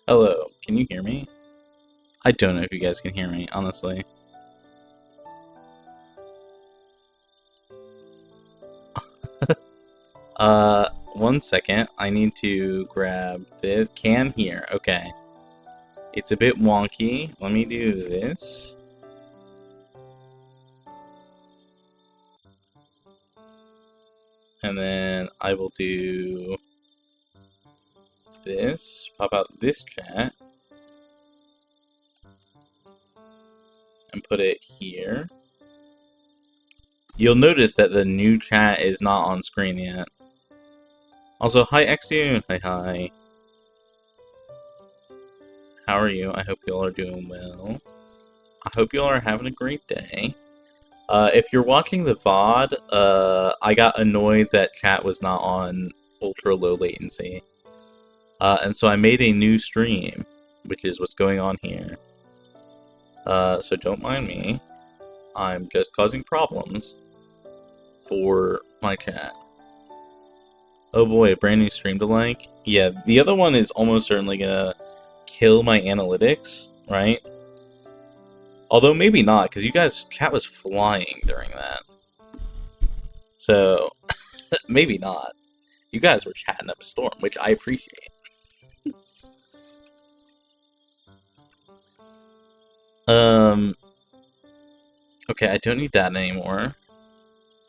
Hello, can you hear me? I don't know if you guys can hear me, honestly. One second. I need to grab this. Can hear. Okay. It's a bit wonky. Let me do this. And then I will do this. Pop out this chat. And put it here. You'll notice that the new chat is not on screen yet. Also, hi XDU. Hi. How are you? I hope you all are doing well. I hope you all are having a great day. If you're watching the VOD, I got annoyed that chat was not on ultra low latency. And so I made a new stream, which is what's going on here. So don't mind me. I'm just causing problems for my chat. Oh boy, a brand new stream to like. Yeah, the other one is almost certainly gonna kill my analytics, right? Although maybe not, because you guys, chat was flying during that. So, maybe not. You guys were chatting up a storm, which I appreciate. Okay, I don't need that anymore.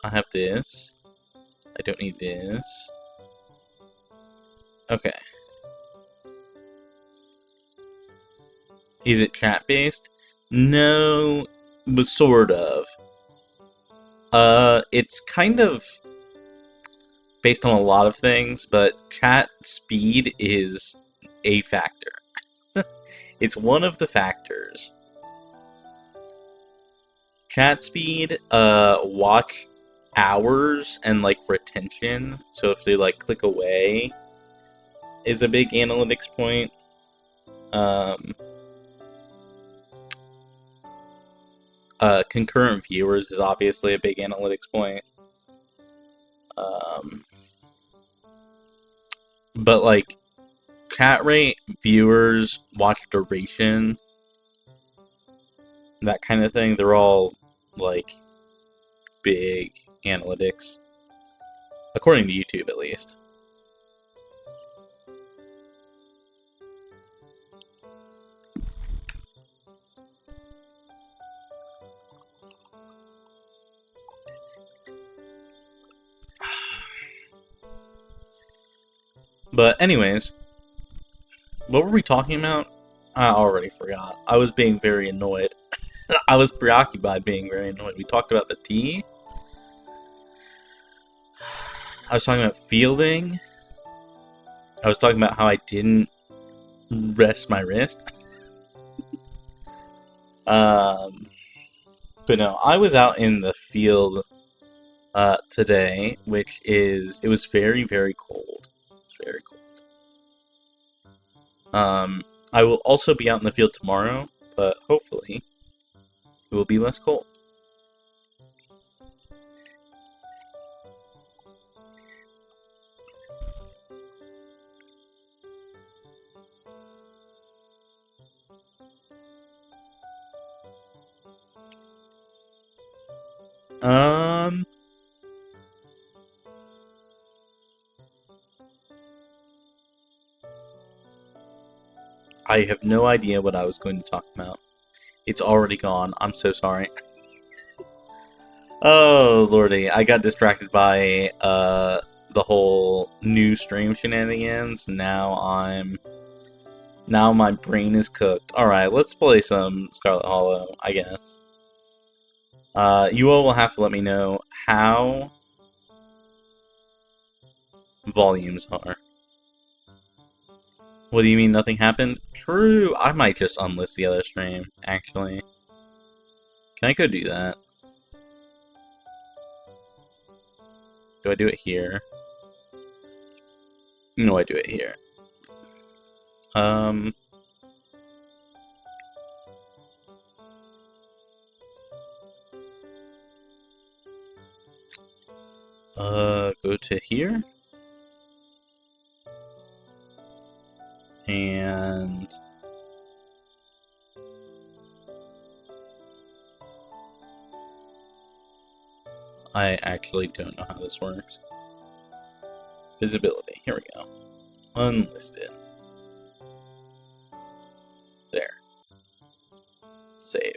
I have this. I don't need this. Okay. Is it chat-based? No, but sort of. It's kind of based on a lot of things, but chat speed is a factor. It's one of the factors. Chat speed, watch hours, and, like, retention. So if they, like, click away, is a big analytics point. Concurrent viewers is obviously a big analytics point. But, like, chat rate, viewers, watch duration, that kind of thing, they're all, like, big analytics. According to YouTube, at least. But anyways, what were we talking about? I already forgot. I was being very annoyed. I was preoccupied being very annoyed. We talked about the tea. I was talking about fielding. I was talking about how I didn't rest my wrist. But no, I was out in the field today, which is, it was very, very cold. It's very cold. I will also be out in the field tomorrow, but hopefully it will be less cold. I have no idea what I was going to talk about. It's already gone. I'm so sorry. Oh, lordy. I got distracted by the whole new stream shenanigans. Now my brain is cooked. Alright, let's play some Scarlet Hollow, I guess. You all will have to let me know how volumes are. What do you mean nothing happened? True, I might just unlist the other stream, actually. Can I go do that? Do I do it here? No, I do it here. Go to here. And I actually don't know how this works. Visibility, here we go. Unlisted. There. Save.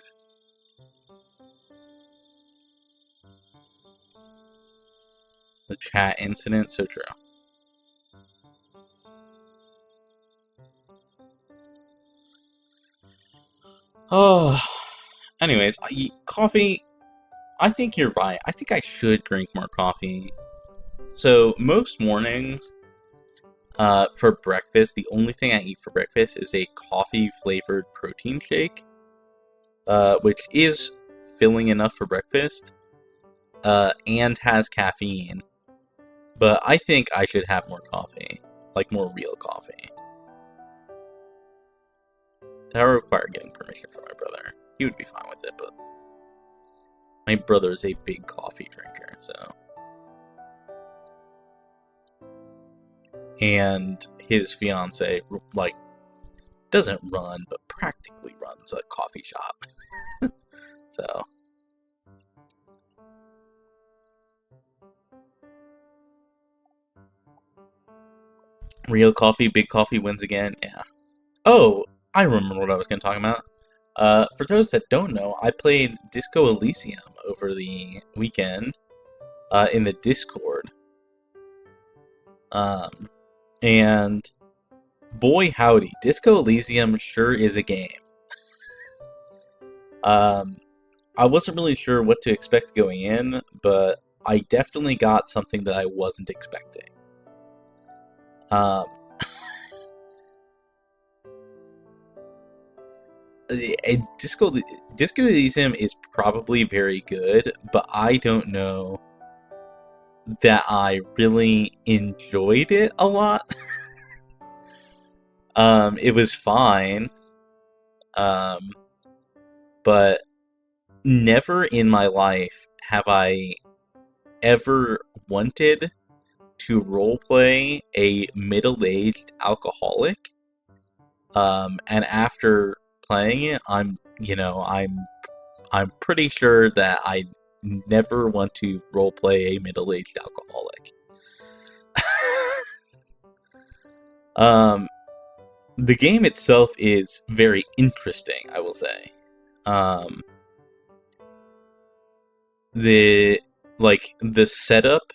The chat incident, so true. Oh, anyways, coffee, I think you're right. I think I should drink more coffee. So, most mornings, for breakfast, the only thing I eat for breakfast is a coffee-flavored protein shake, which is filling enough for breakfast, and has caffeine. But I think I should have more coffee, like more real coffee. That would require getting permission from my brother. He would be fine with it, but my brother is a big coffee drinker, so. And his fiance, like, doesn't run, but practically runs a coffee shop. So. Real coffee, big coffee wins again, yeah. Oh, I remember what I was going to talk about. For those that don't know, I played Disco Elysium over the weekend in the Discord. And boy howdy, Disco Elysium sure is a game. I wasn't really sure what to expect going in, but I definitely got something that I wasn't expecting. Disco Elysium is probably very good, but I don't know that I really enjoyed it a lot. It was fine. But never in my life have I ever wanted to roleplay a middle-aged alcoholic. And after playing it, I'm pretty sure that I never want to roleplay a middle-aged alcoholic. The game itself is very interesting, I will say. The setup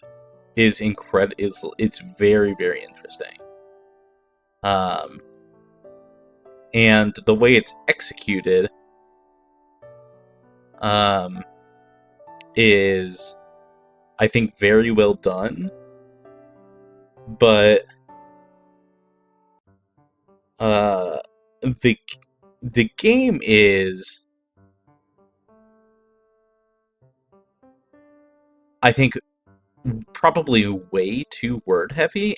is incredible. It's very, very interesting. And the way it's executed is, I think, very well done. But the game is, I think, probably way too word heavy.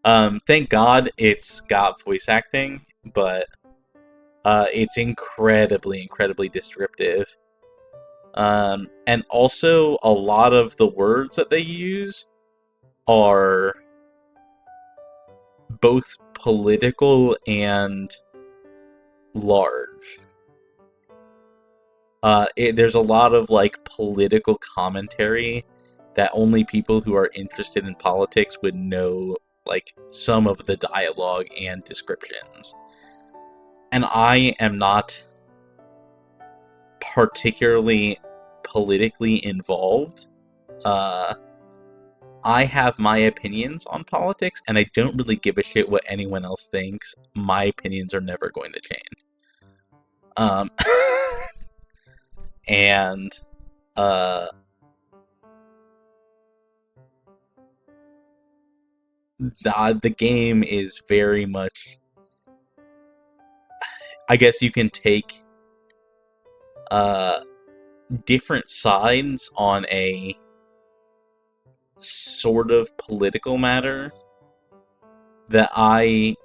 Thank God it's got voice acting, but it's incredibly, incredibly descriptive. And also, a lot of the words that they use are both political and large. There's a lot of, like, political commentary that only people who are interested in politics would know, like, some of the dialogue and descriptions. And I am not particularly politically involved. I have my opinions on politics, and I don't really give a shit what anyone else thinks. My opinions are never going to change. And, the game is very much... I guess you can take different sides on a sort of political matter that I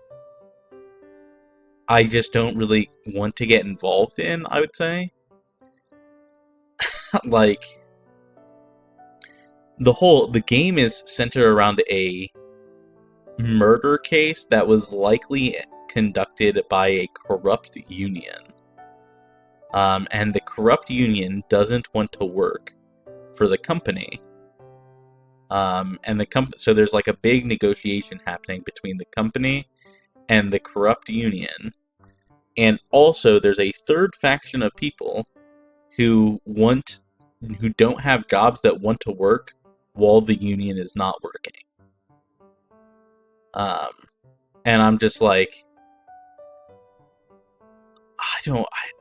just don't really want to get involved in, I would say. Like, the game is centered around a murder case that was likely conducted by a corrupt union. And the corrupt union doesn't want to work for the company. So there's like a big negotiation happening between the company and the corrupt union. And also there's a third faction of people who don't have jobs that want to work while the union is not working. And I'm just like,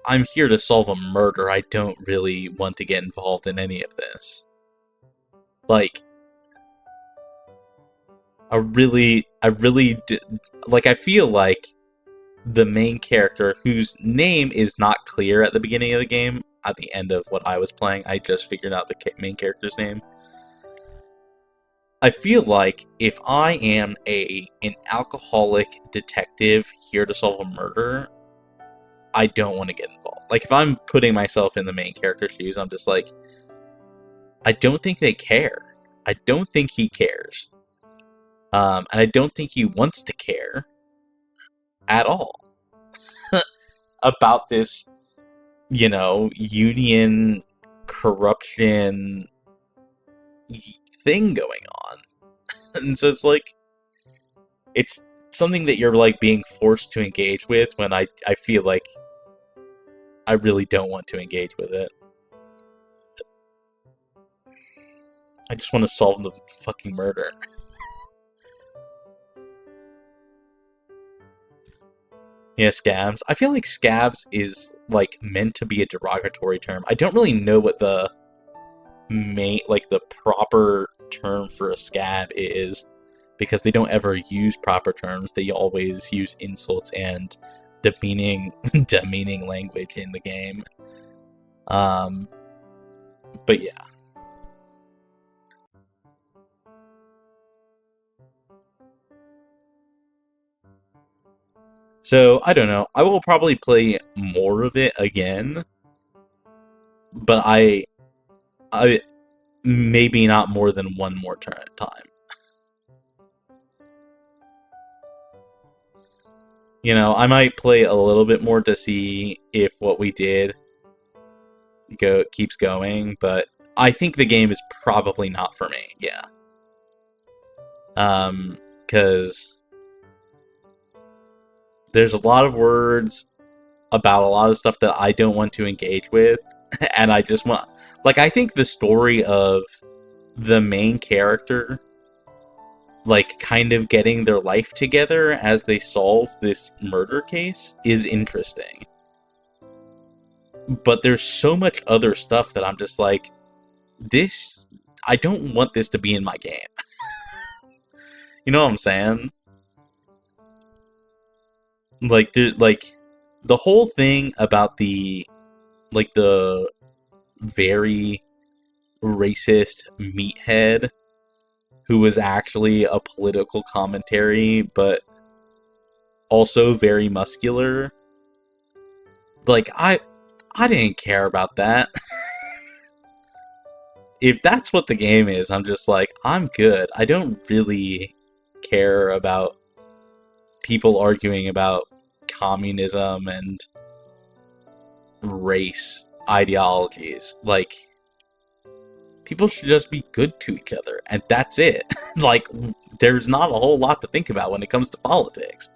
I'm here to solve a murder. I don't really want to get involved in any of this. Like, I feel like the main character, whose name is not clear at the beginning of the game, at the end of what I was playing, I just figured out the main character's name. I feel like if I am an alcoholic detective here to solve a murder, I don't want to get involved. Like, if I'm putting myself in the main character's shoes, I'm just like, I don't think they care. I don't think he cares. And I don't think he wants to care at all about this, union corruption thing going on. And so it's like, it's something that you're like being forced to engage with when I feel like I really don't want to engage with it. I just want to solve the fucking murder. Yeah, scabs. I feel like scabs is like meant to be a derogatory term. I don't really know what the proper term for a scab is, because they don't ever use proper terms. They always use insults and demeaning language in the game. But yeah. So, I don't know. I will probably play more of it again. But I maybe not more than one more turn at a time. I might play a little bit more to see if what we did keeps going, but I think the game is probably not for me, yeah. Because there's a lot of words about a lot of stuff that I don't want to engage with, and I just want... Like, I think the story of the main character, like, kind of getting their life together as they solve this murder case is interesting. But there's so much other stuff that I'm just like, I don't want this to be in my game. You know what I'm saying? Like, the whole thing about the very racist meathead who was actually a political commentary, but also very muscular. Like, I didn't care about that. If that's what the game is, I'm just like, I'm good. I don't really care about people arguing about communism and race ideologies. Like, people should just be good to each other, and that's it. Like, there's not a whole lot to think about when it comes to politics.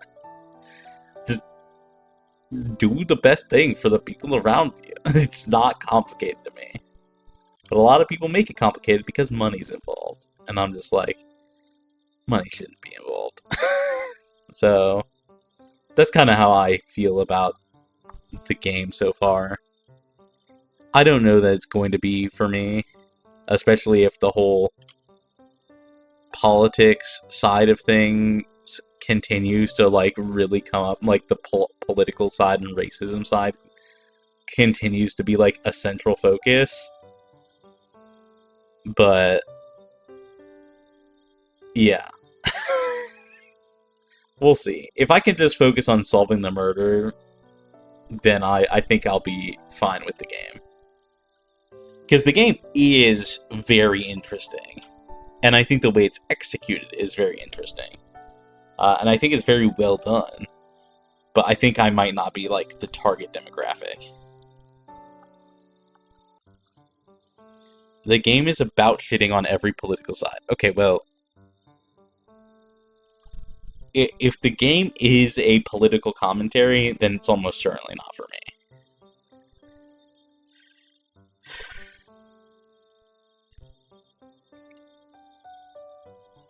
Just do the best thing for the people around you. It's not complicated to me. But a lot of people make it complicated because money's involved. And I'm just like, money shouldn't be involved. So, that's kind of how I feel about the game so far. I don't know that it's going to be for me. Especially if the whole politics side of things continues to like really come up, like the political side and racism side continues to be like a central focus. But yeah. We'll see. If I can just focus on solving the murder, then I think I'll be fine with the game. Because the game is very interesting. And I think the way it's executed is very interesting. And I think it's very well done. But I think I might not be, like, the target demographic. The game is about shitting on every political side. Okay, well, if the game is a political commentary, then it's almost certainly not for me.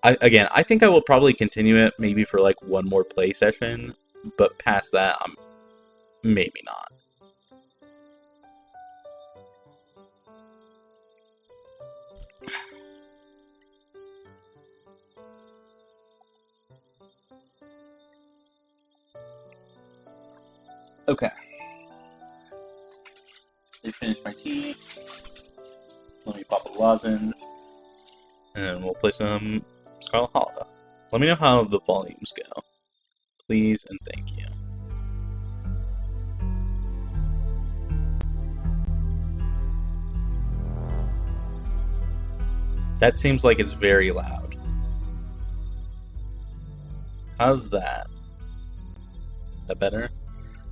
I think I will probably continue it maybe for like one more play session, but past that, I'm maybe not. Okay. I finished my tea. Let me pop a lozenge. And we'll play some Scarlet Holiday. Let me know how the volumes go. Please and thank you. That seems like it's very loud. How's that? Is that better?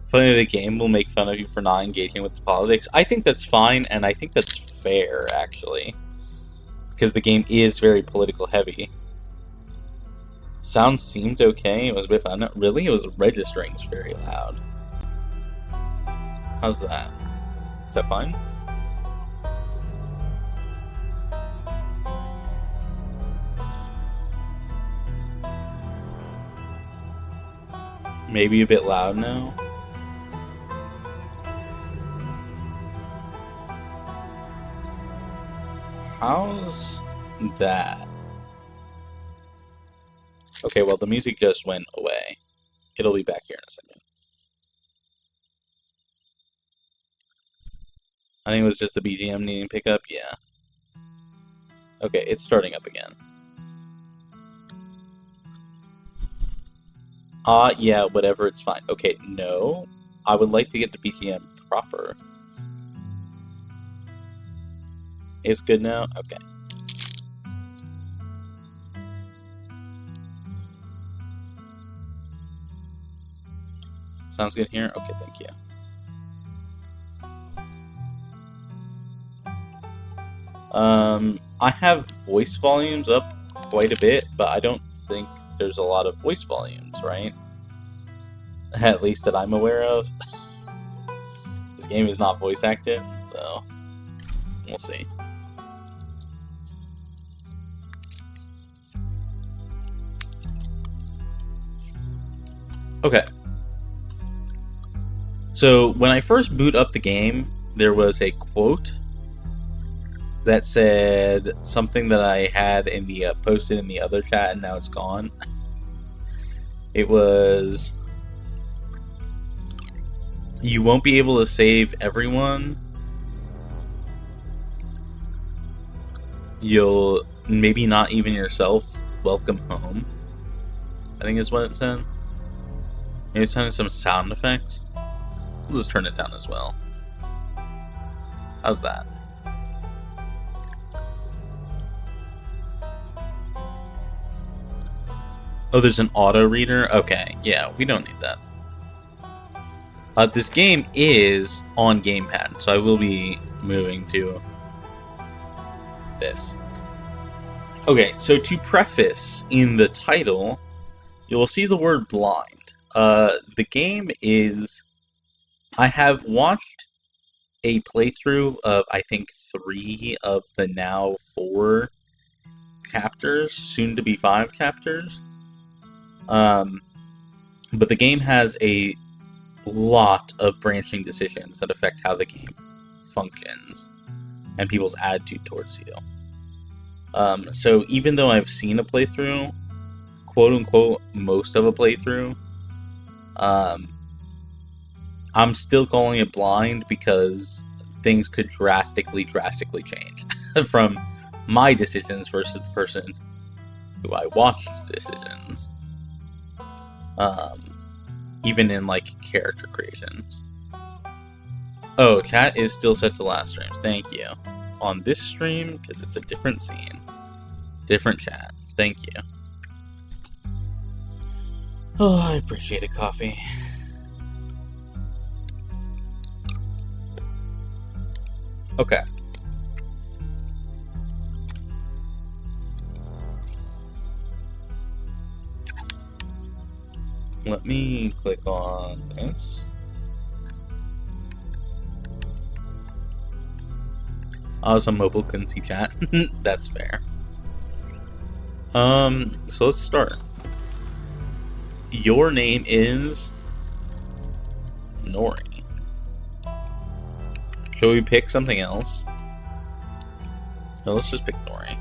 Funny, the game will make fun of you for not engaging with the politics. I think that's fine, and I think that's fair, actually. Because the game is very political heavy. Sound seemed okay. It was a bit fun. Really? It was registering very loud. How's that? Is that fine? Maybe a bit loud now? How's that? Okay, well, the music just went away. It'll be back here in a second. I think it was just the BGM needing pickup. Yeah. Okay, it's starting up again. Yeah, whatever, it's fine. Okay, no. I would like to get the BGM proper. It's good now? Okay. Sounds good here? Okay, thank you. I have voice volumes up quite a bit, but I don't think there's a lot of voice volumes, right? At least that I'm aware of. This game is not voice acted, so we'll see. Okay. So when I first boot up the game, there was a quote that said something that I had in the posted in the other chat, and now it's gone. It was, "You won't be able to save everyone. You'll maybe not even yourself. Welcome home." I think is what it said. Maybe it's having some sound effects. We'll just turn it down as well. How's that? Oh, there's an auto reader? Okay, yeah, we don't need that. This game is on gamepad, so I will be moving to this. Okay, so to preface, in the title, you will see the word blind. The game is... I have watched a playthrough of, I think, 3 of the now 4 chapters, soon to be 5 chapters. But the game has a lot of branching decisions that affect how the game functions and people's attitude towards you. So even though I've seen a playthrough, quote-unquote, most of a playthrough, I'm still calling it blind because things could drastically change from my decisions versus the person who I watched decisions. Even in, like, character creations. Oh, chat is still set to last stream. Thank you. On this stream, because it's a different scene. Different chat. Thank you. Oh, I appreciate a coffee. Okay. Let me click on this. Oh, some mobile couldn't see chat. That's fair. So let's start. Your name is Nori. Shall we pick something else? No, let's just pick Nori.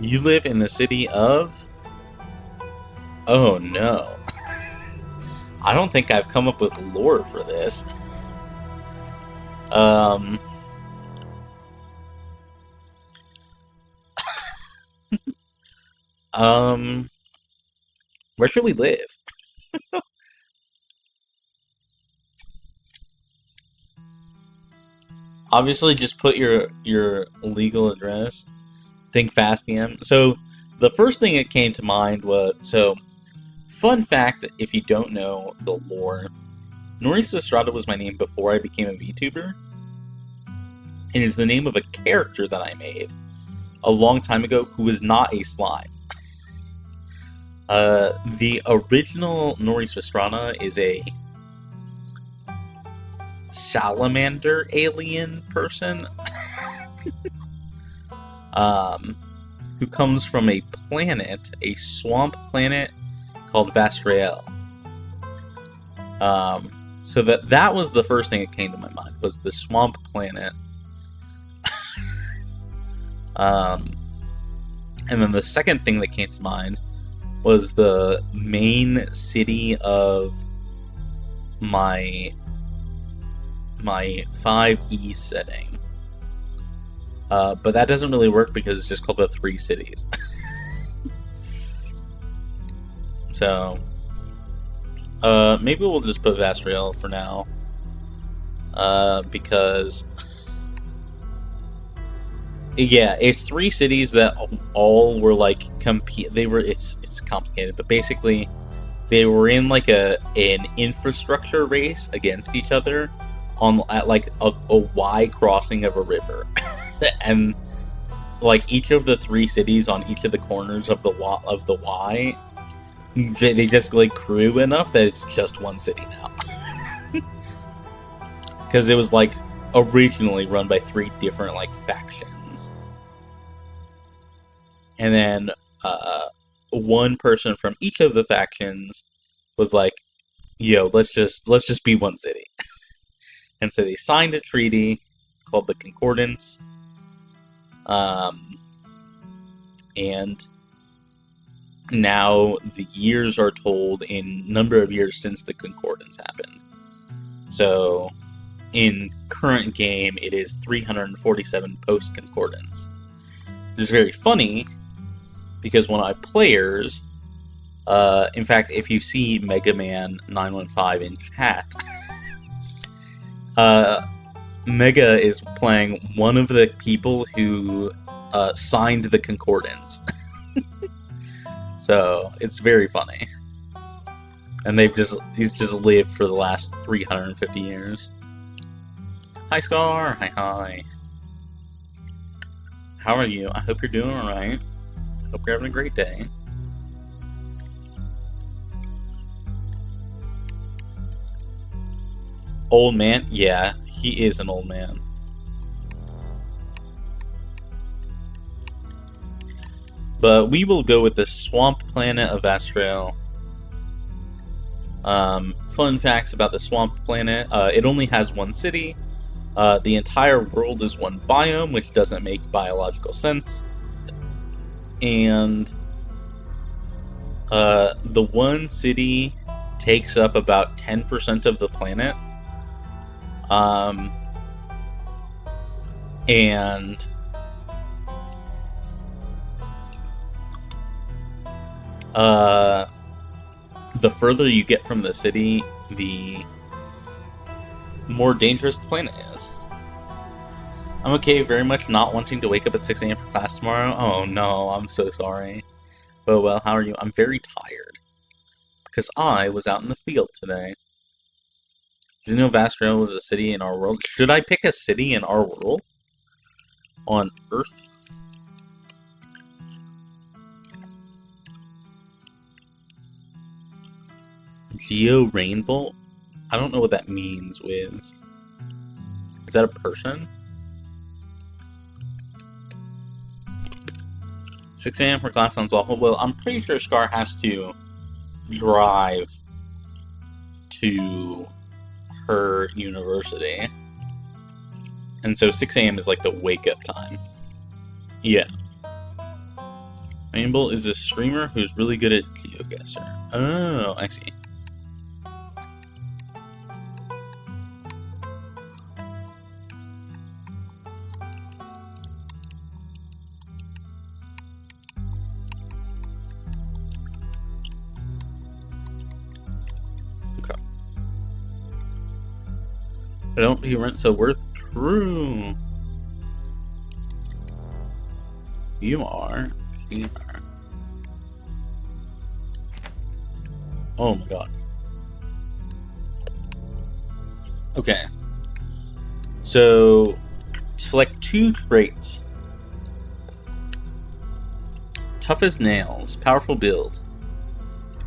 You live in the city of... Oh no. I don't think I've come up with lore for this. Where should we live? Obviously, just put your legal address. Think fast, DM. So, the first thing that came to mind was... So, fun fact, if you don't know the lore, Norisvastrada was my name before I became a VTuber. And is the name of a character that I made a long time ago who was not a slime. The original Norisvastrada is a salamander alien person who comes from a planet, a swamp planet called Vastrael. So that was the first thing that came to my mind, was the swamp planet. And then the second thing that came to mind was the main city of my 5e setting. But that doesn't really work because it's just called the 3 cities. So, maybe we'll just put Vastrael for now. Because... Yeah, it's 3 cities that all were like it's complicated, but basically they were in like an infrastructure race against each other at like a Y crossing of a river. And like each of the 3 cities on each of the corners of the Y, they just like grew enough that it's just one city now. Because it was like originally run by 3 different like factions. And then one person from each of the factions was like, "Yo, let's just be one city." And so they signed a treaty called the Concordance. And now the years are told in number of years since the Concordance happened. So in current game, it is 347 post-Concordance. It's very funny, because one of my players, in fact, if you see Mega Man 915 in chat, Mega is playing one of the people who signed the Concordance. So it's very funny, and he's just lived for the last 350 years. Hi, Scar. Hi. How are you? I hope you're doing all right. Hope you're having a great day. Old man? Yeah, he is an old man. But we will go with the swamp planet of Astral. Fun facts about the swamp planet. It only has one city. The entire world is one biome, which doesn't make biological sense. And the one city takes up about 10% of the planet. And the further you get from the city, the more dangerous the planet is. I'm okay, very much not wanting to wake up at 6 a.m. for class tomorrow. Oh no, I'm so sorry. Oh well, how are you? I'm very tired. Because I was out in the field today. Did you know Vastrada was a city in our world? Should I pick a city in our world? On Earth? Geo Rainbow? I don't know what that means, Wiz. Is that a person? 6 a.m. for class sounds awful. Well, I'm pretty sure Scar has to drive to her university. And so 6 a.m. is like the wake-up time. Yeah. Rainbow is a streamer who's really good at GeoGuessr. Oh, I see. But don't be rent so worth true. You are. You are. Oh my god. Okay. So select 2 traits. Tough as nails, powerful build,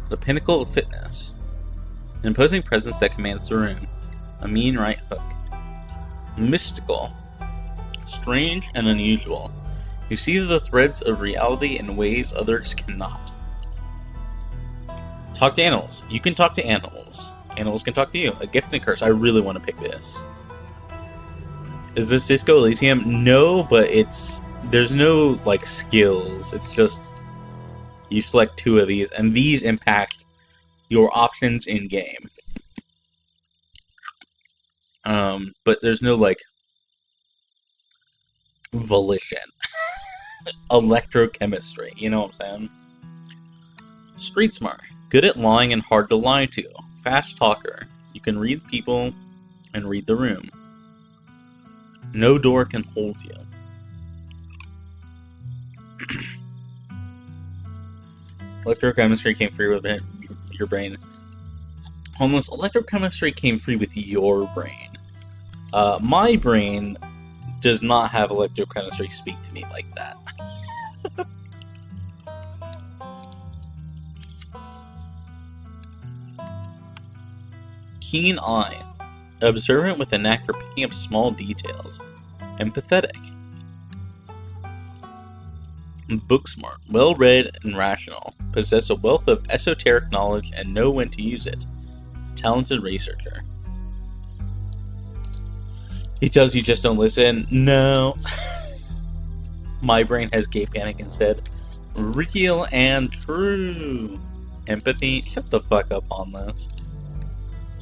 the pinnacle of fitness, an imposing presence that commands the room. A mean right hook. Mystical. Strange and unusual. You see the threads of reality in ways others cannot. Talk to animals. You can talk to animals. Animals can talk to you. A gift and a curse. I really want to pick this. Is this Disco Elysium? No, but there's no like skills. It's just you select 2 of these, and these impact your options in game. But there's no, like, volition. Electrochemistry, you know what I'm saying? Street smart. Good at lying and hard to lie to. Fast talker. You can read people and read the room. No door can hold you. Electrochemistry came free with your brain. Homeless, electrochemistry came free with your brain. My brain does not have electrochemistry speak to me like that. Keen eye. Observant with a knack for picking up small details. Empathetic. Book smart. Well-read and rational. Possess a wealth of esoteric knowledge and know when to use it. Talented researcher. He tells you just don't listen. No. My brain has gay panic instead. Real and true. Empathy. Shut the fuck up on this.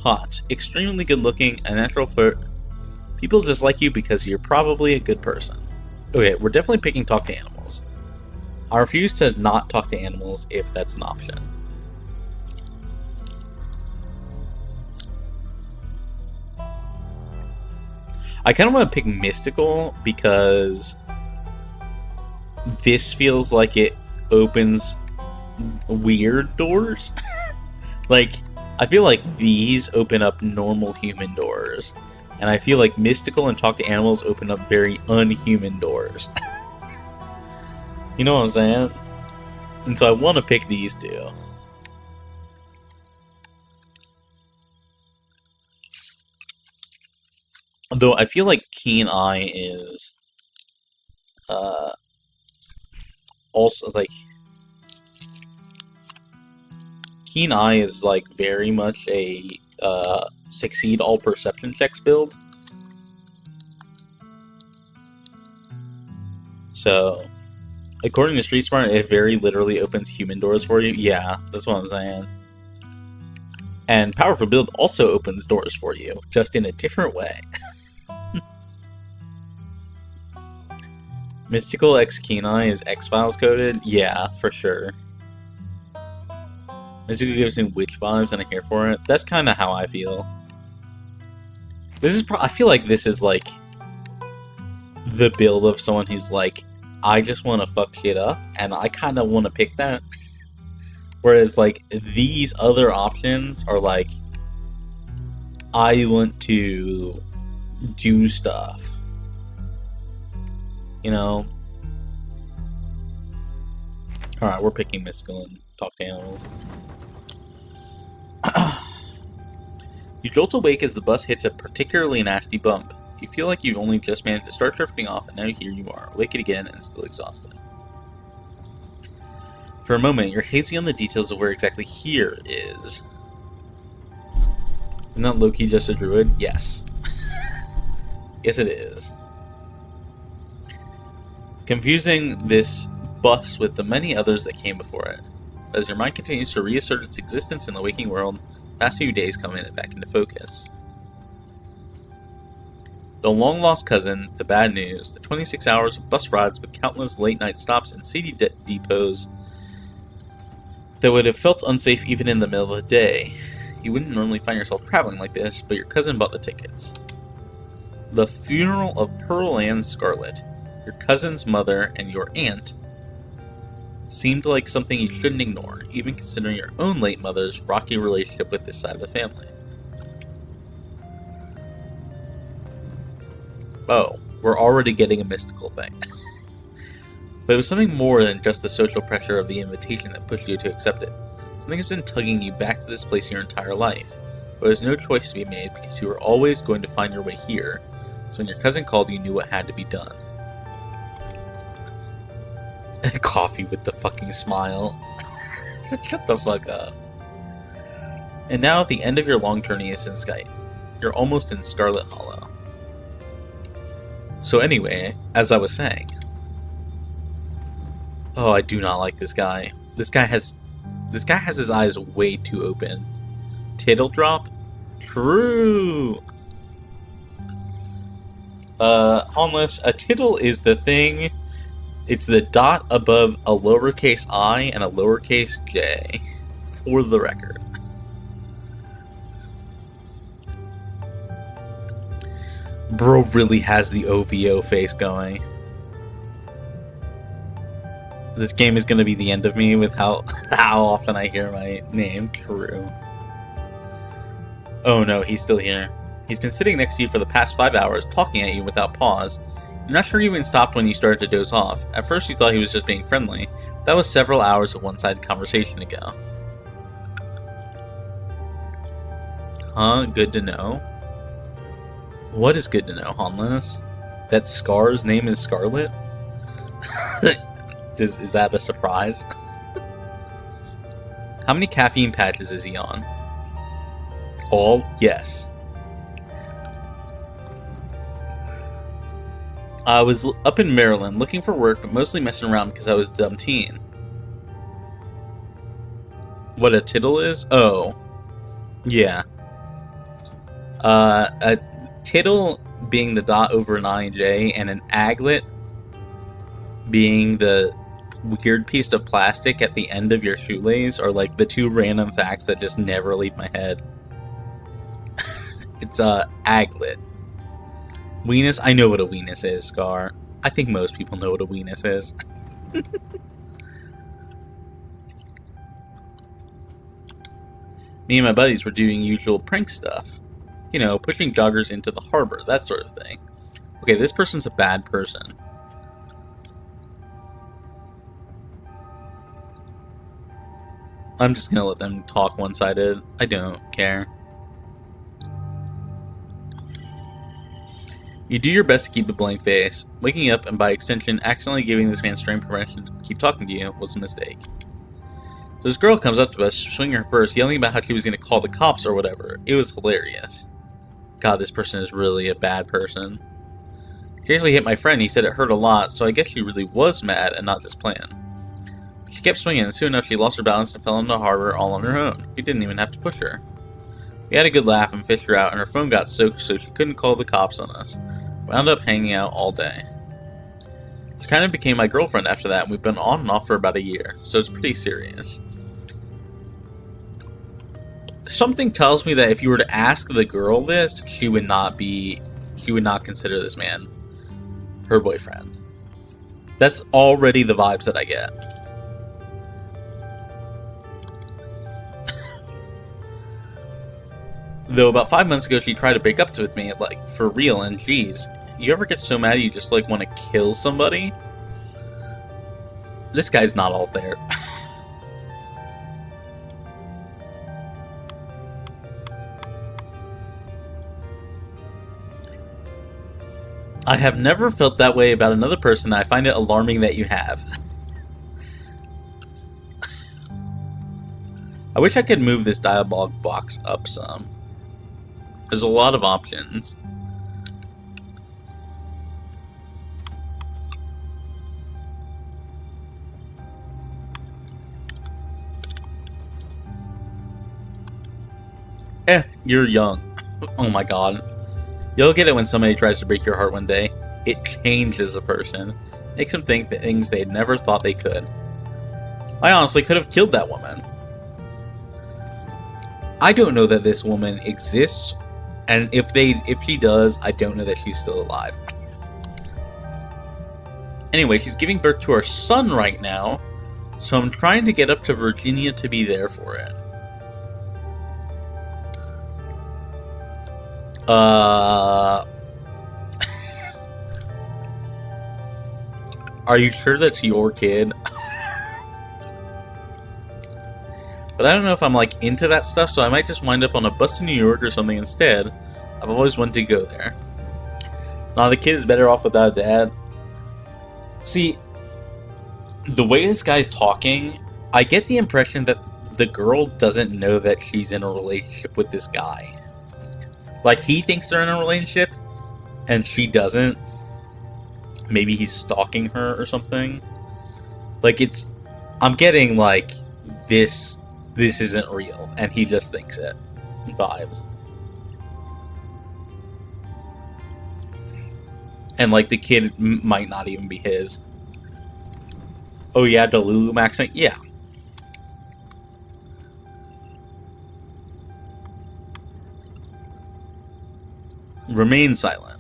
Hot. Extremely good looking. A natural flirt. People just like you because you're probably a good person. Okay, we're definitely picking talk to animals. I refuse to not talk to animals if that's an option. I kind of want to pick mystical because this feels like it opens weird doors. Like, I feel like these open up normal human doors. And I feel like mystical and talk to animals open up very unhuman doors. You know what I'm saying? And so I want to pick these 2. Though I feel like Keen Eye is also like Keen Eye is like very much a succeed all perception checks build. So, according to Street Smart, it very literally opens human doors for you. Yeah, that's what I'm saying. And Powerful Build also opens doors for you, just in a different way. Mystical X Kenai is X-Files coded? Yeah, for sure. Mystical gives me witch vibes and I'm here for it. That's kind of how I feel. This is I feel like this is like the build of someone who's like, I just want to fuck shit up, and I kind of want to pick that. Whereas, like, these other options are like, I want to do stuff. You know? Alright, we're picking Mystical and Talk to Animals. You jolt awake as the bus hits a particularly nasty bump. You feel like you've only just managed to start drifting off, and now here you are, awake again and still exhausted. For a moment, you're hazy on the details of where exactly here is. Isn't that Loki just a druid? Yes. Yes, it is. Confusing this bus with the many others that came before it. As your mind continues to reassert its existence in the waking world, the past few days come back into focus. The long-lost cousin, the bad news, the 26 hours of bus rides with countless late-night stops and city depots that would have felt unsafe even in the middle of the day. You wouldn't normally find yourself traveling like this, but your cousin bought the tickets. The funeral of Pearl and Scarlet, your cousin's mother and your aunt, seemed like something you shouldn't ignore, even considering your own late mother's rocky relationship with this side of the family. Oh, we're already getting a mystical thing. But it was something more than just the social pressure of the invitation that pushed you to accept it. Something has been tugging you back to this place your entire life. But there's no choice to be made because you were always going to find your way here. So when your cousin called, you knew what had to be done. Coffee with the fucking smile. Shut the fuck up. And now at the end of your long journey is in Skype. You're almost in Scarlet Hollow. So anyway, as I was saying, oh, I do not like this guy. This guy has his eyes way too open. Tittle drop? True. Homeless, a tittle is the thing. It's the dot above a lowercase I and a lowercase j. For the record. Bro really has the OVO face going. This game is going to be the end of me with how often I hear my name. True. Oh no, he's still here. He's been sitting next to you for the past 5 hours, talking at you without pause. You're not sure he even stopped when you started to doze off. At first you thought he was just being friendly. That was several hours of one-sided conversation ago. Huh? Good to know. What is good to know, Honless? That Scar's name is Scarlet? Is that a surprise? How many caffeine patches is he on? All? Yes. I was up in Maryland looking for work, but mostly messing around because I was a dumb teen. What a tittle is? Oh. Yeah. A tittle being the dot over an I and J, and an aglet being the weird piece of plastic at the end of your shoelace are like the two random facts that just never leave my head. It's aglet. Weenus? I know what a weenus is, Scar. I think most people know what a weenus is. Me and my buddies were doing usual prank stuff. You know, pushing joggers into the harbor, that sort of thing. Okay, this person's a bad person. I'm just gonna let them talk one-sided. I don't care. You do your best to keep a blank face. Waking up and by extension accidentally giving this man strange permission to keep talking to you was a mistake. So this girl comes up to us, swinging her purse, yelling about how she was going to call the cops or whatever. It was hilarious. God, this person is really a bad person. She actually hit my friend. He said it hurt a lot, so I guess she really was mad and not just playing. She kept swinging, and soon enough she lost her balance and fell into the harbor all on her own. We didn't even have to push her. We had a good laugh and fished her out, and her phone got soaked so she couldn't call the cops on us. We wound up hanging out all day. She kind of became my girlfriend after that, and we've been on and off for about a year, so it's pretty serious. Something tells me that if you were to ask the girl this, she would not consider this man her boyfriend. That's already the vibes that I get. Though about 5 months ago she tried to break up with me, like, for real, and geez, you ever get so mad you just, like, want to kill somebody? This guy's not all there. I have never felt that way about another person. I find it alarming that you have. I wish I could move this dialogue box up some. There's a lot of options. You're young. Oh my god. You'll get it when somebody tries to break your heart one day. It changes a person. Makes them think the things they never thought they could. I honestly could have killed that woman. I don't know that this woman exists, and if she does, I don't know that she's still alive. Anyway, she's giving birth to our son right now, so I'm trying to get up to Virginia to be there for it. Are you sure that's your kid? But I don't know if I'm, like, into that stuff, so I might just wind up on a bus to New York or something instead. I've always wanted to go there. Nah, the kid is better off without a dad. See, the way this guy's talking, I get the impression that the girl doesn't know that she's in a relationship with this guy. Like, he thinks they're in a relationship, and she doesn't. Maybe he's stalking her or something. Like, I'm getting, like, this isn't real, and he just thinks it. Vibes. And, like, the kid might not even be his. Oh yeah, Delulu accent? Yeah. Remain silent.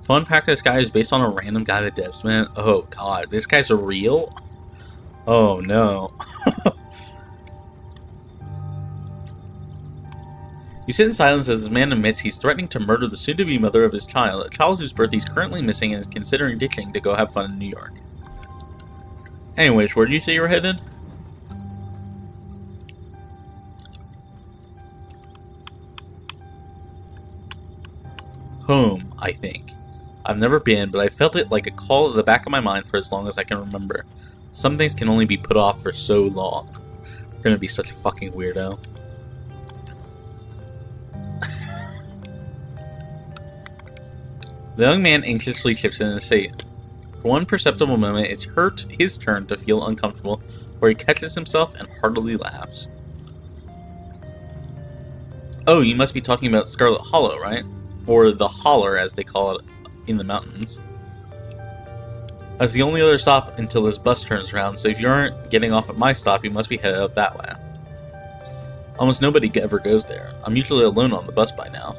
Fun fact, this guy is based on a random guy that devs, man. Oh god, this guy's a real? Oh no. You sit in silence as this man admits he's threatening to murder the soon-to-be mother of his child, a child whose birth he's currently missing and is considering ditching to go have fun in New York. Anyways, where did you say you were headed? Home, I think. I've never been, but I felt it like a call at the back of my mind for as long as I can remember. Some things can only be put off for so long. We're gonna be such a fucking weirdo. The young man anxiously shifts in his seat. For one perceptible moment, it's his turn to feel uncomfortable, where he catches himself and heartily laughs. Oh, you must be talking about Scarlet Hollow, right? Or the Holler, as they call it in the mountains. That's the only other stop until this bus turns around, so if you aren't getting off at my stop, you must be headed up that way. Almost nobody ever goes there. I'm usually alone on the bus by now.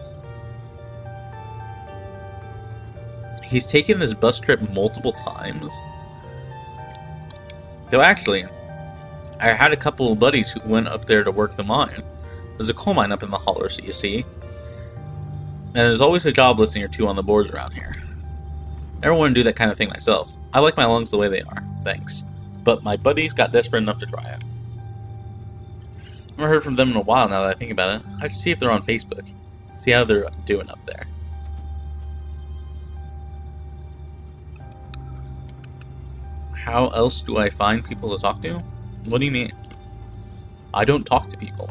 He's taken this bus trip multiple times. Though actually, I had a couple of buddies who went up there to work the mine. There's a coal mine up in the holler, so you see. And there's always a job listing or two on the boards around here. Never want to do that kind of thing myself. I like my lungs the way they are, thanks. But my buddies got desperate enough to try it. Never heard from them in a while now that I think about it. I should see if they're on Facebook. See how they're doing up there. How else do I find people to talk to? What do you mean? I don't talk to people.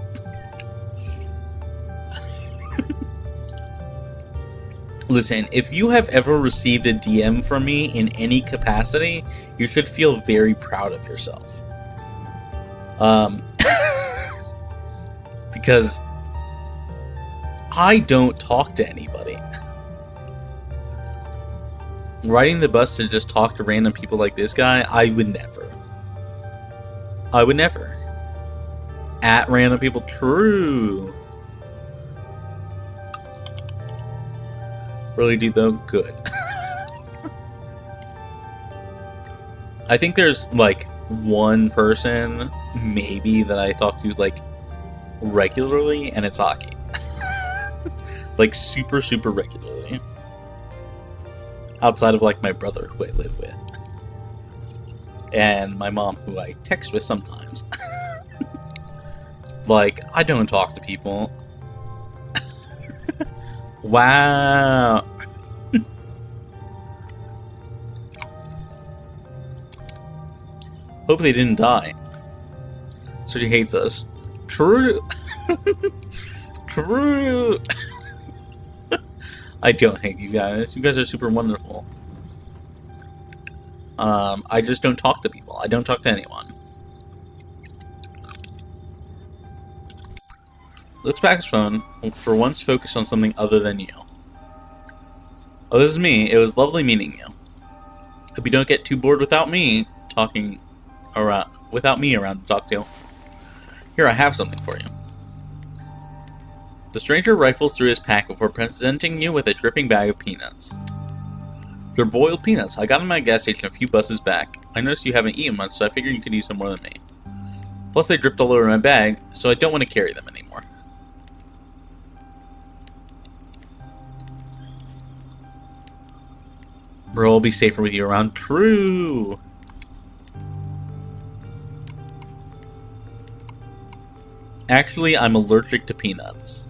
Listen, if you have ever received a DM from me in any capacity, you should feel very proud of yourself. Because I don't talk to anybody. Riding the bus to just talk to random people like this guy, I would never. I would never. At random people, true. Really, dude, though? Good. I think there's, like, one person, maybe, that I talk to, like, regularly, and it's Aki. Like, super, super regularly. Outside of, like, my brother, who I live with. And my mom, who I text with sometimes. Like, I don't talk to people. Wow. Hope they didn't die. So she hates us. True. True. I don't hate you guys. You guys are super wonderful. I just don't talk to people. I don't talk to anyone. Looks back at his phone, for once focused on something other than you. Oh, this is me. It was lovely meeting you. Hope you don't get too bored without me talking around, without me around to talk to. Here, I have something for you. The stranger rifles through his pack before presenting you with a dripping bag of peanuts. They're boiled peanuts. I got them at a gas station a few buses back. I noticed you haven't eaten much, so I figured you could use some more than me. Plus, they dripped all over my bag, so I don't want to carry them anymore. Bro, I'll be safer with you around. True. Actually, I'm allergic to peanuts.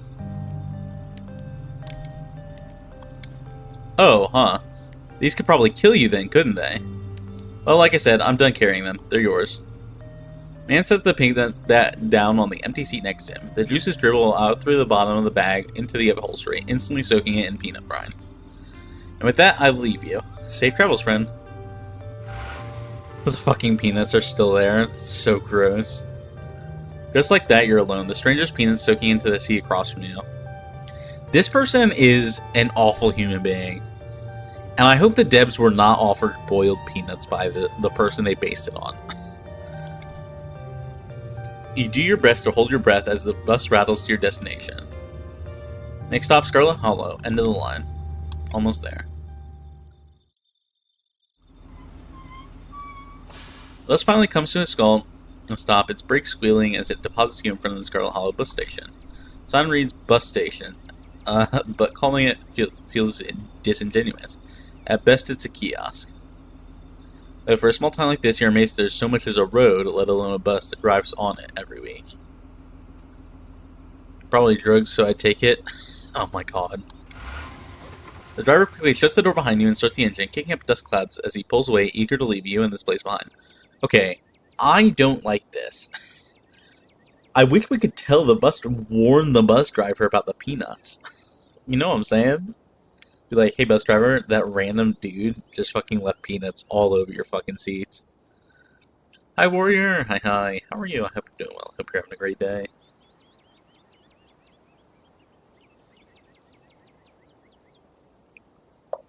Oh, huh. These could probably kill you then, couldn't they? Well, like I said, I'm done carrying them. They're yours. Man sets the peanut down on the empty seat next to him. The juices dribble out through the bottom of the bag into the upholstery, instantly soaking it in peanut brine. And with that, I leave you. Safe travels, friend. The fucking peanuts are still there. It's so gross. Just like that, you're alone. The stranger's peanuts soaking into the sea across from you. This person is an awful human being. And I hope the Debs were not offered boiled peanuts by the person they based it on. You do your best to hold your breath as the bus rattles to your destination. Next stop, Scarlet Hollow. End of the line. Almost there. The bus finally comes to a stop. Its brakes squealing as it deposits you in front of the Scarlet Hollow bus station. Sign reads bus station, but calling it feels disingenuous. At best, it's a kiosk. Though for a small town like this, you're amazed there's so much as a road, let alone a bus that drives on it every week. Probably drugs, so I take it. Oh my god. The driver quickly shuts the door behind you and starts the engine, kicking up dust clouds as he pulls away, eager to leave you and this place behind. Okay, I don't like this. I wish we could warn the bus driver about the peanuts. You know what I'm saying? Be like, hey bus driver, that random dude just fucking left peanuts all over your fucking seats. Hi warrior, hi, how are you? I hope you're doing well, hope you're having a great day.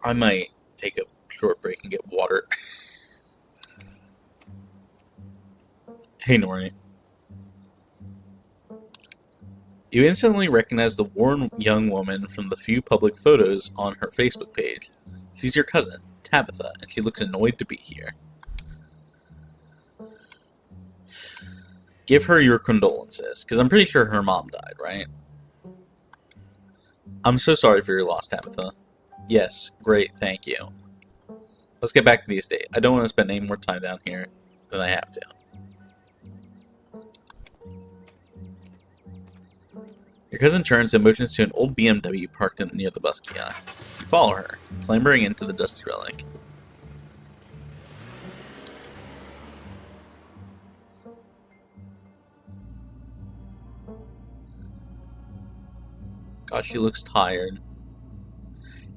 I might take a short break and get water. Hey Nori. You instantly recognize the worn young woman from the few public photos on her Facebook page. She's your cousin, Tabitha, and she looks annoyed to be here. Give her your condolences, because I'm pretty sure her mom died, right? I'm so sorry for your loss, Tabitha. Yes, great, thank you. Let's get back to the estate. I don't want to spend any more time down here than I have to. Your cousin turns and motions to an old BMW parked near the bus kiosk. You follow her, clambering into the dusty relic. Gosh, she looks tired.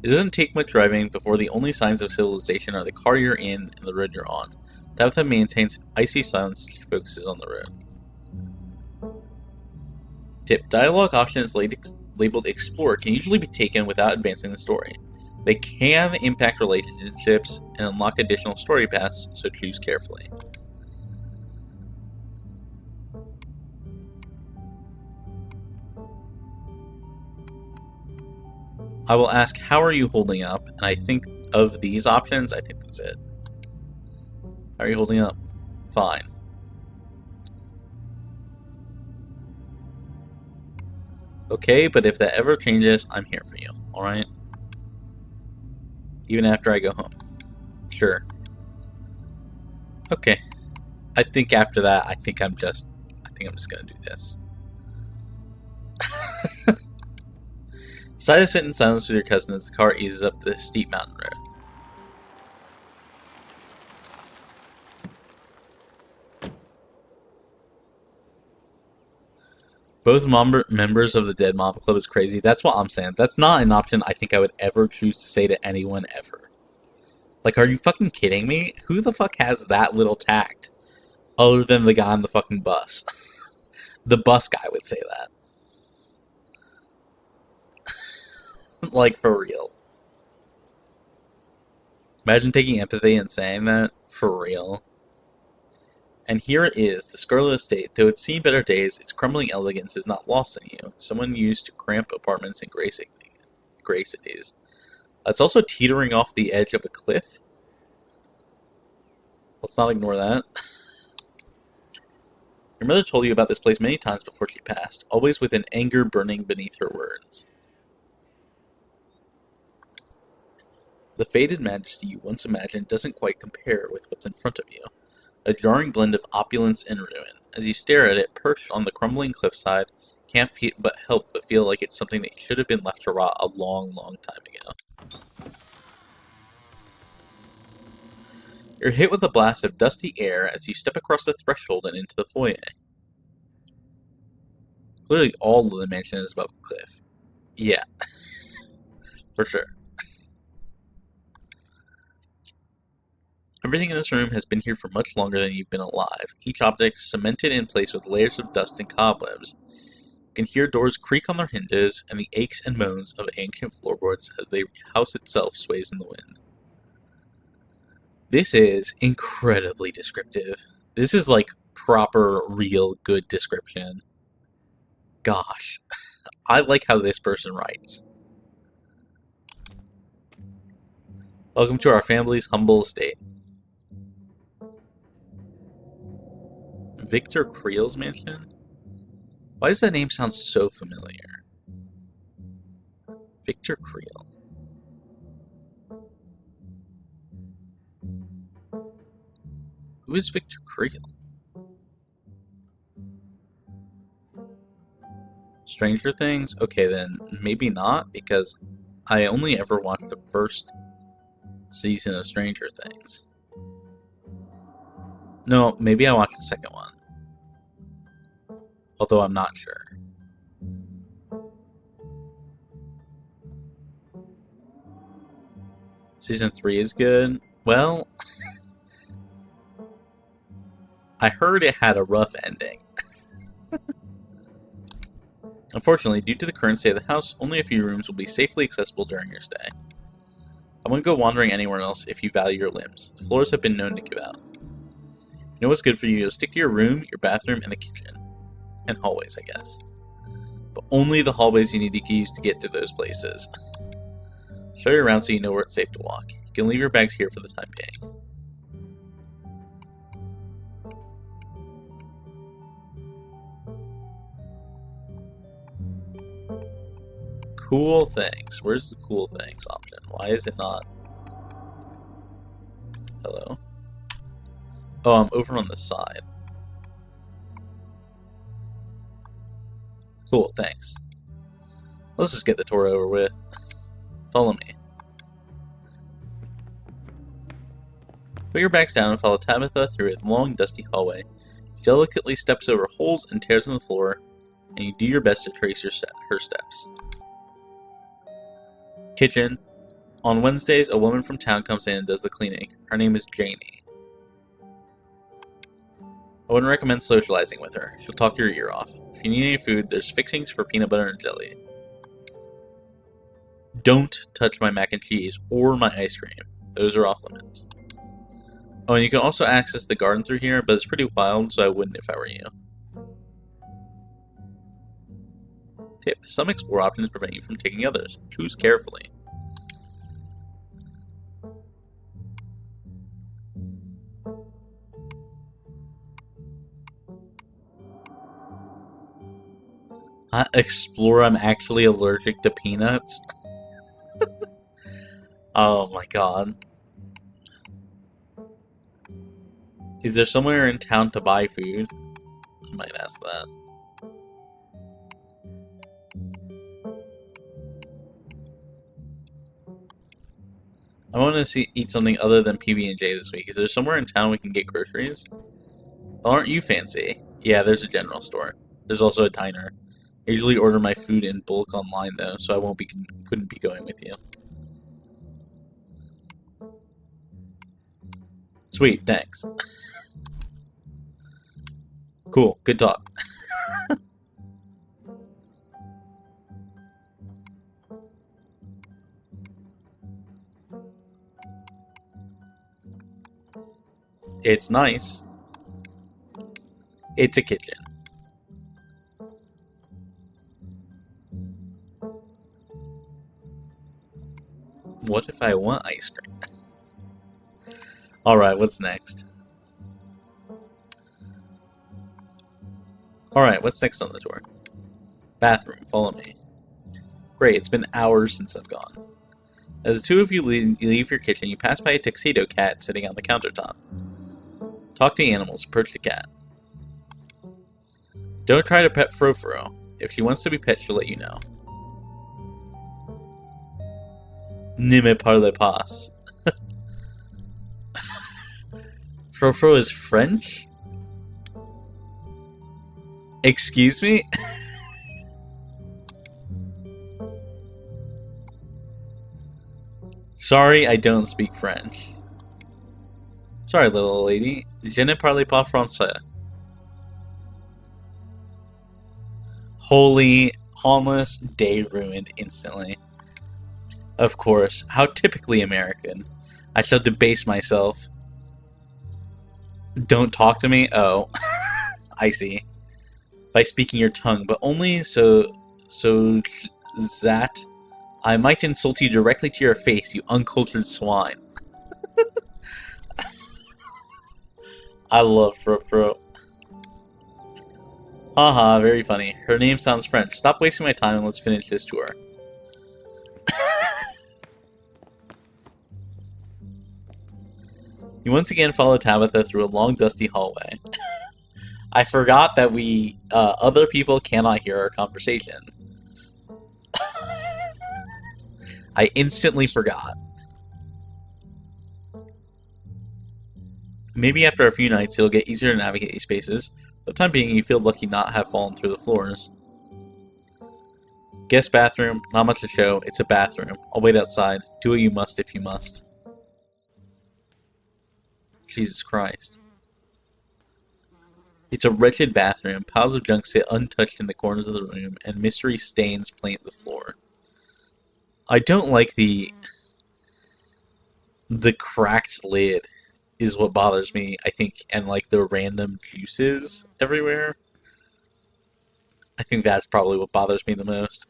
It doesn't take much driving before the only signs of civilization are the car you're in and the road you're on. Tabitha maintains an icy silence as she focuses on the road. Tip: dialogue options labeled Explore can usually be taken without advancing the story. They can impact relationships and unlock additional story paths, so choose carefully. I will ask, how are you holding up? And I think of these options, I think that's it. How are you holding up? Fine. Okay, but if that ever changes, I'm here for you, alright? Even after I go home. Sure. Okay. I think after that, I think I'm just gonna do this. Decide to sit in silence with your cousin as the car eases up the steep mountain road. Both members of the Dead Mob Club is crazy. That's what I'm saying. That's not an option I think I would ever choose to say to anyone ever. Like, are you fucking kidding me? Who the fuck has that little tact? Other than the guy on the fucking bus. The bus guy would say that. Like, for real. Imagine taking empathy and saying that. For real. And here it is, the Scarlet estate. Though it's seen better days, its crumbling elegance is not lost on you. Someone used to cramp apartments in gray cities. It's also teetering off the edge of a cliff. Let's not ignore that. Your mother told you about this place many times before she passed, always with an anger burning beneath her words. The faded majesty you once imagined doesn't quite compare with what's in front of you. A jarring blend of opulence and ruin. As you stare at it, perched on the crumbling cliffside, can't help but feel like it's something that should have been left to rot a long, long time ago. You're hit with a blast of dusty air as you step across the threshold and into the foyer. Clearly all of the mansion is above a cliff. Yeah. For sure. Everything in this room has been here for much longer than you've been alive, each object cemented in place with layers of dust and cobwebs. You can hear doors creak on their hinges and the aches and moans of ancient floorboards as the house itself sways in the wind. This is incredibly descriptive. This is like proper, real, good description. Gosh, I like how this person writes. Welcome to our family's humble estate. Victor Creel's mansion? Why does that name sound so familiar? Victor Creel. Who is Victor Creel? Stranger Things? Okay, then maybe not, because I only ever watched the first season of Stranger Things. No, maybe I watched the second one. Although I'm not sure. Season 3 is good. Well, I heard it had a rough ending. Unfortunately, due to the current state of the house, only a few rooms will be safely accessible during your stay. I wouldn't go wandering anywhere else if you value your limbs. The floors have been known to give out. You know what's good for you? You'll stick to your room, your bathroom, and the kitchen. And hallways, I guess. But only the hallways you need to use to get to those places. Show you around so you know where it's safe to walk. You can leave your bags here for the time being. Cool things. Where's the cool things option? Why is it not? Hello? Oh, I'm over on the side. Cool, thanks. Let's just get the tour over with. Follow me. Put your bags down and follow Tabitha through a long, dusty hallway. She delicately steps over holes and tears in the floor, and you do your best to trace her steps. Kitchen. On Wednesdays, a woman from town comes in and does the cleaning. Her name is Jamie. I wouldn't recommend socializing with her. She'll talk your ear off. If you need any food, there's fixings for peanut butter and jelly. Don't touch my mac and cheese or my ice cream. Those are off limits. Oh, and you can also access the garden through here, but it's pretty wild, so I wouldn't if I were you. Tip: some explore options prevent you from taking others. Choose carefully. Explore, I'm actually allergic to peanuts. Oh my god. Is there somewhere in town to buy food? I might ask that. I want to eat something other than PB&J this week. Is there somewhere in town we can get groceries? Well, aren't you fancy? Yeah, there's a general store. There's also a diner. I usually order my food in bulk online though, so I couldn't be going with you. Sweet, thanks. Cool, good talk. It's nice. It's a kitchen. What if I want ice cream? Alright, what's next? Alright, what's next on the tour? Bathroom, follow me. Great, it's been hours since I've gone. As the two of you leave your kitchen, you pass by a tuxedo cat sitting on the countertop. Talk to the animals, approach the cat. Don't try to pet Frofro. If she wants to be pet, she'll let you know. Ne me parle pas. Frofro is French? Excuse me? Sorry, I don't speak French. Sorry, little lady. Je ne parle pas français. Holy, harmless, day ruined instantly. Of course, how typically American. I shall debase myself. Don't talk to me? Oh. I see. By speaking your tongue, but only so that I might insult you directly to your face, you uncultured swine. I love Frofro. Haha, very funny. Her name sounds French. Stop wasting my time and let's finish this tour. You once again follow Tabitha through a long, dusty hallway. I forgot that other people cannot hear our conversation. I instantly forgot. Maybe after a few nights it'll get easier to navigate these spaces. For the time being, you feel lucky not to have fallen through the floors. Guest bathroom, not much to show. It's a bathroom. I'll wait outside. Do what you must if you must. Jesus Christ. It's a wretched bathroom. Piles of junk sit untouched in the corners of the room, and mystery stains paint the floor. I don't like the cracked lid is what bothers me, I think, and like the random juices everywhere. I think that's probably what bothers me the most.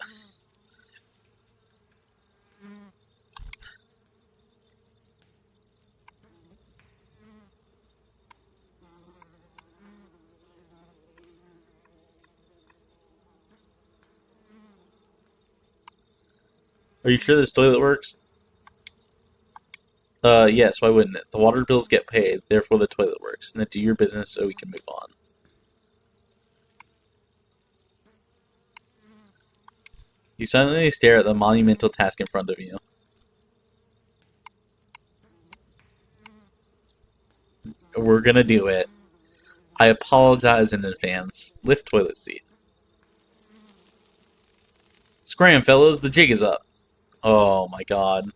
Are you sure this toilet works? Yes, why wouldn't it? The water bills get paid, therefore the toilet works. Now do your business so we can move on. You silently stare at the monumental task in front of you. We're gonna do it. I apologize in advance. Lift toilet seat. Scram, fellas, the jig is up. Oh my god.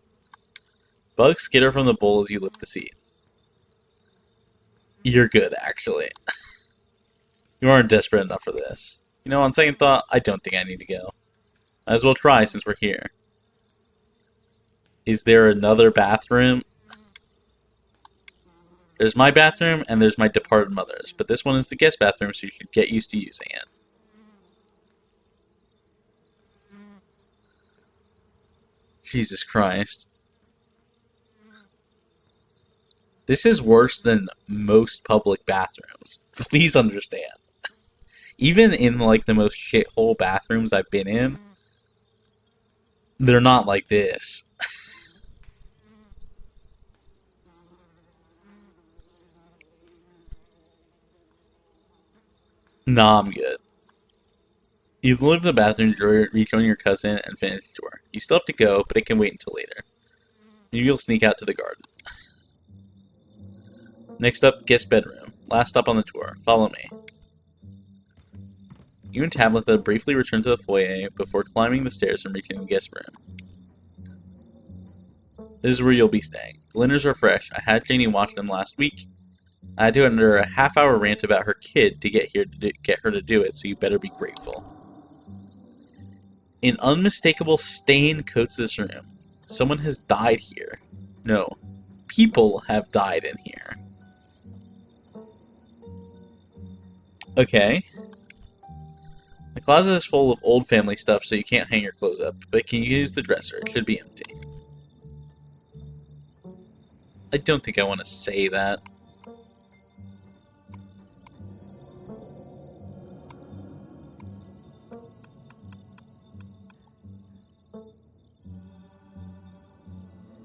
Bugs skitter from the bowl as you lift the seat. You're good, actually. You aren't desperate enough for this. You know, on second thought, I don't think I need to go. Might as well try since we're here. Is there another bathroom? There's my bathroom, and there's my departed mother's, but this one is the guest bathroom, so you should get used to using it. Jesus Christ. This is worse than most public bathrooms. Please understand. Even in, like, the most shithole bathrooms I've been in, they're not like this. Nah, I'm good. You leave the bathroom to rejoin your cousin and finish the tour. You still have to go, but it can wait until later. Maybe you'll sneak out to the garden. Next up, guest bedroom. Last stop on the tour. Follow me. You and Tabitha briefly return to the foyer before climbing the stairs and reaching the guest room. This is where you'll be staying. The linens are fresh. I had Janie wash them last week. I had to under a half-hour rant about her kid to get her to do it, so you better be grateful. An unmistakable stain coats this room. Someone has died here. No, people have died in here. Okay. The closet is full of old family stuff, so you can't hang your clothes up, but can you use the dresser? It should be empty. I don't think I want to say that.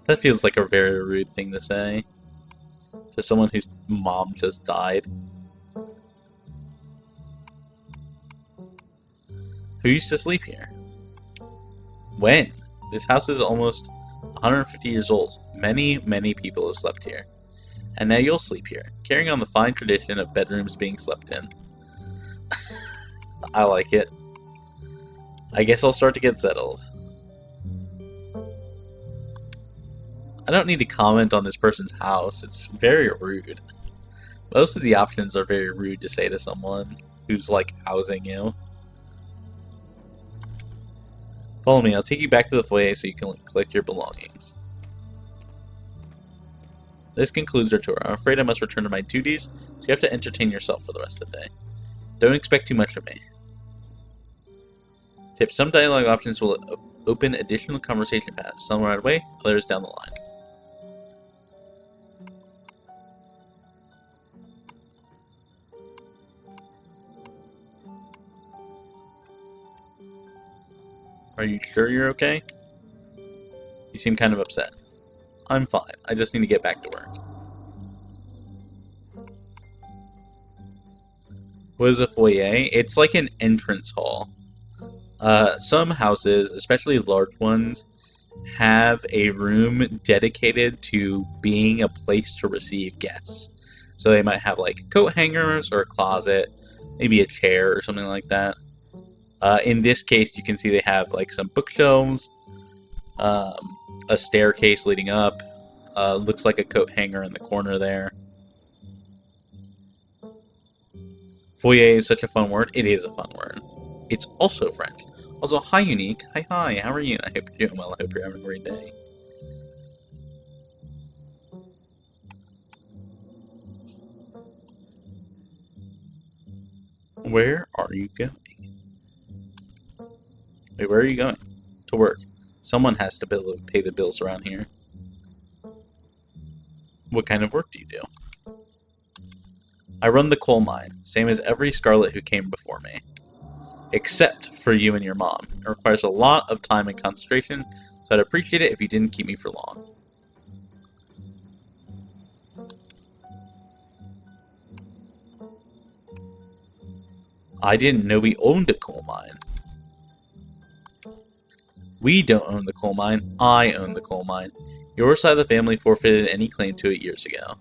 That feels like a very rude thing to say to someone whose mom just died. Who used to sleep here? When? This house is almost 150 years old. Many, many people have slept here. And now you'll sleep here, carrying on the fine tradition of bedrooms being slept in. I like it. I guess I'll start to get settled. I don't need to comment on this person's house. It's very rude. Most of the options are very rude to say to someone who's, like, housing you. Follow me. I'll take you back to the foyer so you can collect your belongings. This concludes our tour. I'm afraid I must return to my duties, so you have to entertain yourself for the rest of the day. Don't expect too much of me. Tip: some dialogue options will open additional conversation paths. Some right away, others down the line. Are you sure you're okay? You seem kind of upset. I'm fine. I just need to get back to work. What is a foyer? It's like an entrance hall. Some houses, especially large ones, have a room dedicated to being a place to receive guests. So they might have like coat hangers or a closet, maybe a chair or something like that. In this case, you can see they have like some bookshelves, a staircase leading up. Looks like a coat hanger in the corner there. Foyer is such a fun word. It is a fun word. It's also French. Also, hi, Unique. Hi, how are you? I hope you're doing well. I hope you're having a great day. Where are you going? Wait, where are you going? To work. Someone has to pay the bills around here. What kind of work do you do? I run the coal mine, same as every Scarlet who came before me. Except for you and your mom. It requires a lot of time and concentration, so I'd appreciate it if you didn't keep me for long. I didn't know we owned a coal mine. We don't own the coal mine. I own the coal mine. Your side of the family forfeited any claim to it years ago.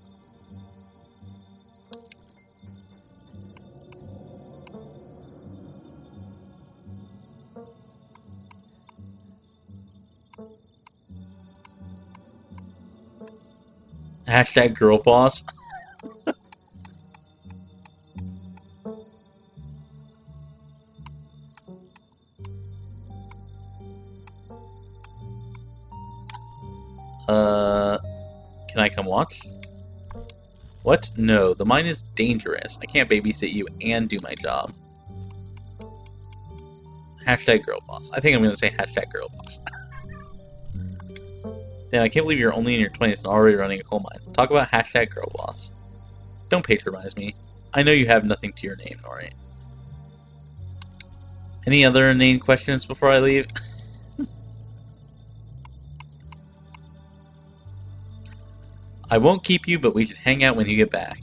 Hashtag girl boss. Can I come watch? What? No, the mine is dangerous. I can't babysit you and do my job. Hashtag girl boss. I think I'm gonna say hashtag girl boss. Damn, I can't believe you're only in your 20s and already running a coal mine. Talk about hashtag girl boss. Don't patronize me. I know you have nothing to your name, Nori. Any other inane questions before I leave? I won't keep you, but we should hang out when you get back.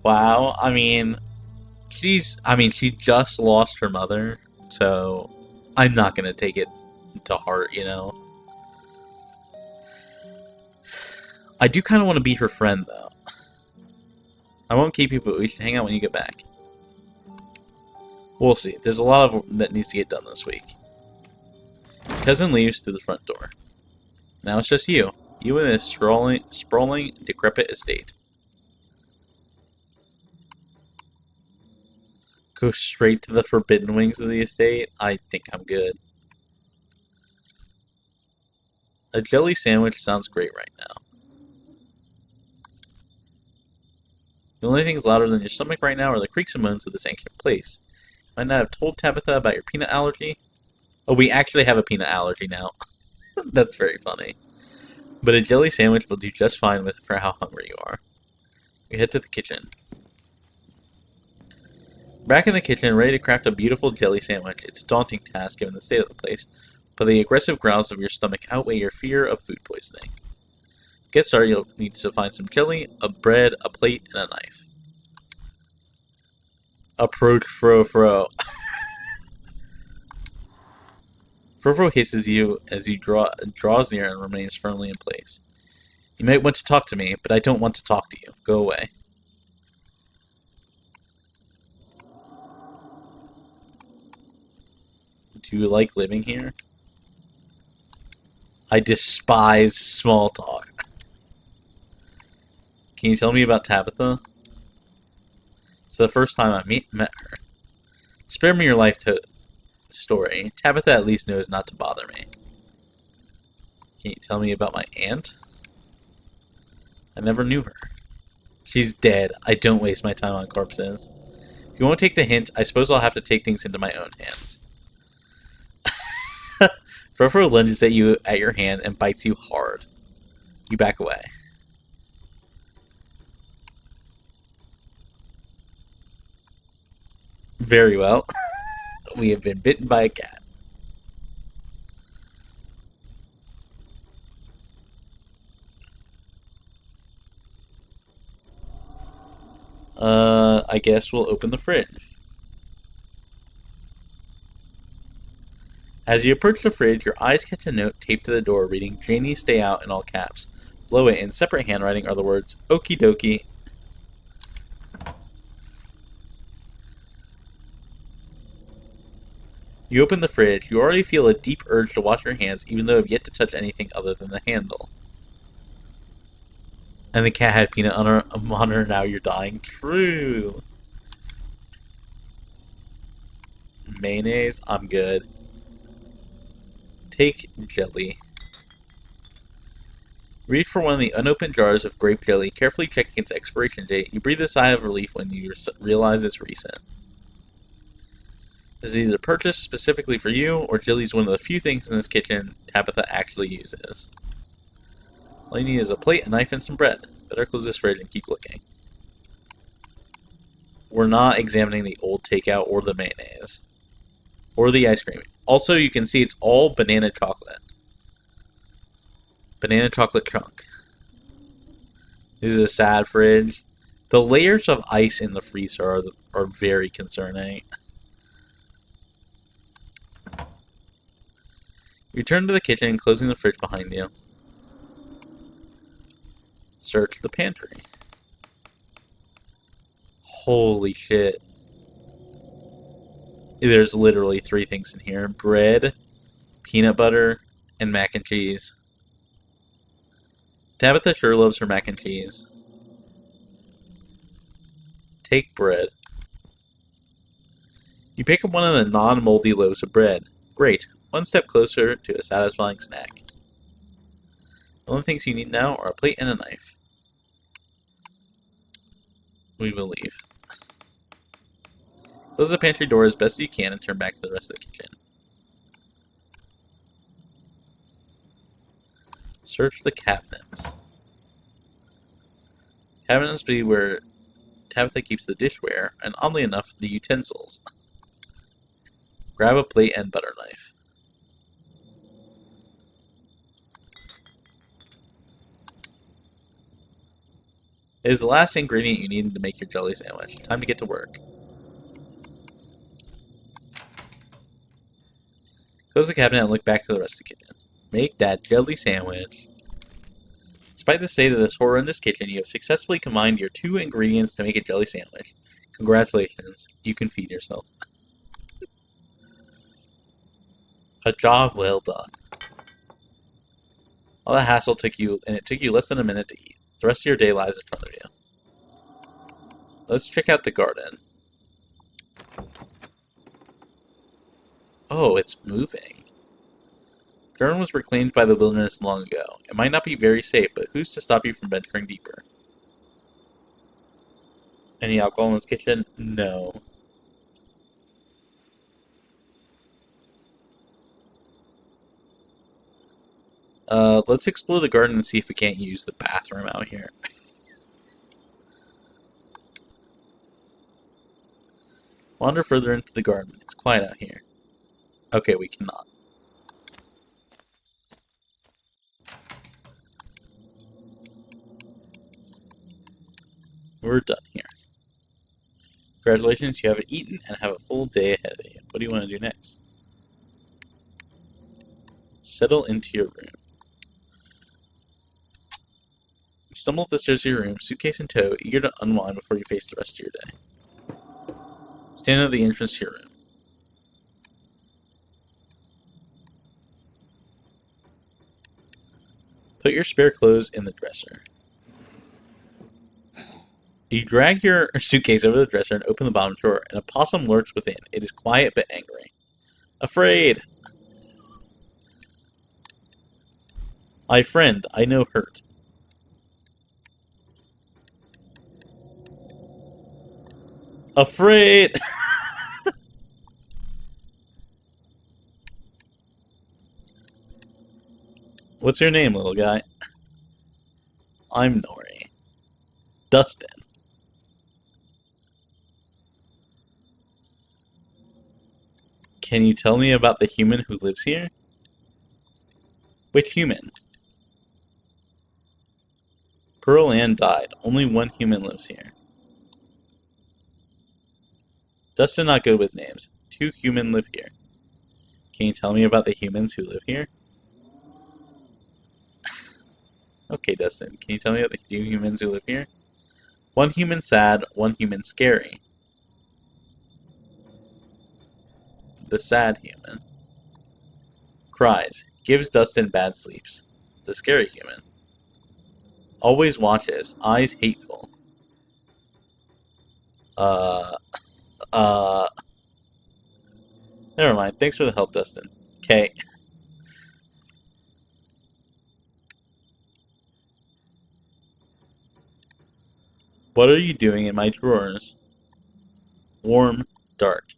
Wow, I mean, she just lost her mother, so I'm not gonna take it to heart, you know? I do kind of want to be her friend, though. I won't keep you, but we should hang out when you get back. We'll see. There's a lot of that needs to get done this week. Cousin leaves through the front door. Now it's just you. You and this sprawling, decrepit estate. Go straight to the forbidden wings of the estate? I think I'm good. A jelly sandwich sounds great right now. The only things louder than your stomach right now are the creaks and moans of this ancient place. Might not have told Tabitha about your peanut allergy. Oh, we actually have a peanut allergy now. That's very funny. But a jelly sandwich will do just fine for how hungry you are. We head to the kitchen. Back in the kitchen, ready to craft a beautiful jelly sandwich. It's a daunting task given the state of the place, but the aggressive growls of your stomach outweigh your fear of food poisoning. To get started, you'll need to find some jelly, a bread, a plate, and a knife. Approach Fro-Fro. Fro-Fro hisses you as you draws near and remains firmly in place. You might want to talk to me, but I don't want to talk to you. Go away. Do you like living here? I despise small talk. Can you tell me about Tabitha? It's the first time I met her. Spare me your life story. Tabitha at least knows not to bother me. Can you tell me about my aunt? I never knew her. She's dead. I don't waste my time on corpses. If you won't take the hint, I suppose I'll have to take things into my own hands. Fro-Fro lunges at your hand and bites you hard. You back away. Very well. We have been bitten by a cat. I guess we'll open the fridge. As you approach the fridge, your eyes catch a note taped to the door reading, "Janie, stay out," in all caps. Below it, in separate handwriting, are the words, "Okie dokie." You open the fridge. You already feel a deep urge to wash your hands, even though you have yet to touch anything other than the handle. And the cat had peanut on her, now you're dying. True. Mayonnaise, I'm good. Take jelly. Reach for one of the unopened jars of grape jelly, carefully checking its expiration date. You breathe a sigh of relief when you realize it's recent. This is either purchased specifically for you, or jelly is one of the few things in this kitchen Tabitha actually uses. All you need is a plate, a knife, and some bread. Better close this fridge and keep looking. We're not examining the old takeout or the mayonnaise. Or the ice cream. Also, you can see it's all banana chocolate. Banana chocolate chunk. This is a sad fridge. The layers of ice in the freezer are very concerning. You return to the kitchen, closing the fridge behind you. Search the pantry. Holy shit. There's literally 3 things in here. Bread, peanut butter, and mac and cheese. Tabitha sure loves her mac and cheese. Take bread. You pick up one of the non-moldy loaves of bread. Great. One step closer to a satisfying snack. The only things you need now are a plate and a knife. We will leave. Close the pantry door as best as you can and turn back to the rest of the kitchen. Search the cabinets. Cabinets be where Tabitha keeps the dishware, and oddly enough, the utensils. Grab a plate and butter knife. It is the last ingredient you need to make your jelly sandwich. Time to get to work. Close the cabinet and look back to the rest of the kitchen. Make that jelly sandwich. Despite the state of this horrendous kitchen, you have successfully combined your 2 ingredients to make a jelly sandwich. Congratulations, you can feed yourself. A job well done. All that hassle took you less than a minute to eat. The rest of your day lies in front of you. Let's check out the garden. Oh, it's moving. The garden was reclaimed by the wilderness long ago. It might not be very safe, but who's to stop you from venturing deeper? Any alcohol in this kitchen? No. Let's explore the garden and see if we can't use the bathroom out here. Wander further into the garden. It's quiet out here. Okay, we cannot. We're done here. Congratulations, you haven't eaten and have a full day ahead of you. What do you want to do next? Settle into your room. You stumble up the stairs to your room, suitcase in tow, eager to unwind before you face the rest of your day. Stand at the entrance to your room. Put your spare clothes in the dresser. You drag your suitcase over the dresser and open the bottom drawer, and a possum lurks within. It is quiet but angry. Afraid! My friend, I know hurt. Afraid! What's your name, little guy? I'm Nori. Dustin. Can you tell me about the human who lives here? Which human? Pearl Ann died. Only one human lives here. Dustin not good with names. 2 humans live here. Can you tell me about the humans who live here? Okay, Dustin. Can you tell me about the 2 humans who live here? 1 human sad, 1 human scary. The sad human. Cries. Gives Dustin bad sleeps. The scary human. Always watches. Eyes hateful. Never mind. Thanks for the help, Dustin. Okay. What are you doing in my drawers? Warm, dark.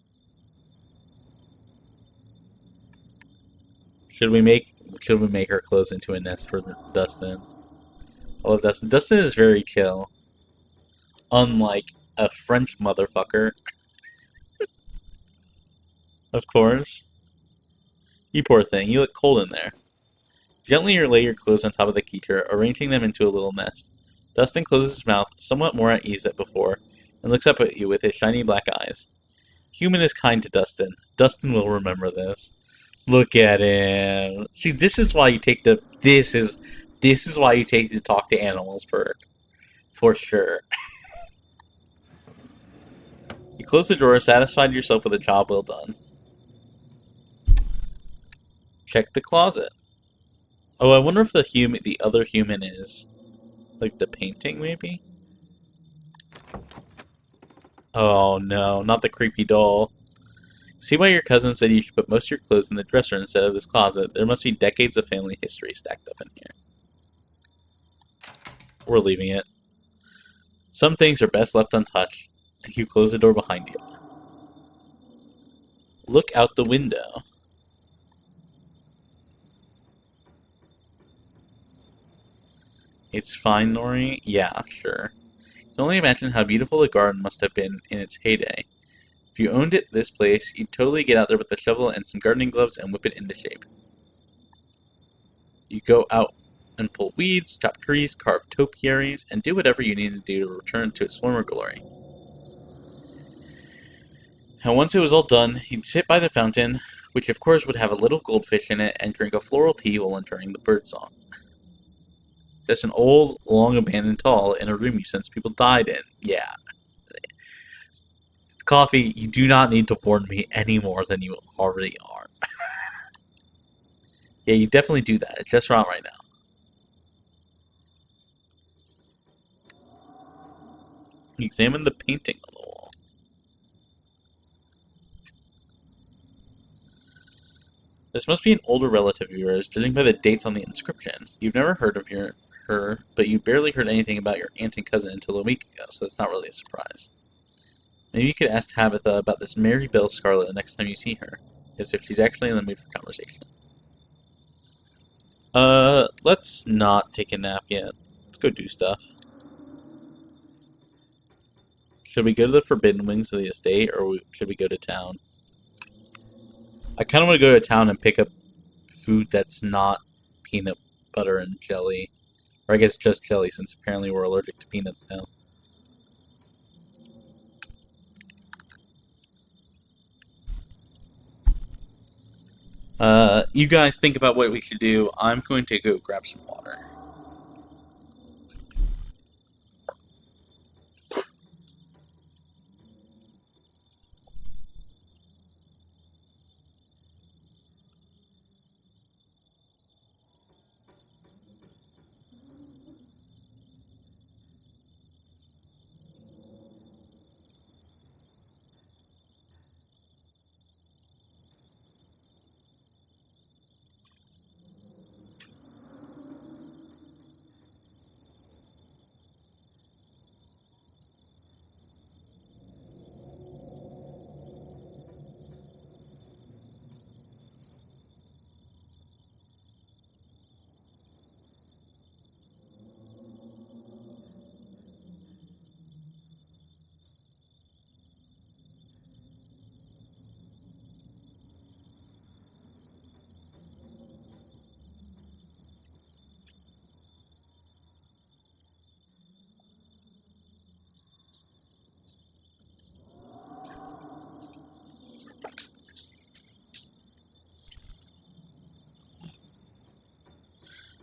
Should we make her clothes into a nest for Dustin? I love Dustin. Dustin is very chill. Unlike a French motherfucker. Of course. You poor thing, you look cold in there. Gently lay your clothes on top of the keychair, arranging them into a little nest. Dustin closes his mouth, somewhat more at ease than before, and looks up at you with his shiny black eyes. Human is kind to Dustin. Dustin will remember this. Look at him. See, this is why you take the this is why you take the talk to animals perk. For sure. You close the drawer, satisfied yourself with a job well done. Check the closet. Oh, I wonder if the other human is like the painting, maybe. Oh no, not the creepy doll. See why your cousin said you should put most of your clothes in the dresser instead of this closet. There must be decades of family history stacked up in here. We're leaving it. Some things are best left untouched, and you close the door behind you. Look out the window. It's fine, Nori? Yeah, sure. You can only imagine how beautiful the garden must have been in its heyday. If you owned this place, you'd totally get out there with a shovel and some gardening gloves and whip it into shape. You go out and pull weeds, chop trees, carve topiaries, and do whatever you need to do to return to its former glory. And once it was all done, he'd sit by the fountain, which of course would have a little goldfish in it, and drink a floral tea while enjoying the birdsong. Just an old, long-abandoned hall in a room since people died in. Yeah. Coffee, you do not need to warn me any more than you already are. Yeah, you definitely do that. It's just wrong right now. Examine the painting on the wall. This must be an older relative of yours, judging by the dates on the inscription. You've never heard of her, but you barely heard anything about your aunt and cousin until a week ago, so that's not really a surprise. Maybe you could ask Tabitha about this Mary Bell Scarlet the next time you see her, as if she's actually in the mood for conversation. Let's not take a nap yet. Let's go do stuff. Should we go to the Forbidden Wings of the estate, or should we go to town? I kind of want to go to town and pick up food that's not peanut butter and jelly. Or I guess just jelly, since apparently we're allergic to peanuts now. You guys think about what we should do. I'm going to go grab some water.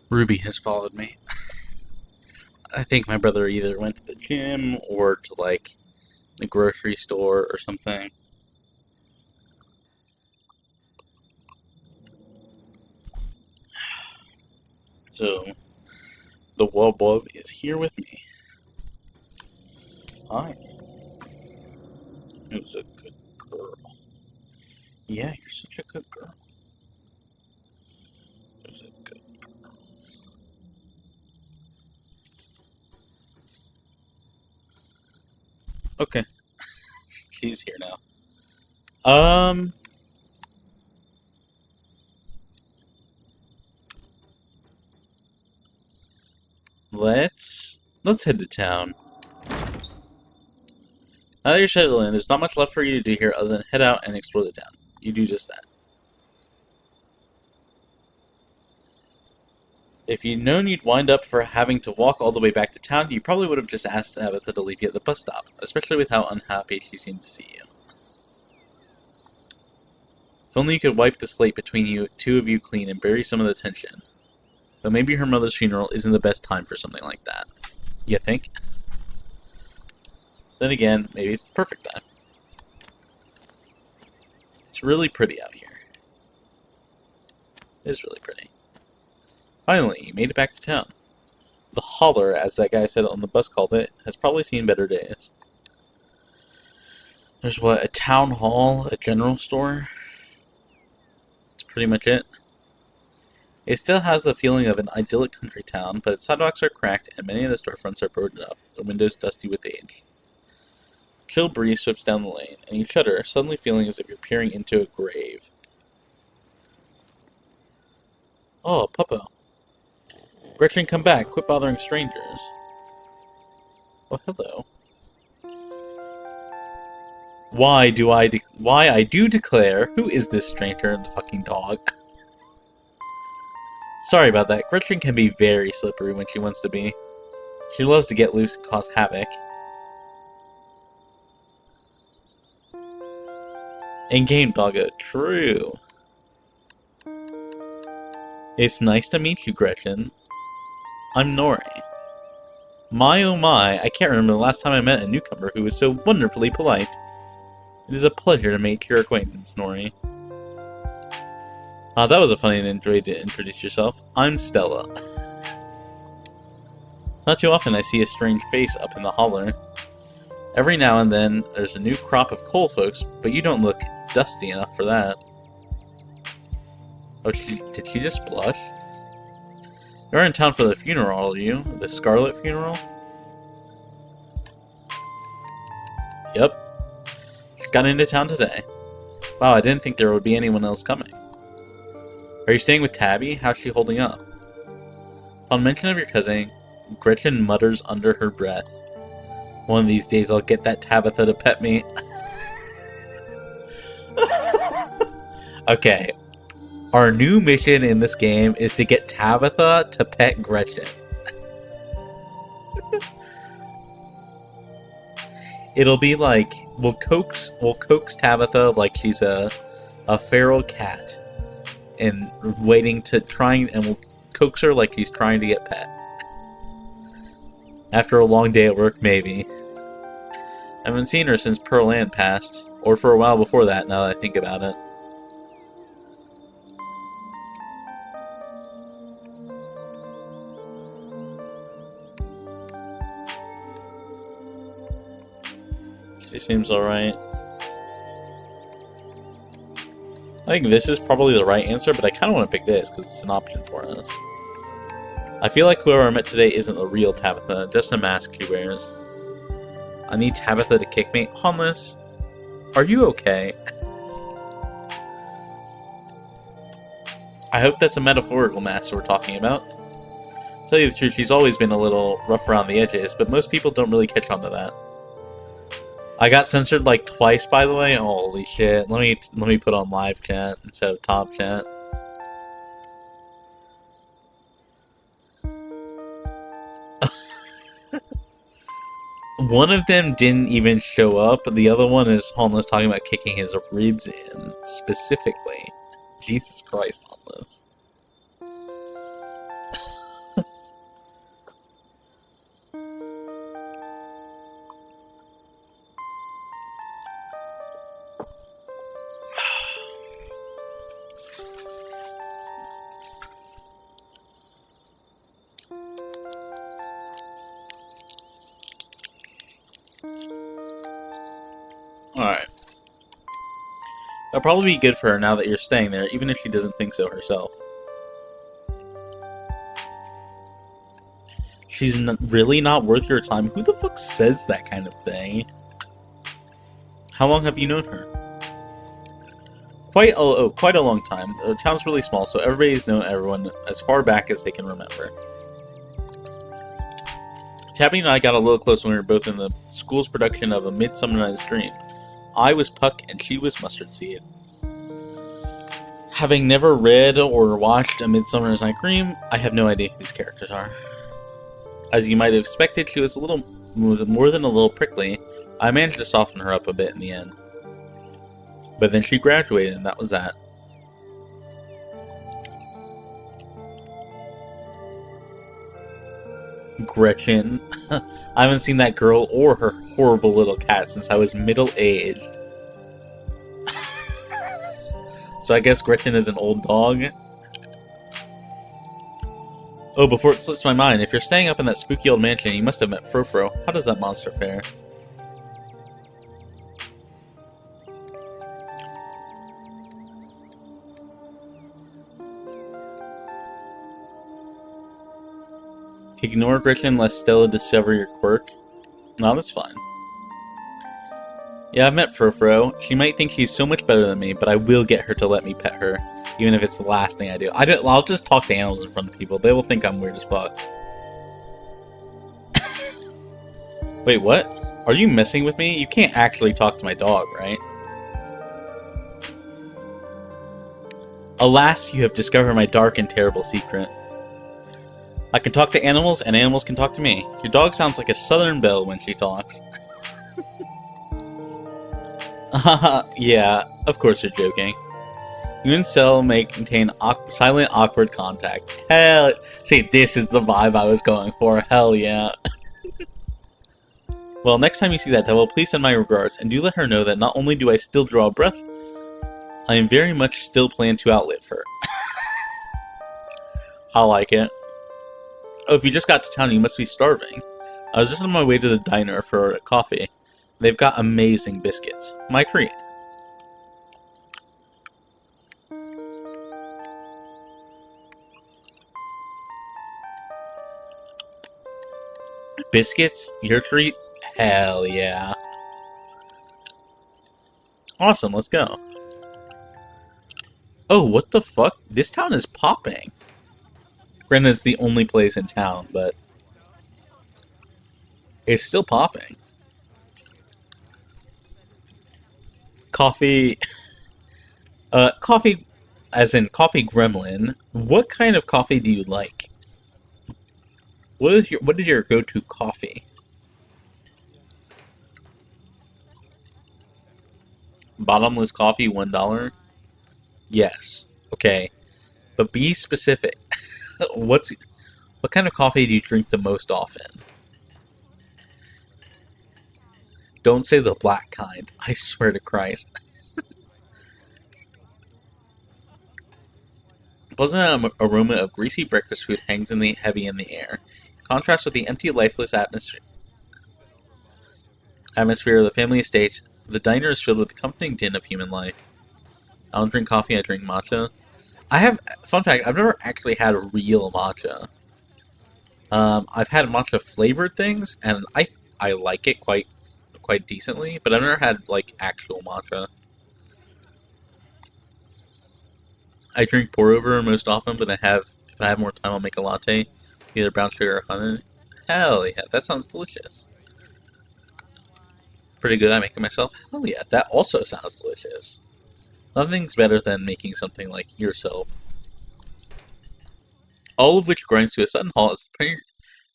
Ruby has followed me. I think my brother either went to the gym or to, like, the grocery store or something. So, the wub is here with me. Hi. It was a good girl. Yeah, you're such a good girl. It was a good girl. Okay, she's here now. Um, let's head to town. Now that you're settled in, there's not much left for you to do here other than head out and explore the town. You do just that. If you'd known you'd wind up for having to walk all the way back to town, you probably would have just asked Tabitha to leave you at the bus stop, especially with how unhappy she seemed to see you. If only you could wipe the slate between you, two of you clean and bury some of the tension. But maybe her mother's funeral isn't the best time for something like that. You think? Then again, maybe it's the perfect time. It's really pretty out here. It is really pretty. Finally, you made it back to town. The holler, as that guy said on the bus called it, has probably seen better days. There's what, a town hall, a general store? That's pretty much it. It still has the feeling of an idyllic country town, but its sidewalks are cracked and many of the storefronts are boarded up, the windows dusty with age. A chill breeze sweeps down the lane, and you shudder, suddenly feeling as if you're peering into a grave. Oh, Puppo. Gretchen, come back. Quit bothering strangers. Oh, hello. Why I do declare, who is this stranger? The fucking dog. Sorry about that. Gretchen can be very slippery when she wants to be. She loves to get loose and cause havoc. In-game, doggo. True. It's nice to meet you, Gretchen. I'm Nori. My oh my, I can't remember the last time I met a newcomer who was so wonderfully polite. It is a pleasure to make your acquaintance, Nori. That was a funny way to introduce yourself. I'm Stella. Not too often I see a strange face up in the holler. Every now and then, there's a new crop of coal folks, but you don't look dusty enough for that. Oh, did she just blush? You're in town for the funeral, are you? The Scarlet funeral? Yep. Just got into town today. Wow, I didn't think there would be anyone else coming. Are you staying with Tabby? How's she holding up? On mention of your cousin, Gretchen mutters under her breath. One of these days I'll get that Tabitha to pet me. Okay. Our new mission in this game is to get Tabitha to pet Gretchen. It'll be like, we'll coax Tabitha like she's a feral cat. And we'll coax her like she's trying to get pet. After a long day at work, maybe. I haven't seen her since Pearl Ann passed, or for a while before that, now that I think about it. She seems alright. I think this is probably the right answer, but I kind of want to pick this because it's an option for us. I feel like whoever I met today isn't the real Tabitha, just a mask she wears. I need Tabitha to kick me. Harmless, are you okay? I hope that's a metaphorical mask we're talking about. To tell you the truth, she's always been a little rough around the edges, but most people don't really catch on to that. I got censored like twice, by the way. Holy shit! Let me put on live chat instead of top chat. One of them didn't even show up. The other one is Homeless talking about kicking his ribs in specifically. Jesus Christ, Homeless. Alright. That'll probably be good for her now that you're staying there, even if she doesn't think so herself. She's really not worth your time? Who the fuck says that kind of thing? How long have you known her? Quite a long time. The town's really small, so everybody's known everyone as far back as they can remember. Tabby and I got a little close when we were both in the school's production of A Midsummer Night's Dream. I was Puck and she was Mustard Seed. Having never read or watched A Midsummer Night's Dream, I have no idea who these characters are. As you might have expected, she was more than a little prickly. I managed to soften her up a bit in the end. But then she graduated, and that was that. Gretchen. I haven't seen that girl or her horrible little cat since I was middle-aged. So I guess Gretchen is an old dog. Oh, before it slips my mind, if you're staying up in that spooky old mansion, you must have met Frofro. How does that monster fare? Ignore Gretchen lest Stella discover your quirk. No, that's fine. Yeah, I've met Frofro. She might think she's so much better than me, but I will get her to let me pet her, even if it's the last thing I do. I'll just talk to animals in front of people. They will think I'm weird as fuck. Wait, what? Are you messing with me? You can't actually talk to my dog, right? Alas, you have discovered my dark and terrible secret. I can talk to animals, and animals can talk to me. Your dog sounds like a southern belle when she talks. Yeah, of course you're joking. You and Cell may contain silent, awkward contact. Hell, see, this is the vibe I was going for. Hell yeah. Well, next time you see that devil, please send my regards, and do let her know that not only do I still draw a breath, I am very much still plan to outlive her. I like it. Oh, if you just got to town, you must be starving. I was just on my way to the diner for a coffee. They've got amazing biscuits. My treat. Biscuits? Your treat? Hell yeah. Awesome, let's go. Oh, what the fuck? This town is popping. Granted, it's the only place in town, but it's still popping. Coffee... coffee... As in coffee gremlin. What kind of coffee do you like? What is your go-to coffee? Bottomless coffee, $1? Yes. Okay. But be specific. What kind of coffee do you drink the most often? Don't say the black kind. I swear to Christ. Pleasant aroma of greasy breakfast food hangs heavy in the air. Contrast with the empty, lifeless atmosphere of the family estate. The diner is filled with the accompanying din of human life. I don't drink coffee, I drink matcha. Fun fact, I've never actually had real matcha. I've had matcha flavored things, and I like it quite decently, but I've never had, like, actual matcha. I drink pour over most often, but if I have more time, I'll make a latte, either brown sugar or honey. Hell yeah, that sounds delicious. Pretty good at making myself. Hell yeah, that also sounds delicious. Nothing's better than making something like yourself. All of which grinds to a sudden halt as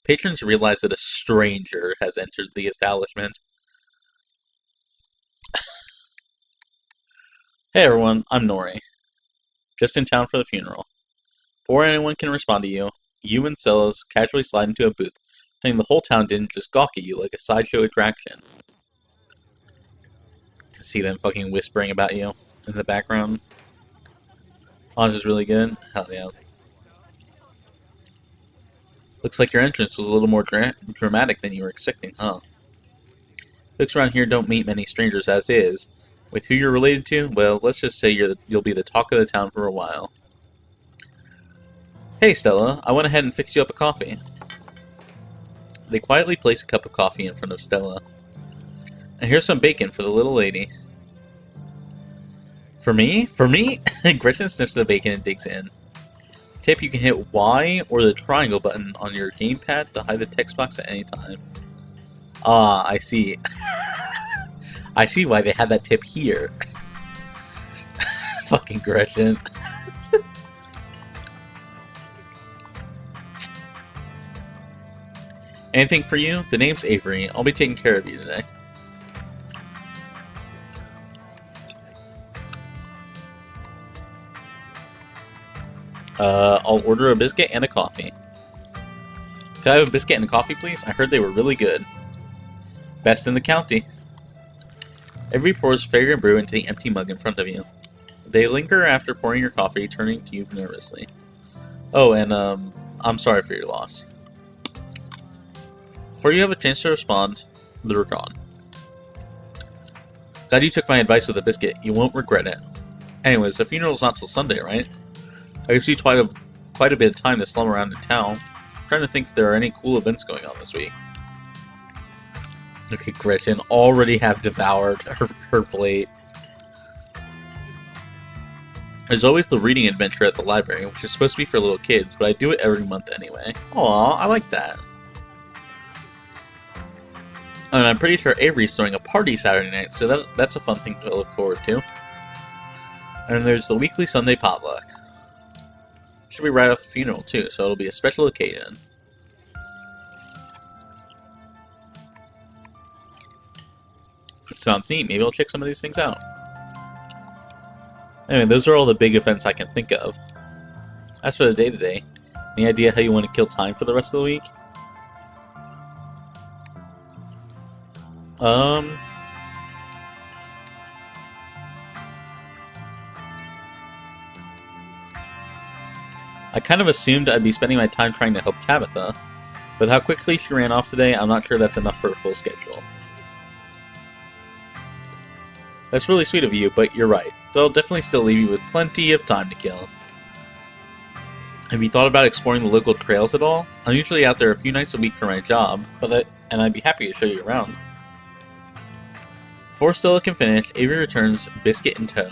patrons realize that a stranger has entered the establishment. Hey everyone, I'm Nori. Just in town for the funeral. Before anyone can respond to you, you and Celos casually slide into a booth, saying the whole town didn't just gawk at you like a sideshow attraction. To see them fucking whispering about you in the background. Oz is really good. Hell yeah. Looks like your entrance was a little more dramatic than you were expecting, huh? Folks around here don't meet many strangers as is. With who you're related to, well, let's just say you'll be the talk of the town for a while. Hey, Stella, I went ahead and fixed you up a coffee. They quietly place a cup of coffee in front of Stella. And here's some bacon for the little lady. For me? For me? Gretchen sniffs the bacon and digs in. Tip, you can hit Y or the triangle button on your gamepad to hide the text box at any time. Ah, I see. I see why they had that tip here. Fucking Gretchen. Anything for you? The name's Avery. I'll be taking care of you today. I'll order a biscuit and a coffee. Can I have a biscuit and a coffee, please? I heard they were really good. Best in the county. Avery pours fragrant brew into the empty mug in front of you. They linger after pouring your coffee, turning to you nervously. Oh, and, I'm sorry for your loss. Before you have a chance to respond, they're gone. Glad you took my advice with a biscuit. You won't regret it. Anyways, the funeral's not till Sunday, right? I gives you quite a bit of time to slum around in town. I'm trying to think if there are any cool events going on this week. Okay, Gretchen already have devoured her plate. There's always the reading adventure at the library, which is supposed to be for little kids, but I do it every month anyway. Aw, I like that. And I'm pretty sure Avery's throwing a party Saturday night, so that's a fun thing to look forward to. And there's the weekly Sunday potluck. Should be right after the funeral, too, so it'll be a special occasion. Sounds neat. Maybe I'll check some of these things out. Anyway, those are all the big events I can think of. As for the day-to-day, any idea how you want to kill time for the rest of the week? I kind of assumed I'd be spending my time trying to help Tabitha, but how quickly she ran off today, I'm not sure that's enough for a full schedule. That's really sweet of you, but you're right. They'll definitely still leave you with plenty of time to kill. Have you thought about exploring the local trails at all? I'm usually out there a few nights a week for my job, and I'd be happy to show you around. Before Stella can finish, Avery returns biscuit in tow.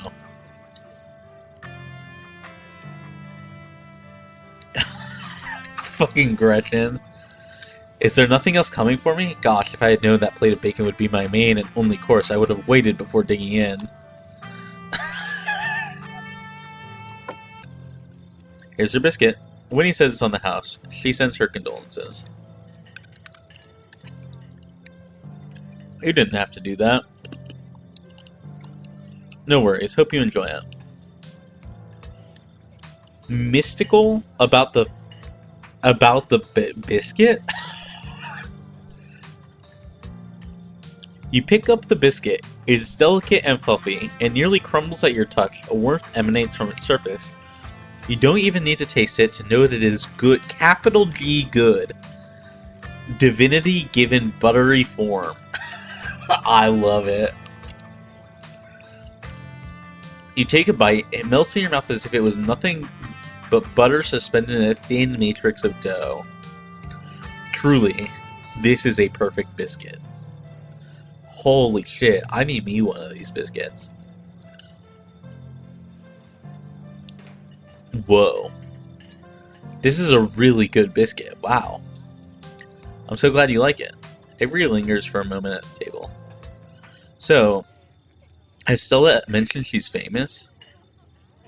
Fucking Gretchen. Is there nothing else coming for me? Gosh, if I had known that plate of bacon would be my main and only course, I would have waited before digging in. Here's your biscuit. Winnie says it's on the house. She sends her condolences. You didn't have to do that. No worries. Hope you enjoy it. Mystical about the biscuit? You pick up the biscuit. It is delicate and fluffy, and nearly crumbles at your touch. A warmth emanates from its surface. You don't even need to taste it to know that it is good. Capital G good. Divinity given buttery form. I love it. You take a bite, it melts in your mouth as if it was nothing but butter suspended in a thin matrix of dough. Truly, this is a perfect biscuit. Holy shit, I need me one of these biscuits. Whoa. This is a really good biscuit. Wow. I'm so glad you like it. Avery lingers for a moment at the table. So, has Stella mentioned she's famous?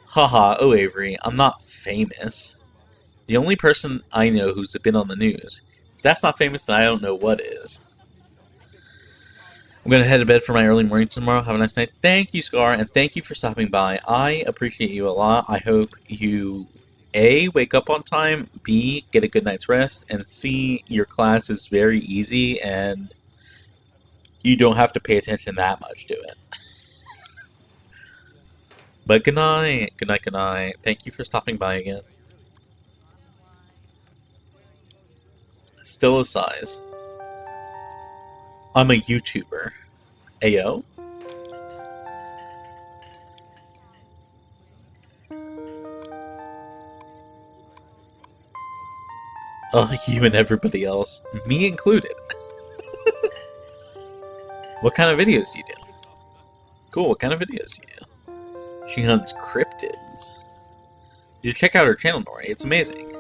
Haha, oh Avery, I'm not famous. The only person I know who's been on the news. If that's not famous, then I don't know what is. I'm going to head to bed for my early morning tomorrow. Have a nice night. Thank you, Scar, and thank you for stopping by. I appreciate you a lot. I hope you, A, wake up on time, B, get a good night's rest, and C, your class is very easy and you don't have to pay attention that much to it. But good night. Good night, good night. Thank you for stopping by again. Still a size. I'm a YouTuber. Ayo? Oh, you and everybody else. Me included. What kind of videos do you do? Cool, what kind of videos do you do? She hunts cryptids. You should check out her channel, Nori. It's amazing.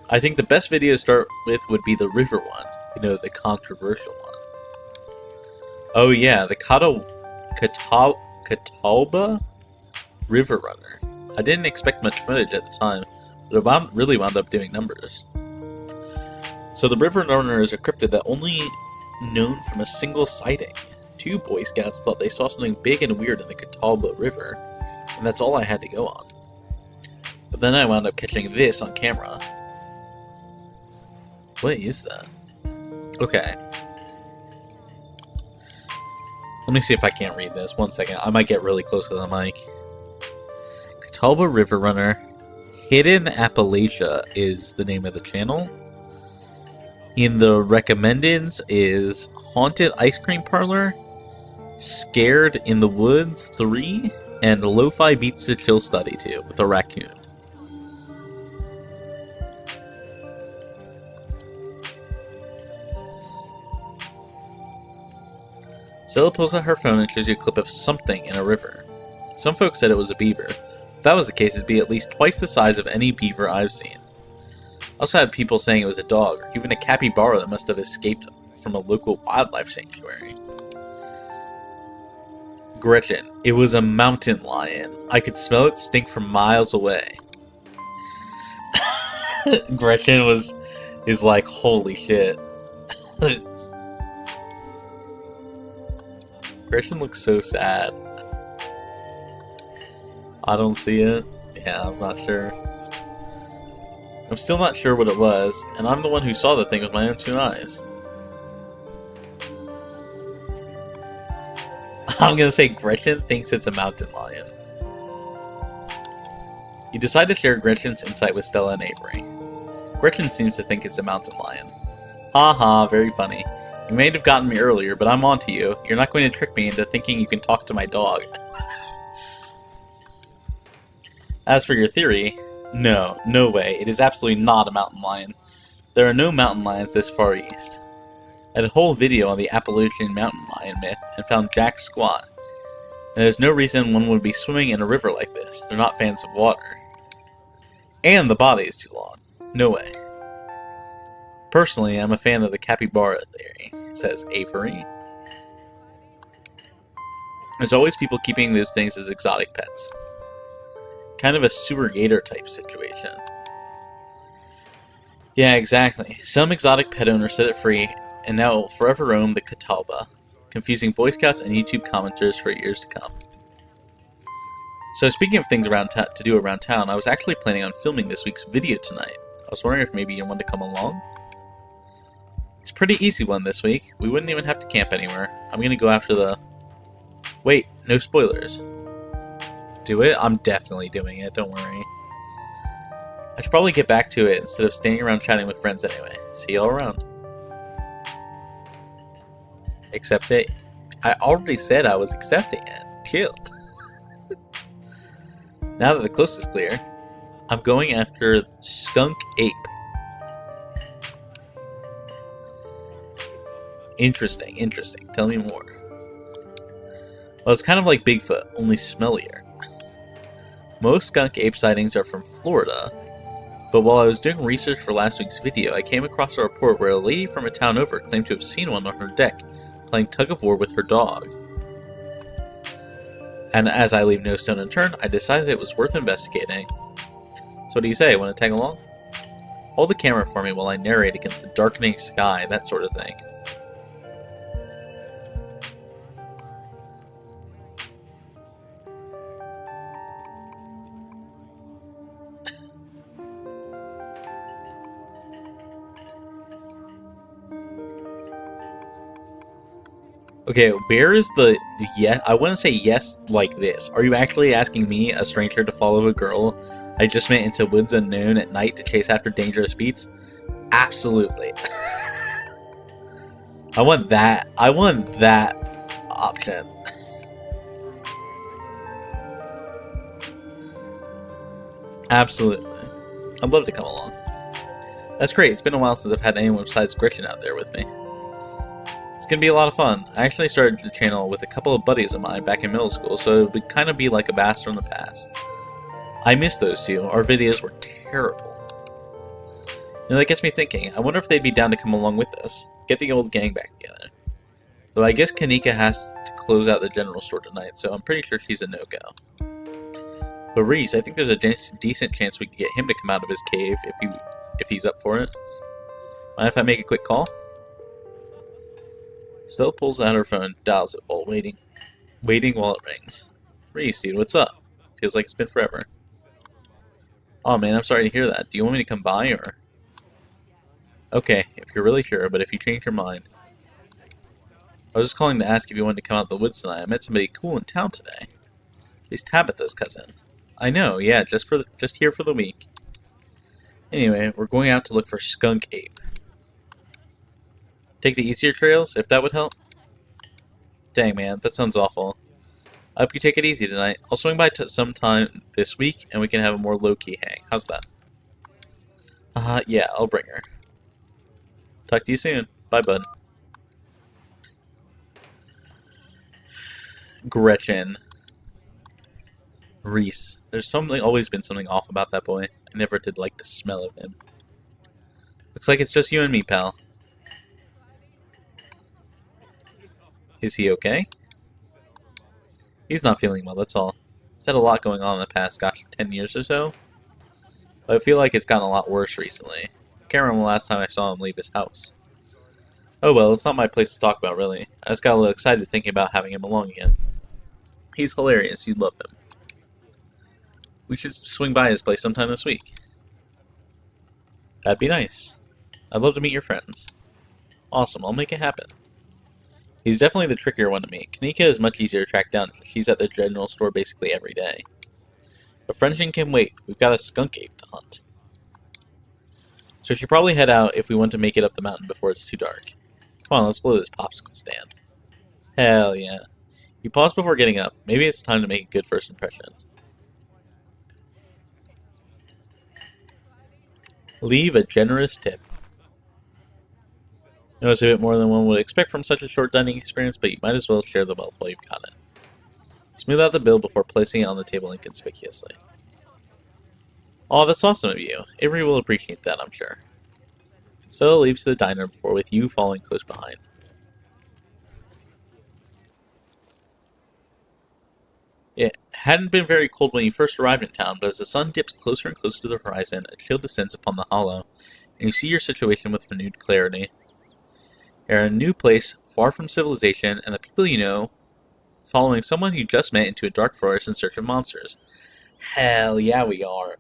I think the best video to start with would be the river one. You know, the controversial one. Oh yeah, the Catalba River Runner. I didn't expect much footage at the time, but it really wound up doing numbers. So the River Runner is a cryptid that only known from a single sighting. 2 Boy Scouts thought they saw something big and weird in the Catalba River, and that's all I had to go on. But then I wound up catching this on camera. What is that? Okay. Let me see if I can't read this. 1 second. I might get really close to the mic. Catalba River Runner. Hidden Appalachia is the name of the channel. In the recommendeds is Haunted Ice Cream Parlor, Scared in the Woods 3, and Lo-Fi Beats to Chill Study 2 with a raccoon. Stella pulls out her phone and shows you a clip of something in a river. Some folks said it was a beaver. If that was the case, it'd be at least twice the size of any beaver I've seen. I also had people saying it was a dog, or even a capybara that must have escaped from a local wildlife sanctuary. Gretchen, it was a mountain lion. I could smell it stink from miles away. Gretchen is like, holy shit. Gretchen looks so sad. I don't see it. Yeah, I'm not sure. I'm still not sure what it was, and I'm the one who saw the thing with my own 2 eyes. I'm gonna say Gretchen thinks it's a mountain lion. You decide to share Gretchen's insight with Stella and Avery. Gretchen seems to think it's a mountain lion. Haha, very funny. You may have gotten me earlier, but I'm onto you. You're not going to trick me into thinking you can talk to my dog. As for your theory, no way. It is absolutely not a mountain lion. There are no mountain lions this far east. I had a whole video on the Appalachian mountain lion myth and found Jack squat. And there's no reason one would be swimming in a river like this. They're not fans of water. And the body is too long. No way. Personally, I'm a fan of the capybara theory, says Avery. There's always people keeping those things as exotic pets. Kind of a sewer gator type situation. Yeah, exactly. Some exotic pet owner set it free, and now it will forever roam the Catawba, confusing Boy Scouts and YouTube commenters for years to come. So speaking of things to do around town, I was actually planning on filming this week's video tonight. I was wondering if maybe you wanted to come along? It's a pretty easy one this week. We wouldn't even have to camp anywhere. I'm gonna go after the... Wait, no spoilers. Do it? I'm definitely doing it, don't worry. I should probably get back to it instead of staying around chatting with friends anyway. See y'all around. Accept it. I already said I was accepting it. Chill. Now that the coast is clear, I'm going after Skunk Ape. Interesting. Tell me more. Well, it's kind of like Bigfoot, only smellier. Most skunk ape sightings are from Florida, but while I was doing research for last week's video, I came across a report where a lady from a town over claimed to have seen one on her deck, playing tug-of-war with her dog. And as I leave no stone unturned, I decided it was worth investigating. So what do you say, want to tag along? Hold the camera for me while I narrate against the darkening sky, that sort of thing. Okay, where is the yes? I wouldn't say yes like this. Are you actually asking me, a stranger, to follow a girl I just met into woods unknown at night to chase after dangerous beats? Absolutely. I want that. I want that option. Absolutely. I'd love to come along. That's great. It's been a while since I've had anyone besides Gretchen out there with me. It's gonna be a lot of fun. I actually started the channel with a couple of buddies of mine back in middle school, so it would kind of be like a blast from the past. I miss those two. Our videos were terrible. And that gets me thinking, I wonder if they'd be down to come along with us. Get the old gang back together. Though I guess Kanika has to close out the general store tonight, so I'm pretty sure she's a no-go. But Reese, I think there's a decent chance we could get him to come out of his cave if he's up for it. Mind if I make a quick call? Stella pulls out her phone and dials it while waiting while it rings. Reese, dude, what's up? Feels like it's been forever. Oh man, I'm sorry to hear that. Do you want me to come by, or...? Okay, if you're really sure, but if you change your mind... I was just calling to ask if you wanted to come out of the woods tonight. I met somebody cool in town today. At least Tabitha's cousin. I know, yeah, just here for the week. Anyway, we're going out to look for skunk ape. Take the easier trails, if that would help. Dang, man, that sounds awful. I hope you take it easy tonight. I'll swing by sometime this week, and we can have a more low-key hang. How's that? Yeah, I'll bring her. Talk to you soon. Bye, bud. Gretchen. Reese. There's always been something off about that boy. I never did like the smell of him. Looks like it's just you and me, pal. Is he okay? He's not feeling well, that's all. He's had a lot going on in the past, 10 years or so. But I feel like it's gotten a lot worse recently. I can't remember the last time I saw him leave his house. Oh well, it's not my place to talk about, really. I just got a little excited thinking about having him along again. He's hilarious, you'd love him. We should swing by his place sometime this week. That'd be nice. I'd love to meet your friends. Awesome, I'll make it happen. He's definitely the trickier one to meet. Kanika is much easier to track down. She's at the general store basically every day. But Friendship can wait. We've got a skunk ape to hunt. So we should probably head out if we want to make it up the mountain before it's too dark. Come on, let's blow this popsicle stand. Hell yeah. You paused before getting up. Maybe it's time to make a good first impression. Leave a generous tip. I know it's a bit more than one would expect from such a short dining experience, but you might as well share the wealth while you've got it. Smooth out the bill before placing it on the table inconspicuously. Oh, that's awesome of you. Avery will appreciate that, I'm sure. So leaves the diner before with you following close behind. It hadn't been very cold when you first arrived in town, but as the sun dips closer and closer to the horizon, a chill descends upon the hollow, and you see your situation with renewed clarity. You're in a new place, far from civilization, and the people you know, following someone you just met into a dark forest in search of monsters. Hell yeah, we are.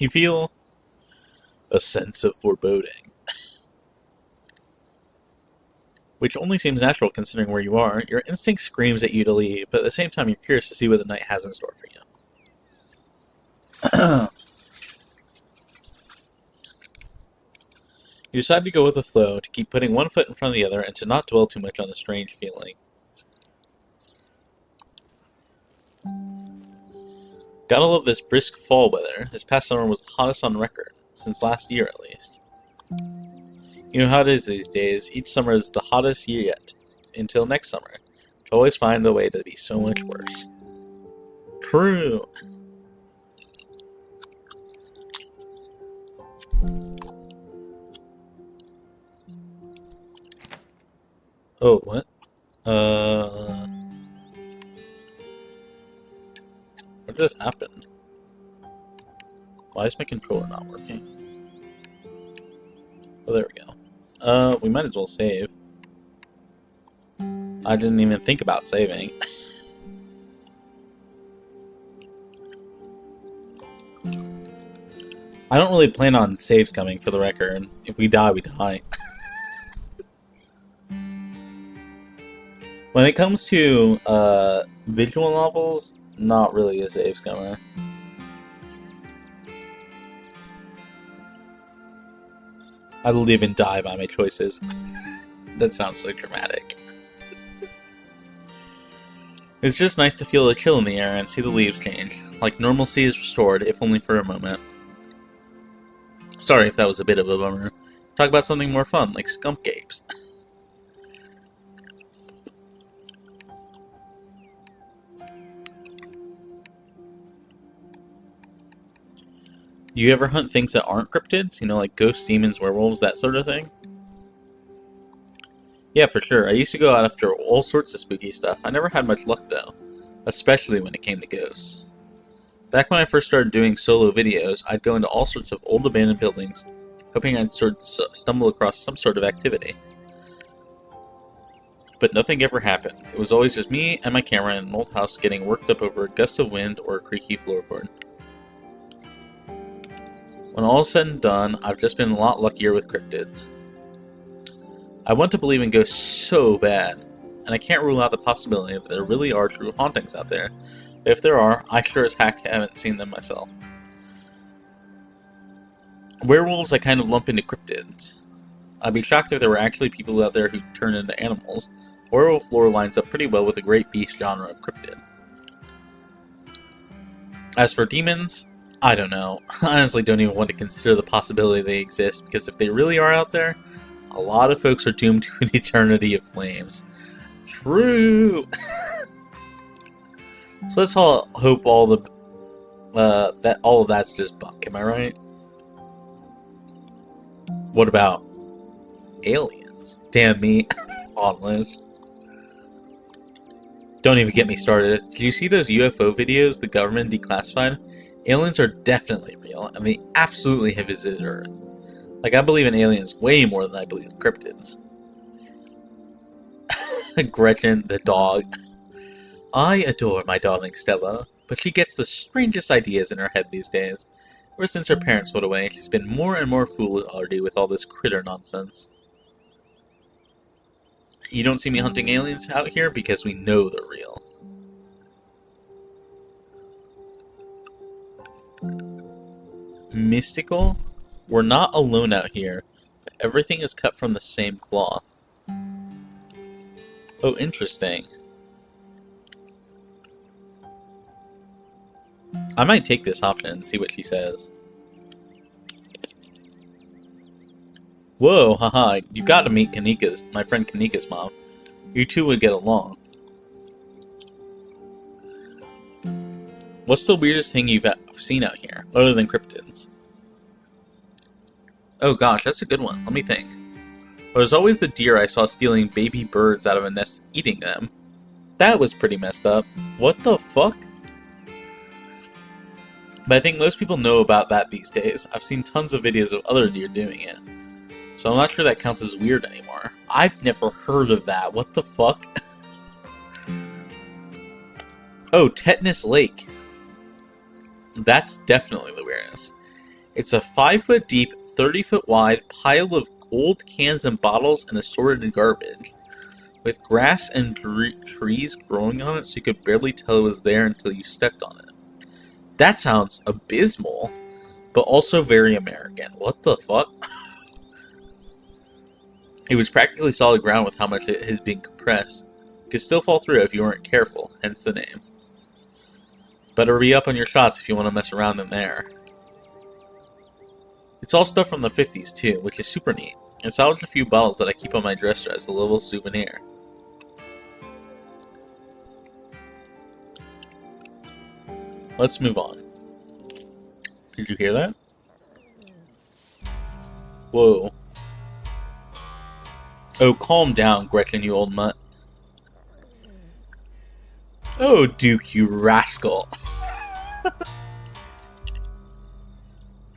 You feel a sense of foreboding, which only seems natural considering where you are. Your instinct screams at you to leave, but at the same time you're curious to see what the night has in store for you. You decide to go with the flow, to keep putting one foot in front of the other, and to not dwell too much on the strange feeling. Gotta love this brisk fall weather. This past summer was the hottest on record, since last year at least. You know how it is these days, each summer is the hottest year yet, until next summer. You always find a way to be so much worse. True. Oh, what? What just happened? Why is my controller not working? Oh, there we go. We might as well save. I didn't even think about saving. I don't really plan on saves coming, for the record. If we die, we die. When it comes to visual novels, not really a saves comer. I live and die by my choices. That sounds so dramatic. It's just nice to feel a chill in the air and see the leaves change. Like normalcy is restored, if only for a moment. Sorry if that was a bit of a bummer. Talk about something more fun, like skunk apes. Do you ever hunt things that aren't cryptids? You know, like ghosts, demons, werewolves, that sort of thing? Yeah, for sure. I used to go out after all sorts of spooky stuff. I never had much luck, though. Especially when it came to ghosts. Back when I first started doing solo videos, I'd go into all sorts of old abandoned buildings, hoping I'd stumble across some sort of activity. But nothing ever happened. It was always just me and my camera in an old house getting worked up over a gust of wind or a creaky floorboard. When all is said and done, I've just been a lot luckier with cryptids. I want to believe in ghosts so bad, and I can't rule out the possibility that there really are true hauntings out there. But if there are, I sure as heck haven't seen them myself. Werewolves I kind of lump into cryptids. I'd be shocked if there were actually people out there who turn into animals. Werewolf lore lines up pretty well with the great beast genre of cryptid. As for demons, I don't know. I honestly don't even want to consider the possibility they exist, because if they really are out there, a lot of folks are doomed to an eternity of flames. True! So let's all hope all of that's just bunk, am I right? What about aliens? Damn me. On list. Don't even get me started. Did you see those UFO videos the government declassified? Aliens are definitely real, and they absolutely have visited Earth. Like, I believe in aliens way more than I believe in cryptids. Gretchen, the dog. I adore my darling Stella, but she gets the strangest ideas in her head these days. Ever since her parents went away, she's been more and more foolhardy with all this critter nonsense. You don't see me hunting aliens out here because we know they're real. Mystical? We're not alone out here, but everything is cut from the same cloth. Oh, interesting. I might take this option and see what she says. Whoa, haha, you gotta meet my friend Kanika's mom. You two would get along. What's the weirdest thing you've seen out here, other than cryptids? Oh gosh, that's a good one. Let me think. Well, there's always the deer I saw stealing baby birds out of a nest and eating them. That was pretty messed up. What the fuck? But I think most people know about that these days. I've seen tons of videos of other deer doing it. So I'm not sure that counts as weird anymore. I've never heard of that. What the fuck? Oh, Tetanus Lake. That's definitely the weirdest. It's a 5-foot deep, 30-foot wide pile of old cans and bottles and assorted garbage, with grass and trees growing on it so you could barely tell it was there until you stepped on it. That sounds abysmal, but also very American. What the fuck? It was practically solid ground with how much it has been compressed. It could still fall through if you weren't careful, hence the name. Better be up on your shots if you want to mess around in there. It's all stuff from the 50s too, which is super neat. I salvaged a few bottles that I keep on my dresser as a little souvenir. Let's move on. Did you hear that? Whoa. Oh, calm down, Gretchen, you old mutt. Oh, Duke, you rascal.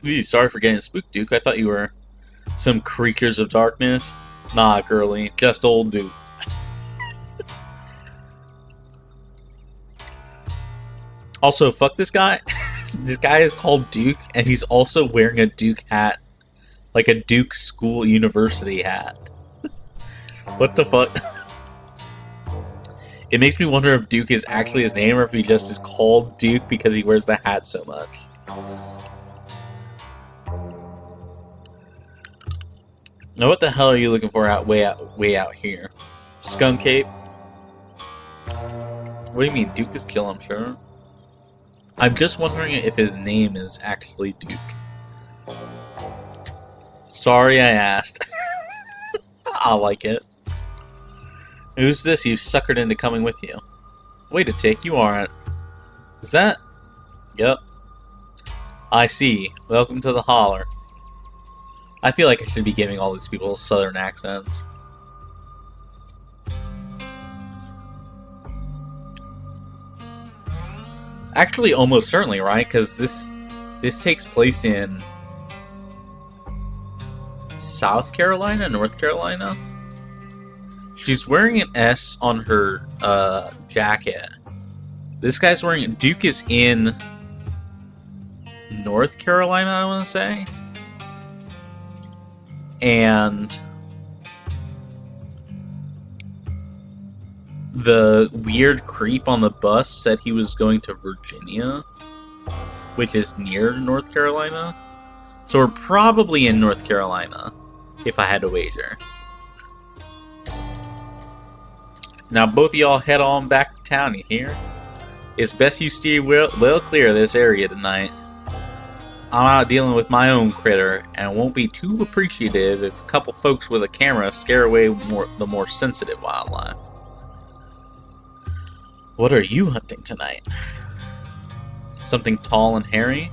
Ooh, sorry for getting spooked, Duke. I thought you were some creatures of darkness. Nah, girly. Just old Duke. Also, fuck this guy. This guy is called Duke, and he's also wearing a Duke hat. Like a Duke school university hat. What the fuck? It makes me wonder if Duke is actually his name, or if he just is called Duke because he wears the hat so much. Now what the hell are you looking for way out here? Skunk Cape? What do you mean? Duke is chill, I'm sure. I'm just wondering if his name is actually Duke. Sorry I asked. I like it. Who's this you suckered into coming with you? Wait a tick, you aren't. Is that? Yep. I see. Welcome to the holler. I feel like I should be giving all these people southern accents. Actually, almost certainly, right? Because this takes place in South Carolina, North Carolina. She's wearing an S on her jacket. This guy's wearing... Duke is in North Carolina, I want to say. And the weird creep on the bus said he was going to Virginia, which is near North Carolina. So we're probably in North Carolina, if I had to wager. Now both of y'all head on back to town, you hear? It's best you steer well clear of this area tonight. I'm out dealing with my own critter, and won't be too appreciative if a couple folks with a camera scare away the more sensitive wildlife. What are you hunting tonight? Something tall and hairy?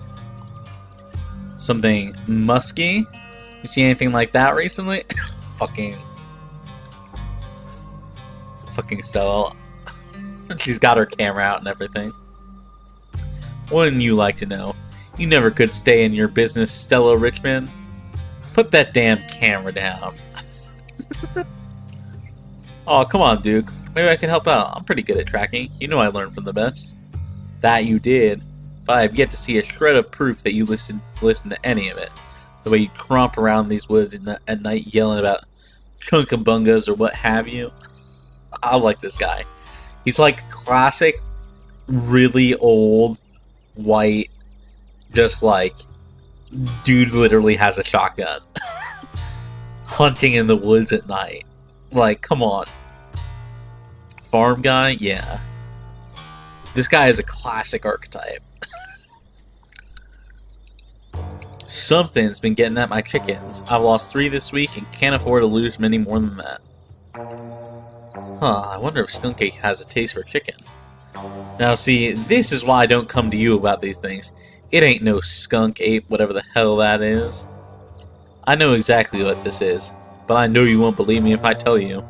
Something musky? You see anything like that recently? Fucking Stella. She's got her camera out and everything. Wouldn't you like to know? You never could stay in your business, Stella Richmond. Put that damn camera down. Oh, come on, Duke. Maybe I can help out. I'm pretty good at tracking. You know I learned from the best. That you did. But I've yet to see a shred of proof that you listen to any of it. The way you tromp around these woods at night yelling about chunkabungas or what have you. I like this guy. He's like classic, really old, white, just like, dude literally has a shotgun. Hunting in the woods at night. Like, come on. Farm guy? Yeah. This guy is a classic archetype. Something's been getting at my chickens. I've lost 3 this week and can't afford to lose many more than that. Huh, I wonder if Skunk Ape has a taste for chicken. Now see, this is why I don't come to you about these things. It ain't no Skunk Ape, whatever the hell that is. I know exactly what this is, but I know you won't believe me if I tell you.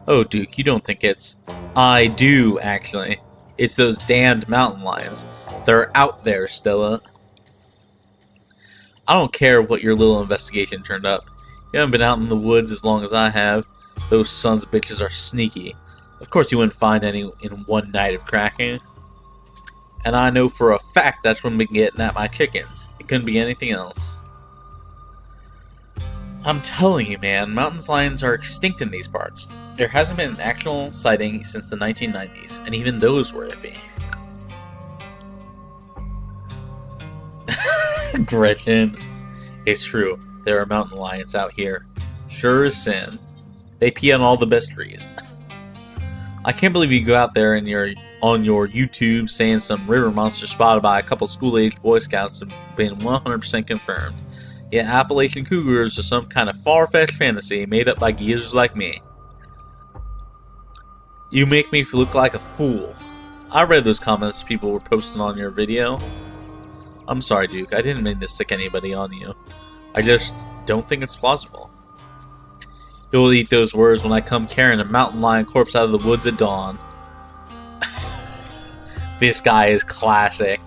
Oh, Duke, you don't think it's... I do, actually. It's those damned mountain lions. They're out there, Stella. I don't care what your little investigation turned up. You haven't been out in the woods as long as I have. Those sons of bitches are sneaky. Of course you wouldn't find any in one night of tracking. And I know for a fact that's when we can get at my chickens. It couldn't be anything else. I'm telling you, man, mountain lions are extinct in these parts. There hasn't been an actual sighting since the 1990s, and even those were iffy. Gretchen. It's true, there are mountain lions out here. Sure as sin. They pee on all the best trees. I can't believe you go out there and you're on your YouTube saying some river monster spotted by a couple school-aged Boy Scouts have been 100% confirmed. Yet Appalachian cougars are some kind of far-fetched fantasy made up by geezers like me. You make me look like a fool. I read those comments people were posting on your video. I'm sorry, Duke. I didn't mean to stick anybody on you. I just don't think it's plausible. You'll eat those words when I come carrying a mountain lion corpse out of the woods at dawn. This guy is classic.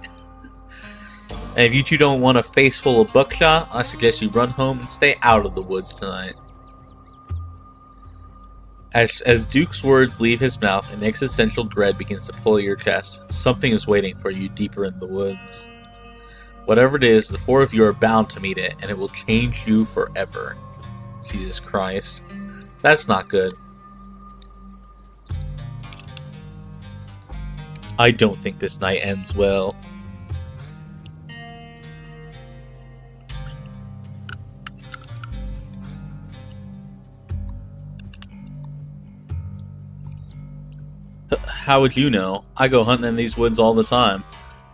And if you two don't want a face full of buckshot, I suggest you run home and stay out of the woods tonight. As Duke's words leave his mouth, an existential dread begins to pull at your chest. Something is waiting for you deeper in the woods. Whatever it is, the 4 of you are bound to meet it, and it will change you forever. Jesus Christ. That's not good. I don't think this night ends well. How would you know? I go hunting in these woods all the time.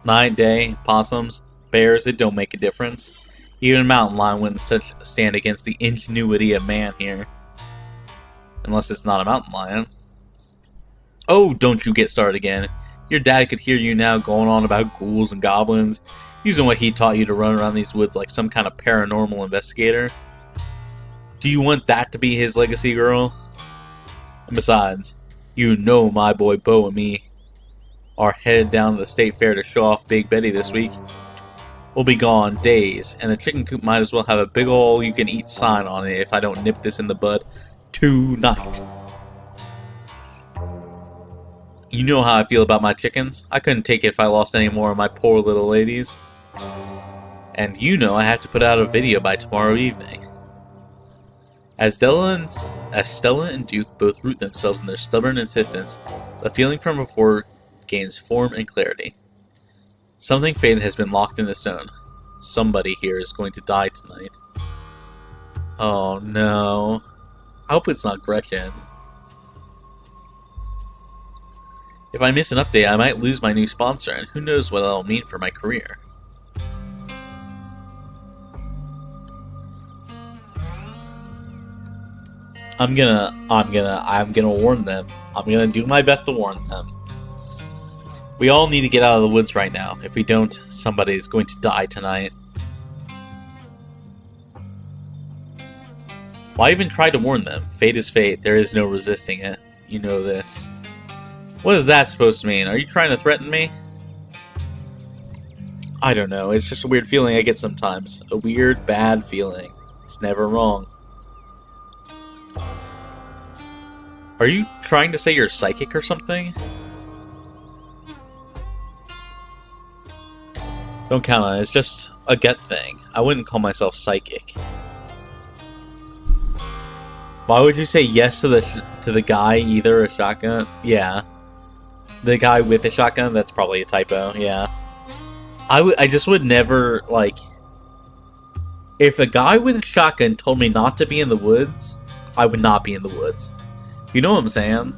Night, day, possums, bears, it don't make a difference. Even a mountain lion wouldn't stand against the ingenuity of man here. Unless it's not a mountain lion. Oh, don't you get started again. Your dad could hear you now going on about ghouls and goblins, using what he taught you to run around these woods like some kind of paranormal investigator. Do you want that to be his legacy, girl? And besides, you know my boy Bo and me are headed down to the state fair to show off Big Betty this week. We'll be gone days, and the chicken coop might as well have a big ol' you-can-eat sign on it if I don't nip this in the bud tonight. You know how I feel about my chickens. I couldn't take it if I lost any more of my poor little ladies. And you know I have to put out a video by tomorrow evening. As Stella and Duke both root themselves in their stubborn insistence, the feeling from before gains form and clarity. Something fated has been locked in the stone. Somebody here is going to die tonight. Oh no. I hope it's not Gretchen. If I miss an update, I might lose my new sponsor, and who knows what that'll mean for my career. I'm gonna warn them. I'm gonna do my best to warn them. We all need to get out of the woods right now. If we don't, somebody's going to die tonight. Why even try to warn them? Fate is fate. There is no resisting it. You know this. What is that supposed to mean? Are you trying to threaten me? I don't know. It's just a weird feeling I get sometimes. A weird, bad feeling. It's never wrong. Are you trying to say you're psychic or something? Don't count on it. It's just a gut thing. I wouldn't call myself psychic. Why would you say yes to the guy, either a shotgun? Yeah. The guy with a shotgun? That's probably a typo, yeah. I just would never, like... If a guy with a shotgun told me not to be in the woods, I would not be in the woods. You know what I'm saying?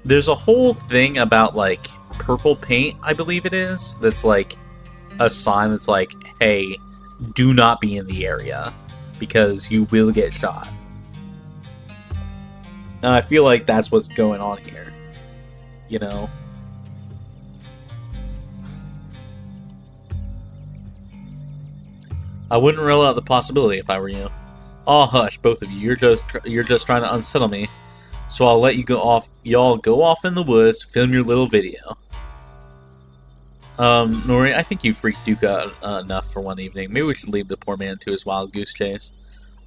There's a whole thing about, like, purple paint, I believe it is, that's, like, a sign that's like, hey, do not be in the area, because you will get shot. And I feel like that's what's going on here. You know? I wouldn't rule out the possibility if I were you. Oh, hush, both of you. You're just trying to unsettle me. So I'll let you go off. Y'all go off in the woods to film your little video. Nori, I think you freaked Duke out enough for one evening. Maybe we should leave the poor man to his wild goose chase.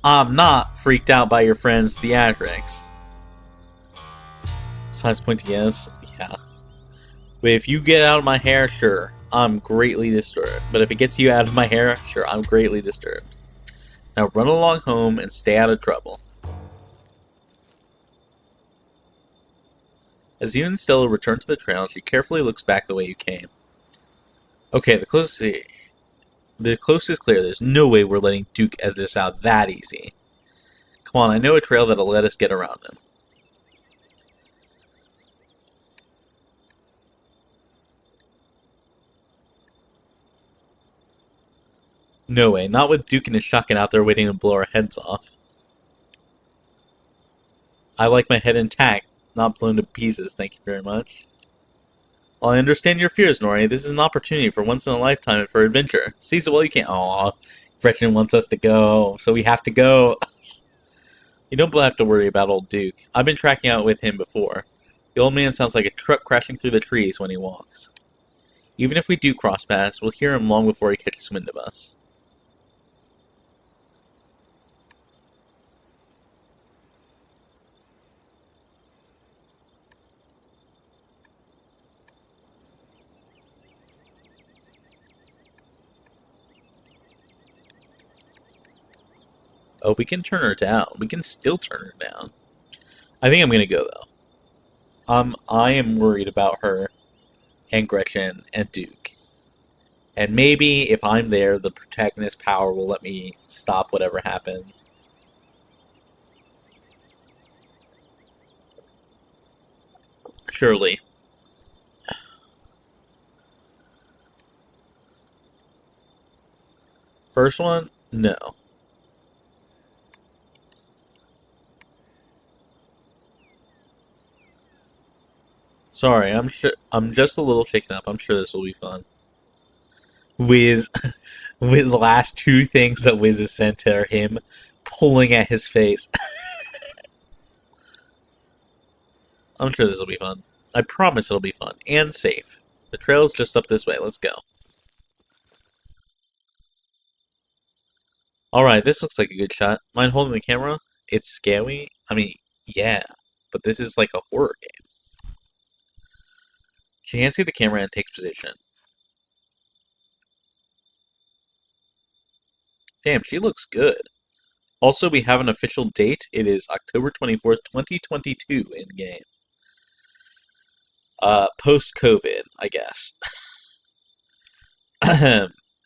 I'm not freaked out by your friend's theatrics. Signs point to yes. Yeah. But if you get out of my hair, sure, I'm greatly disturbed. But if it gets you out of my hair, sure, I'm greatly disturbed. Now run along home and stay out of trouble. As you and Stella return to the trail, she carefully looks back the way you came. Okay, the coast is clear. There's no way we're letting Duke edit this out that easy. Come on, I know a trail that'll let us get around him. No way, not with Duke and his shotgun out there waiting to blow our heads off. I like my head intact, not blown to pieces, thank you very much. Well, I understand your fears, Nori. This is an opportunity for once in a lifetime and for adventure. Seize it while you can. Aw, Gretchen wants us to go, so we have to go. You don't have to worry about old Duke. I've been tracking out with him before. The old man sounds like a truck crashing through the trees when he walks. Even if we do cross paths, we'll hear him long before he catches wind of us. Oh, we can turn her down. We can still turn her down. I think I'm gonna go, though. I am worried about her and Gretchen and Duke. And maybe if I'm there, the protagonist power will let me stop whatever happens. Surely. First one? No. Sorry, I'm just a little shaken up. I'm sure this will be fun. Wiz, with the last two things that Wiz has sent to are him pulling at his face. I'm sure this will be fun. I promise it'll be fun and safe. The trail's just up this way. Let's go. Alright, this looks like a good shot. Mind holding the camera? It's scary. I mean, yeah. But this is like a horror game. She hands you the camera and takes position. Damn, she looks good. Also, we have an official date. It is October 24th, 2022 in-game. Post-COVID, I guess.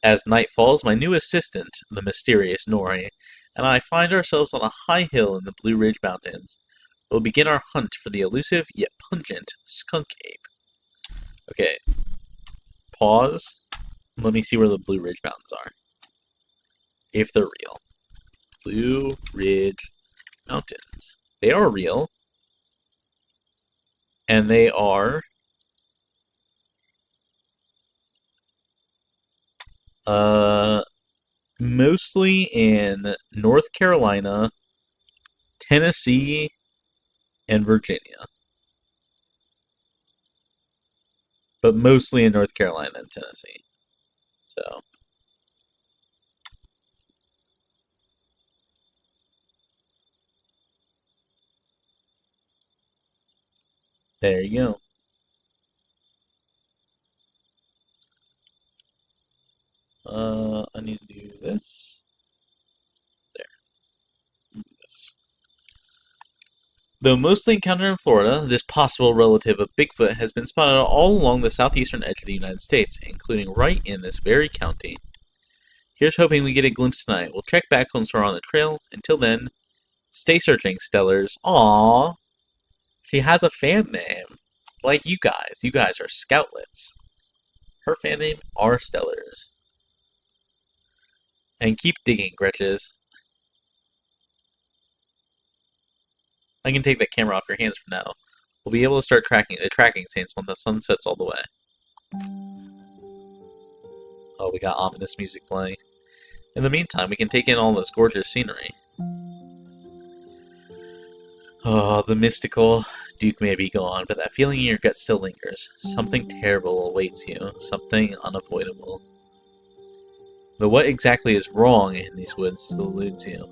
As night falls, my new assistant, the mysterious Nori, and I find ourselves on a high hill in the Blue Ridge Mountains. We'll begin our hunt for the elusive yet pungent skunk ape. Okay. Pause. Let me see where the Blue Ridge Mountains are. If they're real. Blue Ridge Mountains. They are real. And they are... mostly in North Carolina, Tennessee, and Virginia. But mostly in North Carolina and Tennessee. So. There you go. I need to do this. There. Do this. Though mostly encountered in Florida, this possible relative of Bigfoot has been spotted all along the southeastern edge of the United States, including right in this very county. Here's hoping we get a glimpse tonight. We'll check back once we're on the trail. Until then, stay searching, Stellars. Aww. She has a fan name. Like you guys. You guys are Scoutlets. Her fan name are Stellars. And keep digging, Gretches. I can take that camera off your hands for now. We'll be able to start tracking the tracking stains when the sun sets all the way. Oh, we got ominous music playing. In the meantime, we can take in all this gorgeous scenery. Oh, the mystical Duke may be gone, but that feeling in your gut still lingers. Something terrible awaits you. Something unavoidable. Though what exactly is wrong in these woods still eludes you.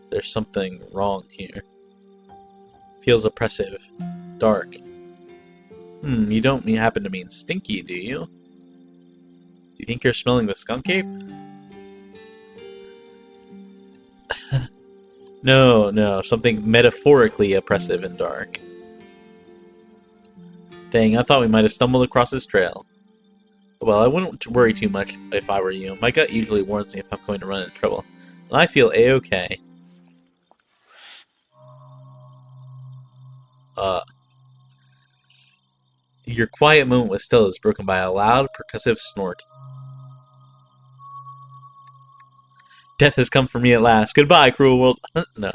There's something wrong here. Feels oppressive. Dark. You don't happen to mean stinky, do you? Do you think you're smelling the skunk ape? No, something metaphorically oppressive and dark. Dang, I thought we might have stumbled across this trail. Well, I wouldn't worry too much if I were you. My gut usually warns me if I'm going to run into trouble. And I feel A-okay. Your quiet moment with Stella is broken by a loud, percussive snort. Death has come for me at last. Goodbye, cruel world. No.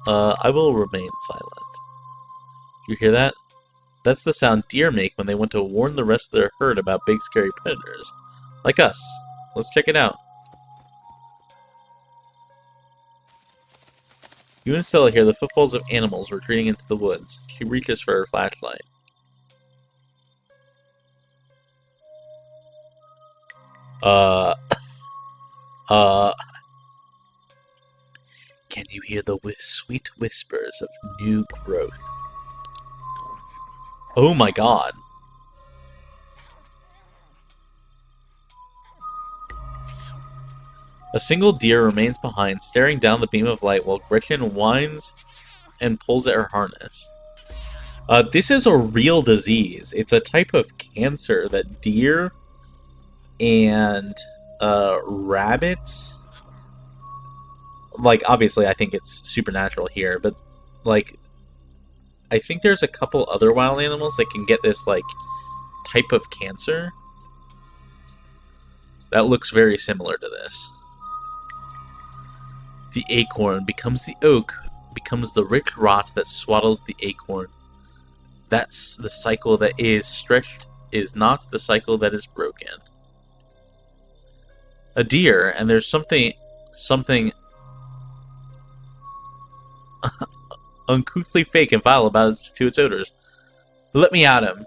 I will remain silent. You hear that? That's the sound deer make when they want to warn the rest of their herd about big scary predators. Like us. Let's check it out. You and Stella hear the footfalls of animals retreating into the woods. She reaches for her flashlight. Can you hear the sweet whispers of new growth? Oh my god. A single deer remains behind, staring down the beam of light while Gretchen whines and pulls at her harness. This is a real disease. It's a type of cancer that deer and rabbits... Like, obviously, I think it's supernatural here, but, like, I think there's a couple other wild animals that can get this, like, type of cancer that looks very similar to this. The acorn becomes the oak, becomes the rich rot that swaddles the acorn. That's the cycle that is stretched, is not the cycle that is broken. A deer, and there's something uncouthly fake and vile about its odors. Let me at him.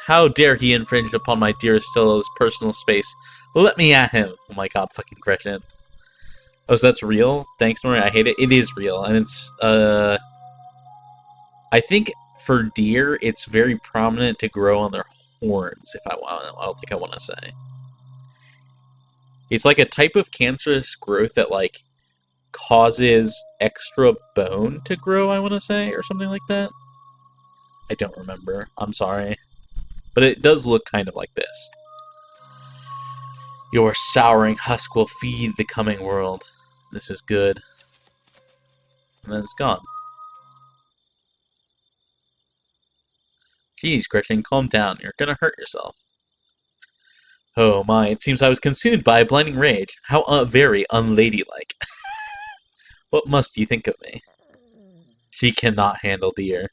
How dare he infringe upon my dearest Stella's personal space? Let me at him. Oh my god, fucking Gretchen. Oh, so that's real? Thanks, Nori. I hate it. It is real, and it's, I think for deer, it's very prominent to grow on their horns, if I want to say. It's like a type of cancerous growth that, like, causes extra bone to grow, I want to say, or something like that. I don't remember. I'm sorry. But it does look kind of like this. Your souring husk will feed the coming world. This is good. And then it's gone. Geez, Gretchen, calm down. You're gonna hurt yourself. Oh my, it seems I was consumed by a blinding rage. How very unladylike. What must you think of me? She cannot handle the air.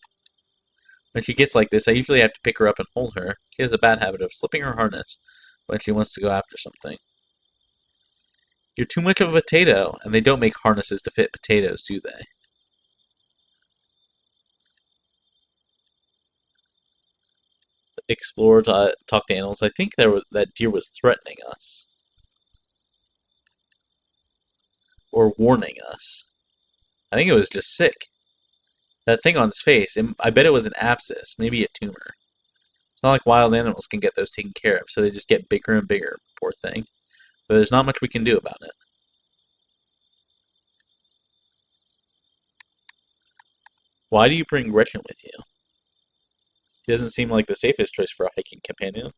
When she gets like this, I usually have to pick her up and hold her. She has a bad habit of slipping her harness when she wants to go after something. You're too much of a potato, and they don't make harnesses to fit potatoes, do they? Explore, talk to animals. I think that deer was threatening us. Or warning us. I think it was just sick. That thing on his face, I bet it was an abscess, maybe a tumor. It's not like wild animals can get those taken care of, so they just get bigger and bigger, poor thing. But there's not much we can do about it. Why do you bring Gretchen with you? She doesn't seem like the safest choice for a hiking companion.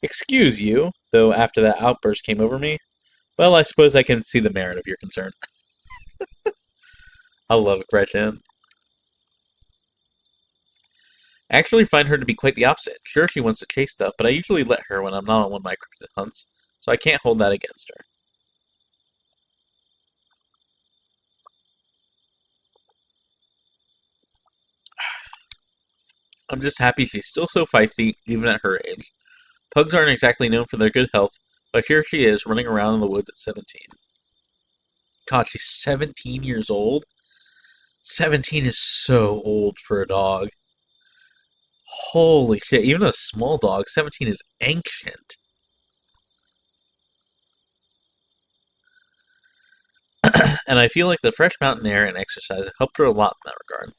Excuse you, though after that outburst came over me, well, I suppose I can see the merit of your concern. I love Gretchen. I actually find her to be quite the opposite. Sure, she wants to chase stuff, but I usually let her when I'm not on one of my cryptid hunts, so I can't hold that against her. I'm just happy she's still so feisty, even at her age. Pugs aren't exactly known for their good health, but here she is, running around in the woods at 17. God, she's 17 years old? 17 is so old for a dog. Holy shit, even a small dog, 17 is ancient. And I feel like the fresh mountain air and exercise have helped her a lot in that regard.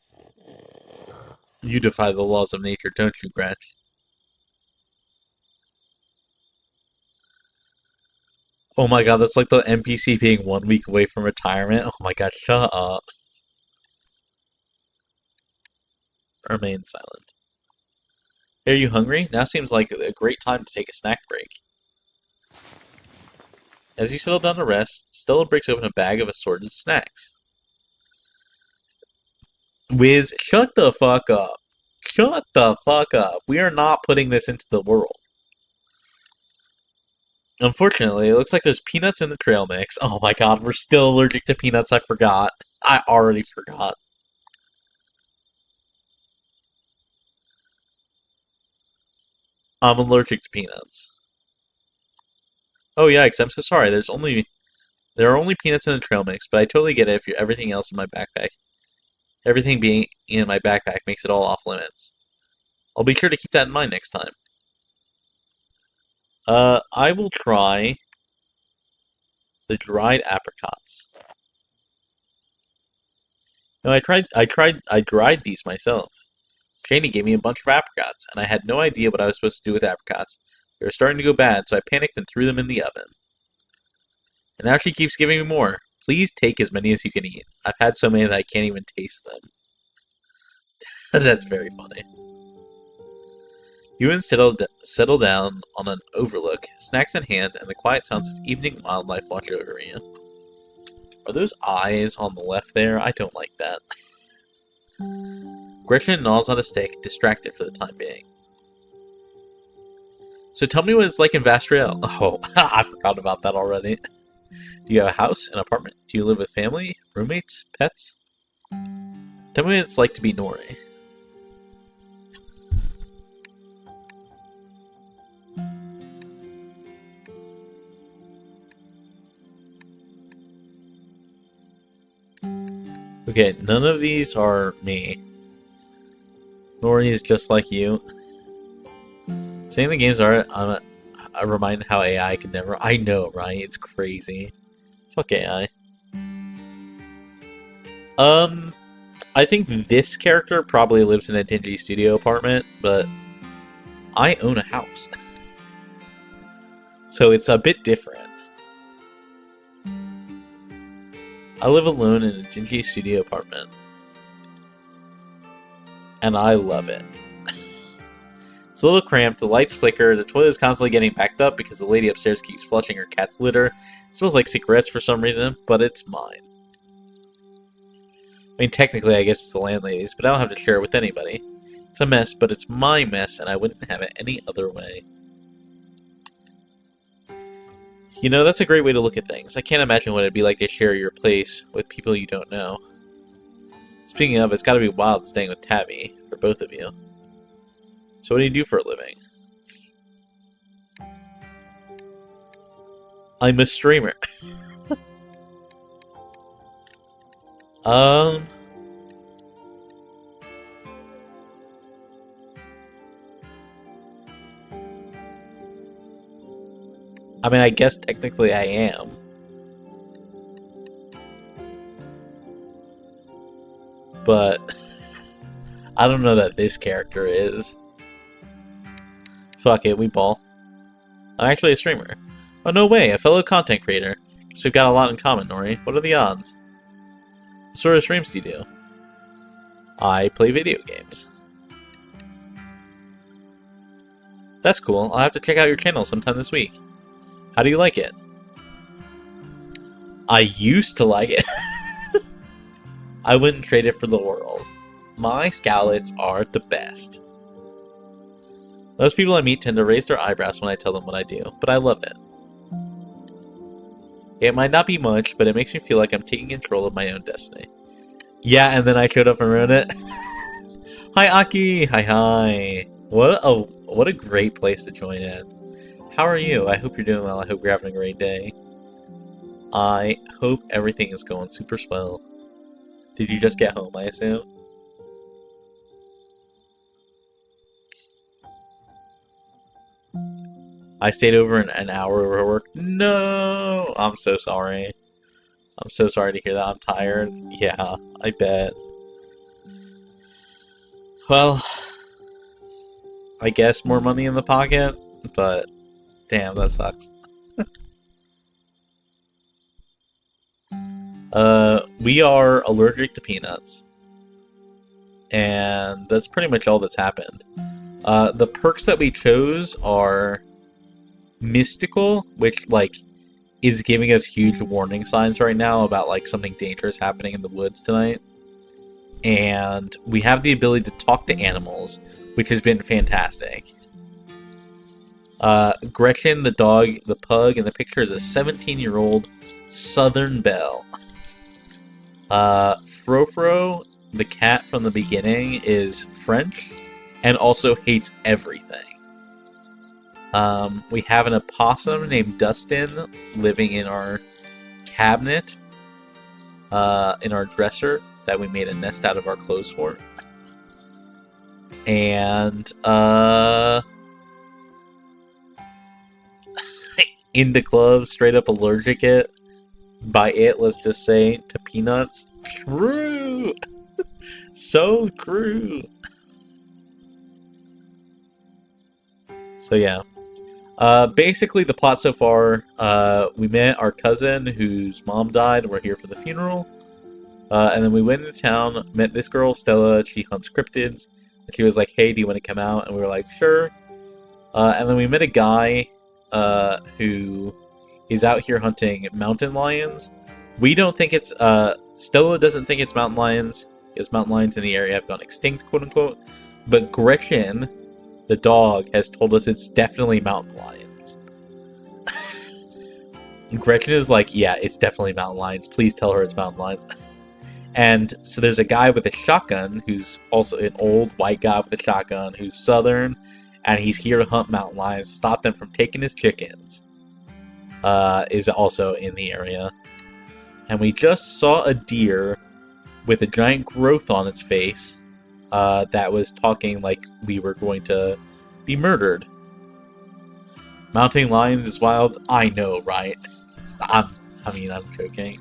You defy the laws of nature, don't you, Gretch? Oh my god, that's like the NPC being 1 week away from retirement. Oh my god, shut up. Remain silent. Are you hungry? Now seems like a great time to take a snack break. As you settle down to rest, Stella breaks open a bag of assorted snacks. Wiz, shut the fuck up. Shut the fuck up. We are not putting this into the world. Unfortunately, it looks like there's peanuts in the trail mix. Oh my god, we're still allergic to peanuts, I forgot. I already forgot. I'm allergic to peanuts. Oh yikes, I'm so sorry. There are only peanuts in the trail mix, but I totally get it if everything else in my backpack. Everything being in my backpack makes it all off limits. I'll be sure to keep that in mind next time. I will try the dried apricots. No, I dried these myself. Janie gave me a bunch of apricots, and I had no idea what I was supposed to do with apricots. They were starting to go bad, so I panicked and threw them in the oven. And now she keeps giving me more. Please take as many as you can eat. I've had so many that I can't even taste them. That's very funny. You and settle down on an overlook, snacks in hand, and the quiet sounds of evening wildlife wash over you. Are those eyes on the left there? I don't like that. Gretchen gnaws on a stick, distracted for the time being. So tell me what it's like in Vastrada. Oh, I forgot about that already. Do you have a house, an apartment? Do you live with family, roommates, pets? Tell me what it's like to be Nori. Okay, none of these are me. Nori is just like you. Saying the games are, I remind how AI could never. I know, right? It's crazy. Fuck AI. I think this character probably lives in a dingy studio apartment, but I own a house. So it's a bit different. I live alone in a dingy studio apartment. And I love it. It's a little cramped, the lights flicker, the toilet is constantly getting backed up because the lady upstairs keeps flushing her cat's litter. It smells like cigarettes for some reason, but it's mine. I mean, technically, I guess it's the landlady's, but I don't have to share it with anybody. It's a mess, but it's my mess, and I wouldn't have it any other way. You know, that's a great way to look at things. I can't imagine what it'd be like to share your place with people you don't know. Speaking of, it's gotta be wild staying with Tabby, for both of you. So what do you do for a living? I'm a streamer. I mean, I guess technically I am. But I don't know that this character is. Fuck it, we ball. I'm actually a streamer. Oh, no way, a fellow content creator. Guess we've got a lot in common, Nori. What are the odds? What sort of streams do you do? I play video games. That's cool. I'll have to check out your channel sometime this week. How do you like it? I used to like it. I wouldn't trade it for the world. My Scarlets are the best. Most people I meet tend to raise their eyebrows when I tell them what I do, but I love it. It might not be much, but it makes me feel like I'm taking control of my own destiny. Yeah, and then I showed up and ruined it. Hi, Aki! Hi. What a great place to join in. How are you? I hope you're doing well. I hope you're having a great day. I hope everything is going super swell. Did you just get home, I assume? I stayed over an hour over work. No! I'm so sorry. I'm so sorry to hear that. I'm tired. Yeah, I bet. Well, I guess more money in the pocket, but damn, that sucks. We are allergic to peanuts. And that's pretty much all that's happened. The perks that we chose are mystical, which, like, is giving us huge warning signs right now about, like, something dangerous happening in the woods tonight. And we have the ability to talk to animals, which has been fantastic. Gretchen, the dog, the pug in the picture is a 17-year-old Southern Belle. Frofro, the cat from the beginning, is French and also hates everything. We have an opossum named Dustin living in our cabinet, in our dresser that we made a nest out of our clothes for. And, in the club, straight up allergic by it, let's just say, to peanuts. True! So true! So yeah. Basically, the plot so far, we met our cousin whose mom died, and we're here for the funeral. And then we went into town, met this girl, Stella. She hunts cryptids. And she was like, hey, do you want to come out? And we were like, sure. And then we met a guy who is out here hunting mountain lions. We don't think it's... Stella doesn't think it's mountain lions, because mountain lions in the area have gone extinct, quote-unquote. But Gretchen, the dog, has told us it's definitely mountain lions. Gretchen is like, yeah, it's definitely mountain lions. Please tell her it's mountain lions. And so there's a guy with a shotgun who's also an old white guy with a shotgun who's southern, and he's here to hunt mountain lions, stop them from taking his chickens. Is also in the area. And we just saw a deer with a giant growth on its face that was talking like we were going to be murdered. Mounting lions is wild. I know, right? I'm joking.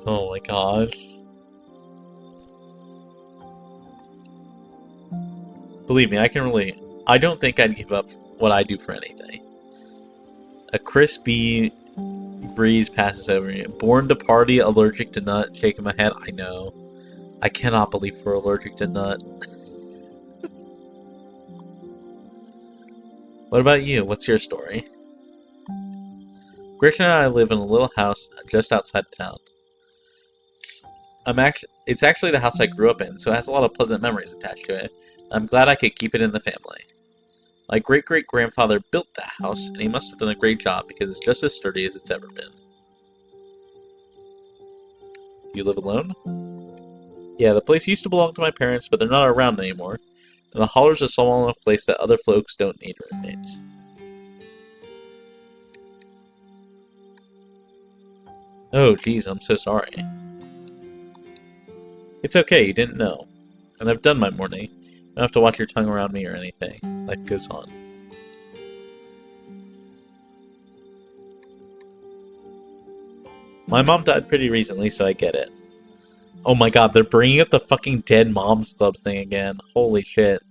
Oh my gosh. Believe me, I don't think I'd give up what I do for anything. A crispy breeze passes over me. Born to party, allergic to nut, shaking my head. I know. I cannot believe we're allergic to nut. What about you? What's your story? Gretchen and I live in a little house just outside town. It's actually the house I grew up in, so it has a lot of pleasant memories attached to it. I'm glad I could keep it in the family. My great-great-grandfather built that house, and he must have done a great job because it's just as sturdy as it's ever been. You live alone? Yeah, the place used to belong to my parents, but they're not around anymore. And the holler's a small enough place that other folks don't need roommates. Oh, geez, I'm so sorry. It's okay, you didn't know. And I've done my morning. You don't have to watch your tongue around me or anything. Life goes on. My mom died pretty recently, so I get it. Oh my god, they're bringing up the fucking dead mom stub thing again. Holy shit.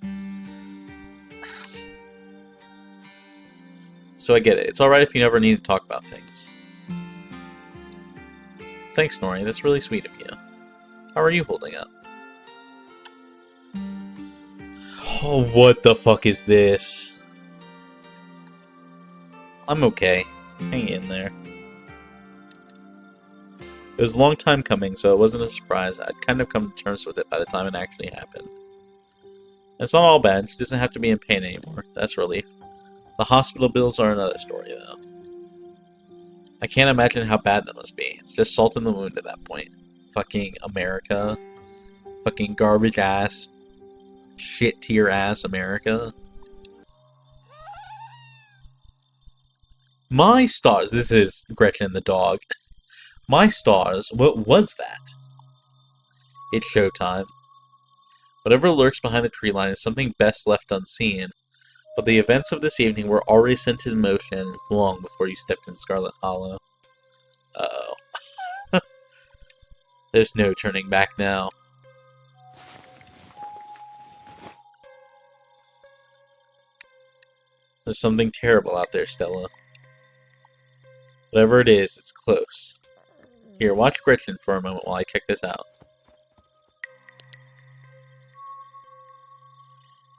So I get it. It's alright if you never need to talk about things. Thanks, Nori. That's really sweet of you. How are you holding up? Oh, what the fuck is this? I'm okay. Hang in there. It was a long time coming, so it wasn't a surprise. I'd kind of come to terms with it by the time it actually happened. And it's not all bad. She doesn't have to be in pain anymore. That's a relief. The hospital bills are another story, though. I can't imagine how bad that must be. It's just salt in the wound at that point. Fucking America. Fucking garbage ass. Shit tier ass America. My stars. This is Gretchen the dog. My stars, what was that? It's showtime. Whatever lurks behind the tree line is something best left unseen. But the events of this evening were already set in motion long before you stepped in Scarlet Hollow. Uh-oh. There's no turning back now. There's something terrible out there, Stella. Whatever it is, it's close. Here, watch Gretchen for a moment while I check this out.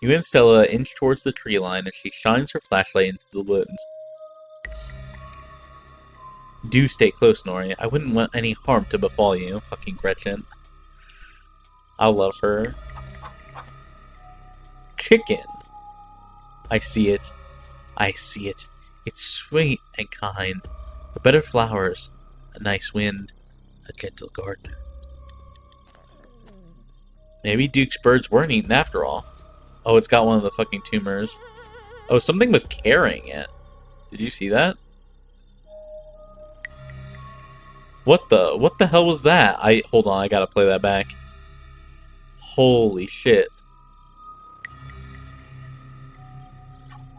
You and Stella inch towards the tree line as she shines her flashlight into the woods. Do stay close, Nori. I wouldn't want any harm to befall you, fucking Gretchen. I love her. Chicken! I see it. I see it. It's sweet and kind. The better flowers. A nice wind. A gentle gardener. Maybe Duke's birds weren't eaten after all. Oh, it's got one of the fucking tumors. Oh, something was carrying it. Did you see that? What the hell was that? Hold on, I gotta play that back. Holy shit.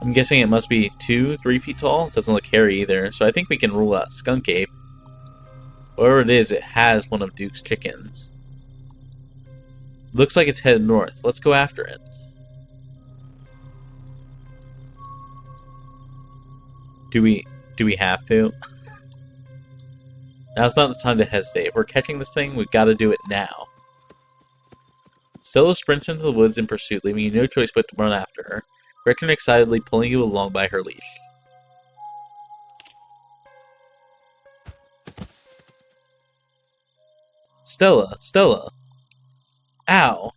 I'm guessing it must be 2-3 feet tall. Doesn't look hairy either, so I think we can rule out skunk ape. Whatever it is, it has one of Duke's chickens. Looks like it's headed north. Let's go after it. Do we have to? Now's not the time to hesitate. If we're catching this thing, we've got to do it now. Stella sprints into the woods in pursuit, leaving you no choice but to run after her. Gretchen excitedly pulling you along by her leash. Stella! Stella! Ow!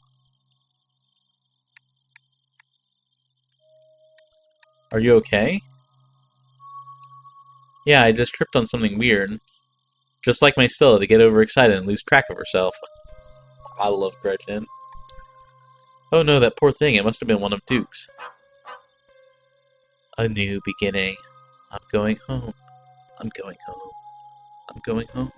Are you okay? Yeah, I just tripped on something weird. Just like my Stella to get overexcited and lose track of herself. I love Gretchen. Oh no, that poor thing. It must have been one of Duke's. A new beginning. I'm going home. I'm going home. I'm going home.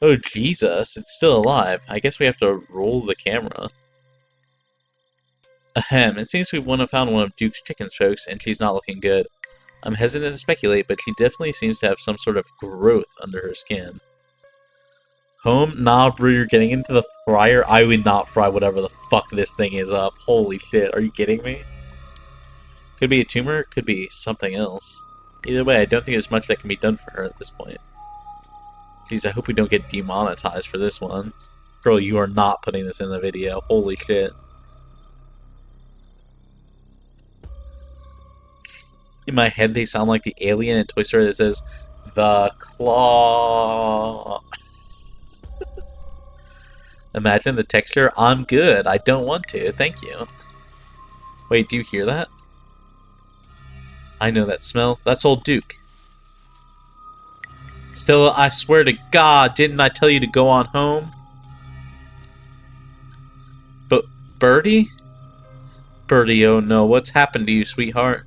Oh, Jesus. It's still alive. I guess we have to roll the camera. Ahem. It seems we found one of Duke's chickens, folks, and she's not looking good. I'm hesitant to speculate, but she definitely seems to have some sort of growth under her skin. Home? Nah, bro, you're getting into the fryer? I would not fry whatever the fuck this thing is up. Holy shit, are you kidding me? Could be a tumor, could be something else. Either way, I don't think there's much that can be done for her at this point. Jeez, I hope we don't get demonetized for this one. Girl, you are not putting this in the video. Holy shit. In my head, they sound like the alien in Toy Story that says, "The claw." Imagine the texture. I'm good. I don't want to. Thank you. Wait, do you hear that? I know that smell. That's old Duke. Stella, I swear to God, didn't I tell you to go on home? But Birdie? Birdie, oh no, what's happened to you, sweetheart?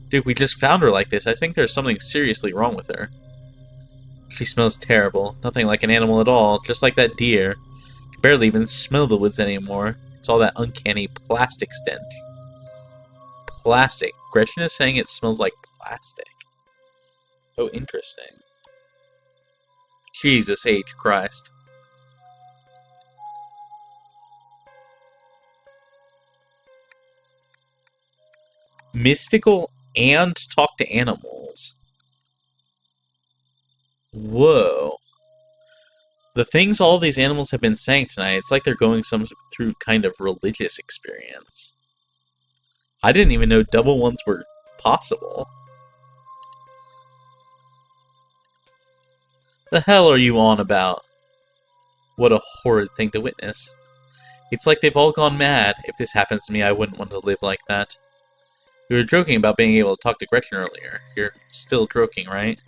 Duke, we just found her like this. I think there's something seriously wrong with her. She smells terrible. Nothing like an animal at all, just like that deer. You can barely even smell the woods anymore. It's all that uncanny plastic stench. Plastic. Gretchen is saying it smells like plastic. Oh, interesting. Jesus H. Christ. Mystical and talk to animals. Whoa. The things all these animals have been saying tonight, it's like they're going through kind of religious experience. I didn't even know double ones were possible. The hell are you on about? What a horrid thing to witness. It's like they've all gone mad. If this happens to me, I wouldn't want to live like that. You were joking about being able to talk to Gretchen earlier. You're still joking, right?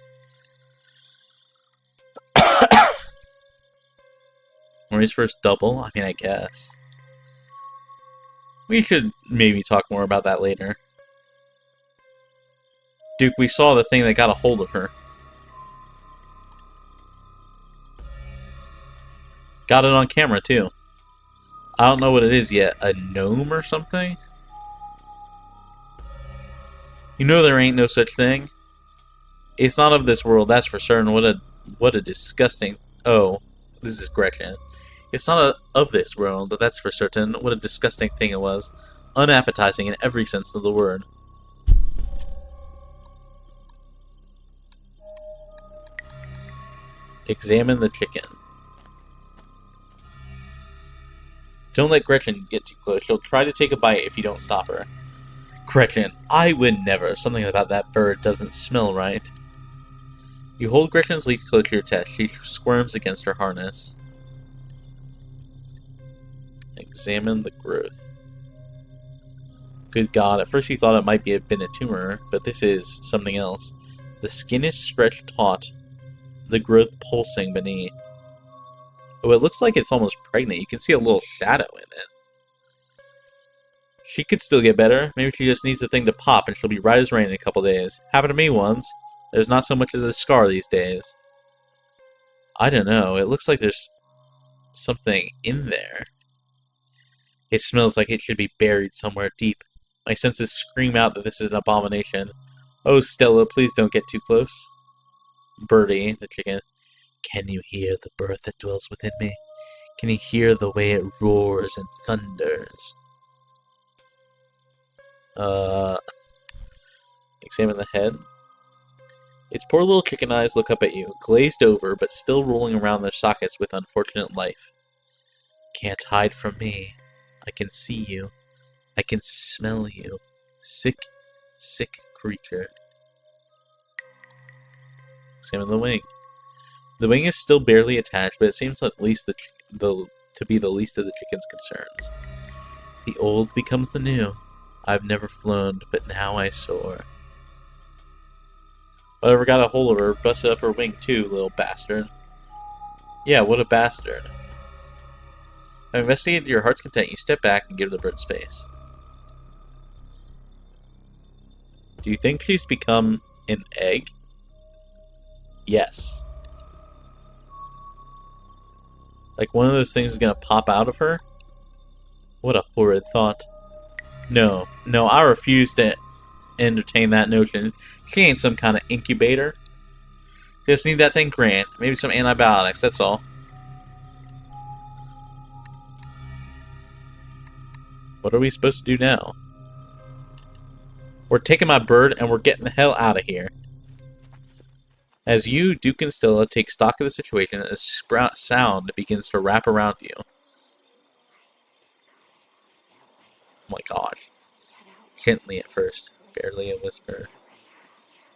Nori's first double? I mean, I guess. We should maybe talk more about that later. Duke, we saw the thing that got a hold of her. Got it on camera, too. I don't know what it is yet. A gnome or something? You know there ain't no such thing. It's not of this world, that's for certain. What a disgusting... Oh, this is Gretchen. It's not of this world, that's for certain. What a disgusting thing it was. Unappetizing in every sense of the word. Examine the chicken. Don't let Gretchen get too close. She'll try to take a bite if you don't stop her. Gretchen, I would never. Something about that bird doesn't smell right. You hold Gretchen's leash close to your chest. She squirms against her harness. Examine the growth. Good God, at first you thought it might have been a tumor, but this is something else. The skin is stretched taut, the growth pulsing beneath. Oh, it looks like it's almost pregnant. You can see a little shadow in it. She could still get better. Maybe she just needs the thing to pop and she'll be right as rain in a couple days. Happened to me once. There's not so much as a scar these days. I don't know. It looks like there's something in there. It smells like it should be buried somewhere deep. My senses scream out that this is an abomination. Oh, Stella, please don't get too close. Birdie, the chicken. Can you hear the birth that dwells within me? Can you hear the way it roars and thunders? Examine the head. Its poor little chicken eyes look up at you, glazed over, but still rolling around their sockets with unfortunate life. Can't hide from me. I can see you. I can smell you. Sick, sick creature. Examine the wing. The wing is still barely attached, but it seems at least to be the least of the chicken's concerns. The old becomes the new. I've never flown, but now I soar. Whatever got a hold of her, busted up her wing too, little bastard. Yeah, what a bastard. I've investigated to your heart's content. You step back and give the bird space. Do you think she's become an egg? Yes. Like one of those things is gonna pop out of her? What a horrid thought. No, I refuse to... entertain that notion. She ain't some kind of incubator. Just need that thing grant. Maybe some antibiotics, that's all. What are we supposed to do now? We're taking my bird and we're getting the hell out of here. As you, Duke, and Stella take stock of the situation, a sprout sound begins to wrap around you. Oh my gosh. Gently at first. Barely a whisper.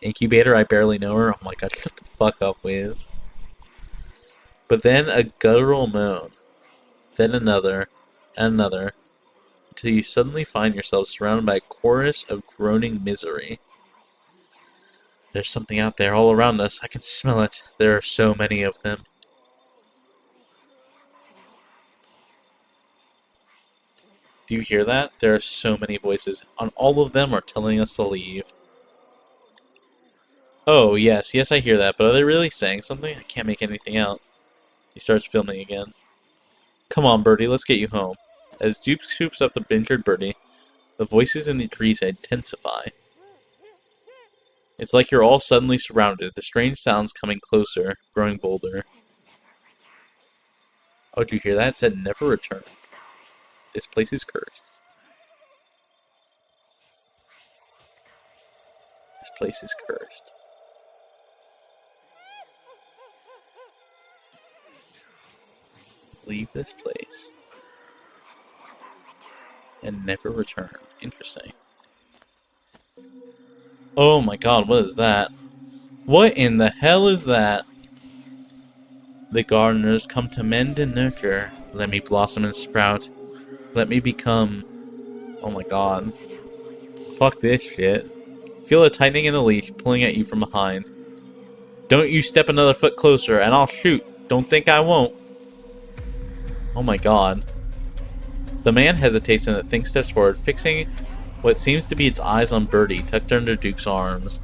Incubator, I barely know her. Oh my god, shut the fuck up, Wiz. But then a guttural moan. Then another. And another. Until you suddenly find yourself surrounded by a chorus of groaning misery. There's something out there all around us. I can smell it. There are so many of them. Do you hear that? There are so many voices, and all of them are telling us to leave. Oh, yes, I hear that, but are they really saying something? I can't make anything out. He starts filming again. Come on, Birdie, let's get you home. As Duke scoops up the injured Birdie, the voices in the trees intensify. It's like you're all suddenly surrounded, the strange sounds coming closer, growing bolder. Oh, did you hear that? It said never return. This place is cursed. This place is cursed. Leave this place. And never return. Interesting. Oh my god, what is that? What in the hell is that? The gardeners come to mend and nurture. Let me blossom and sprout. Let me become... Oh my god. Fuck this shit. Feel a tightening in the leash, pulling at you from behind. Don't you step another foot closer, and I'll shoot. Don't think I won't. Oh my god. The man hesitates and the thing steps forward, fixing what seems to be its eyes on Birdie, tucked under Duke's arms.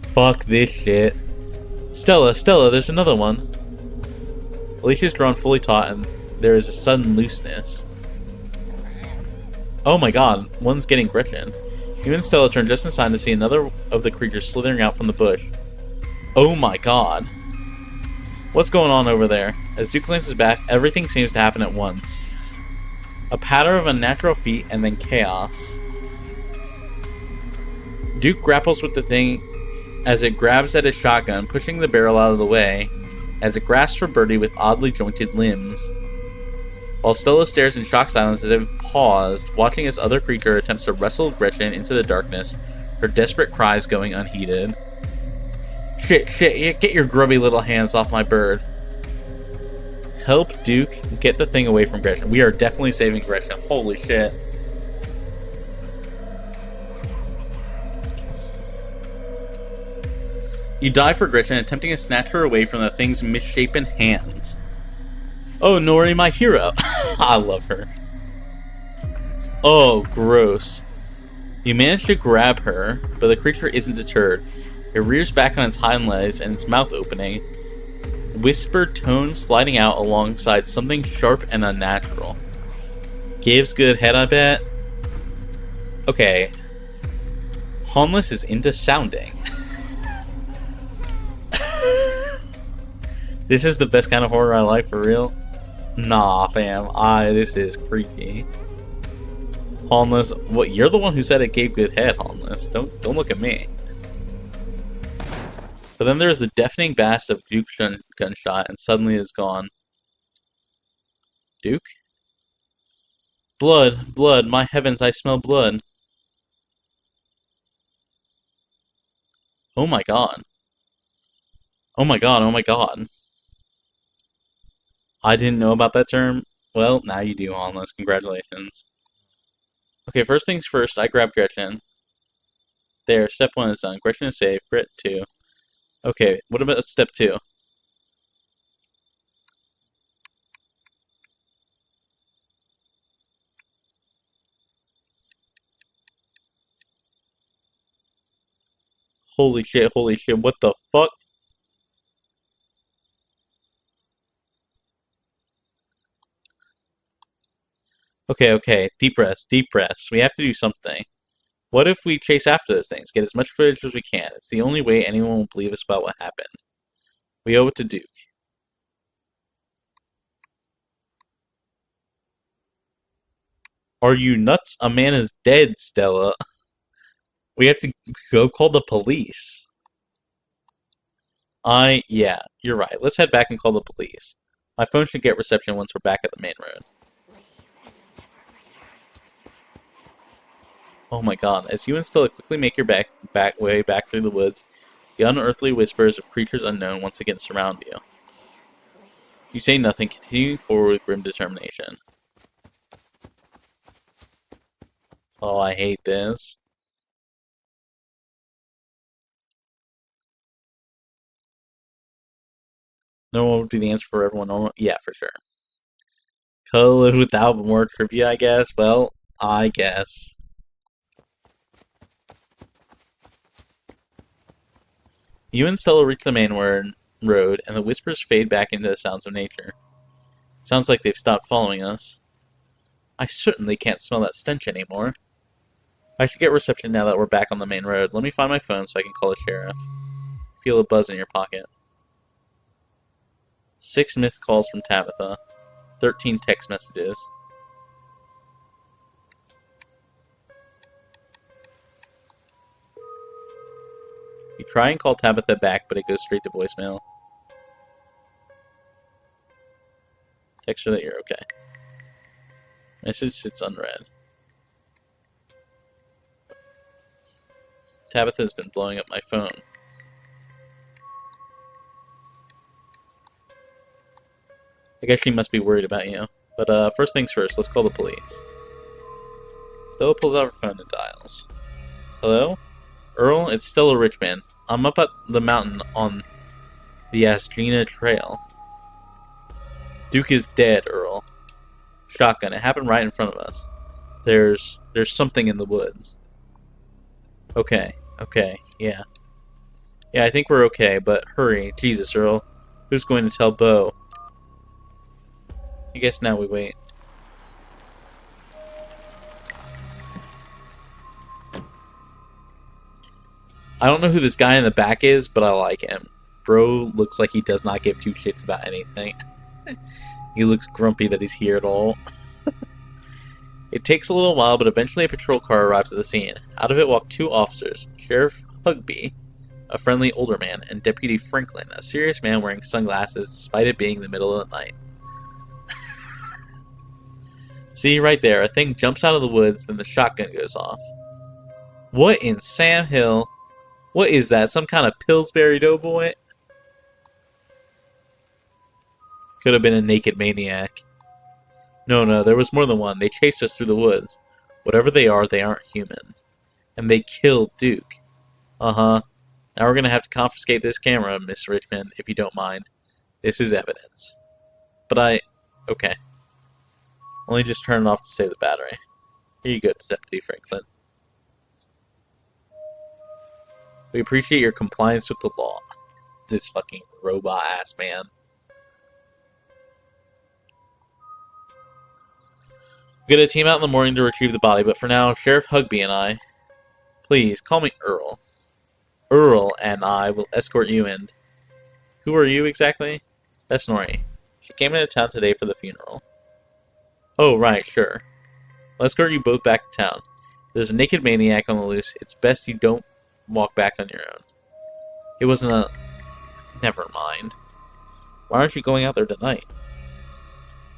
Fuck this shit. Stella, there's another one. The leash is drawn fully taut, and there is a sudden looseness. Oh my god, one's getting Gretchen. You and Stella turn just in time to see another of the creatures slithering out from the bush. Oh my god. What's going on over there? As Duke glances back, everything seems to happen at once. A patter of unnatural feet and then chaos. Duke grapples with the thing as it grabs at his shotgun, pushing the barrel out of the way, as it grasps for Birdie with oddly jointed limbs. While Stella stares in shocked silence as if paused, watching as other creature attempts to wrestle Gretchen into the darkness, her desperate cries going unheeded. Shit, get your grubby little hands off my bird. Help Duke get the thing away from Gretchen. We are definitely saving Gretchen. Holy shit. You dive for Gretchen, attempting to snatch her away from the thing's misshapen hands. Oh, Nori, my hero. I love her. Oh, gross. You manage to grab her, but the creature isn't deterred. It rears back on its hind legs and its mouth opening, whispered tones sliding out alongside something sharp and unnatural. Gives good head, I bet. Okay. Harmless is into sounding. This is the best kind of horror I like, for real. Nah, fam. This is creepy. Harmless. What? You're the one who said it gave good head, Harmless. Don't look at me. But then there's the deafening blast of Duke's gunshot, and suddenly it is gone. Duke? Blood, my heavens, I smell blood. Oh my god. Oh my god. I didn't know about that term. Well, now you do, Harmless. Congratulations. Okay, first things first, I grab Gretchen. There, step 1 is done. Gretchen is safe. Grit 2. Okay, what about step 2? Holy shit, what the fuck? Okay, deep breaths. We have to do something. What if we chase after those things, get as much footage as we can? It's the only way anyone will believe us about what happened. We owe it to Duke. Are you nuts? A man is dead, Stella. We have to go call the police. Yeah, you're right. Let's head back and call the police. My phone should get reception once we're back at the main road. Oh my god, as you and Stella quickly make your way back through the woods, the unearthly whispers of creatures unknown once again surround you. You say nothing, continuing forward with grim determination. Oh, I hate this. No one would be the answer for everyone normal? Yeah, for sure. Could live without more trivia, I guess? Well, I guess. You and Stella reach the main road, and the whispers fade back into the sounds of nature. Sounds like they've stopped following us. I certainly can't smell that stench anymore. I should get reception now that we're back on the main road. Let me find my phone so I can call the sheriff. Feel a buzz in your pocket. 6 missed calls from Tabitha. 13 text messages. You try and call Tabitha back, but it goes straight to voicemail. Text her that you're okay. Message sits unread. Tabitha's been blowing up my phone. I guess she must be worried about you. But first things first, let's call the police. Stella pulls out her phone and dials. Hello? Earl, it's Stella Richman. I'm up at the mountain on the Asgina Trail. Duke is dead, Earl. Shotgun. It happened right in front of us. There's something in the woods. Okay, yeah. Yeah, I think we're okay, but hurry. Jesus, Earl. Who's going to tell Bo? I guess now we wait. I don't know who this guy in the back is, but I like him. Bro looks like he does not give two shits about anything. He looks grumpy that he's here at all. It takes a little while, but eventually a patrol car arrives at the scene. Out of it walk 2 officers, Sheriff Hugby, a friendly older man, and Deputy Franklin, a serious man wearing sunglasses despite it being the middle of the night. See, right there, a thing jumps out of the woods, then the shotgun goes off. What in Sam Hill? What is that? Some kind of Pillsbury Doughboy? Could have been a naked maniac. No, there was more than one. They chased us through the woods. Whatever they aren't human. And they killed Duke. Uh-huh. Now we're gonna have to confiscate this camera, Miss Richmond, if you don't mind. This is evidence. But okay. Only just turn it off to save the battery. Here you go, Deputy Franklin. We appreciate your compliance with the law. This fucking robot-ass man. We're gonna team out in the morning to retrieve the body, but for now, Sheriff Hugby and I... Please, call me Earl. Earl and I will escort you in. Who are you exactly? That's Nori. She came into town today for the funeral. Oh, right, sure. I'll escort you both back to town. There's a naked maniac on the loose. It's best you don't walk back on your own. It wasn't a... Never mind. Why aren't you going out there tonight?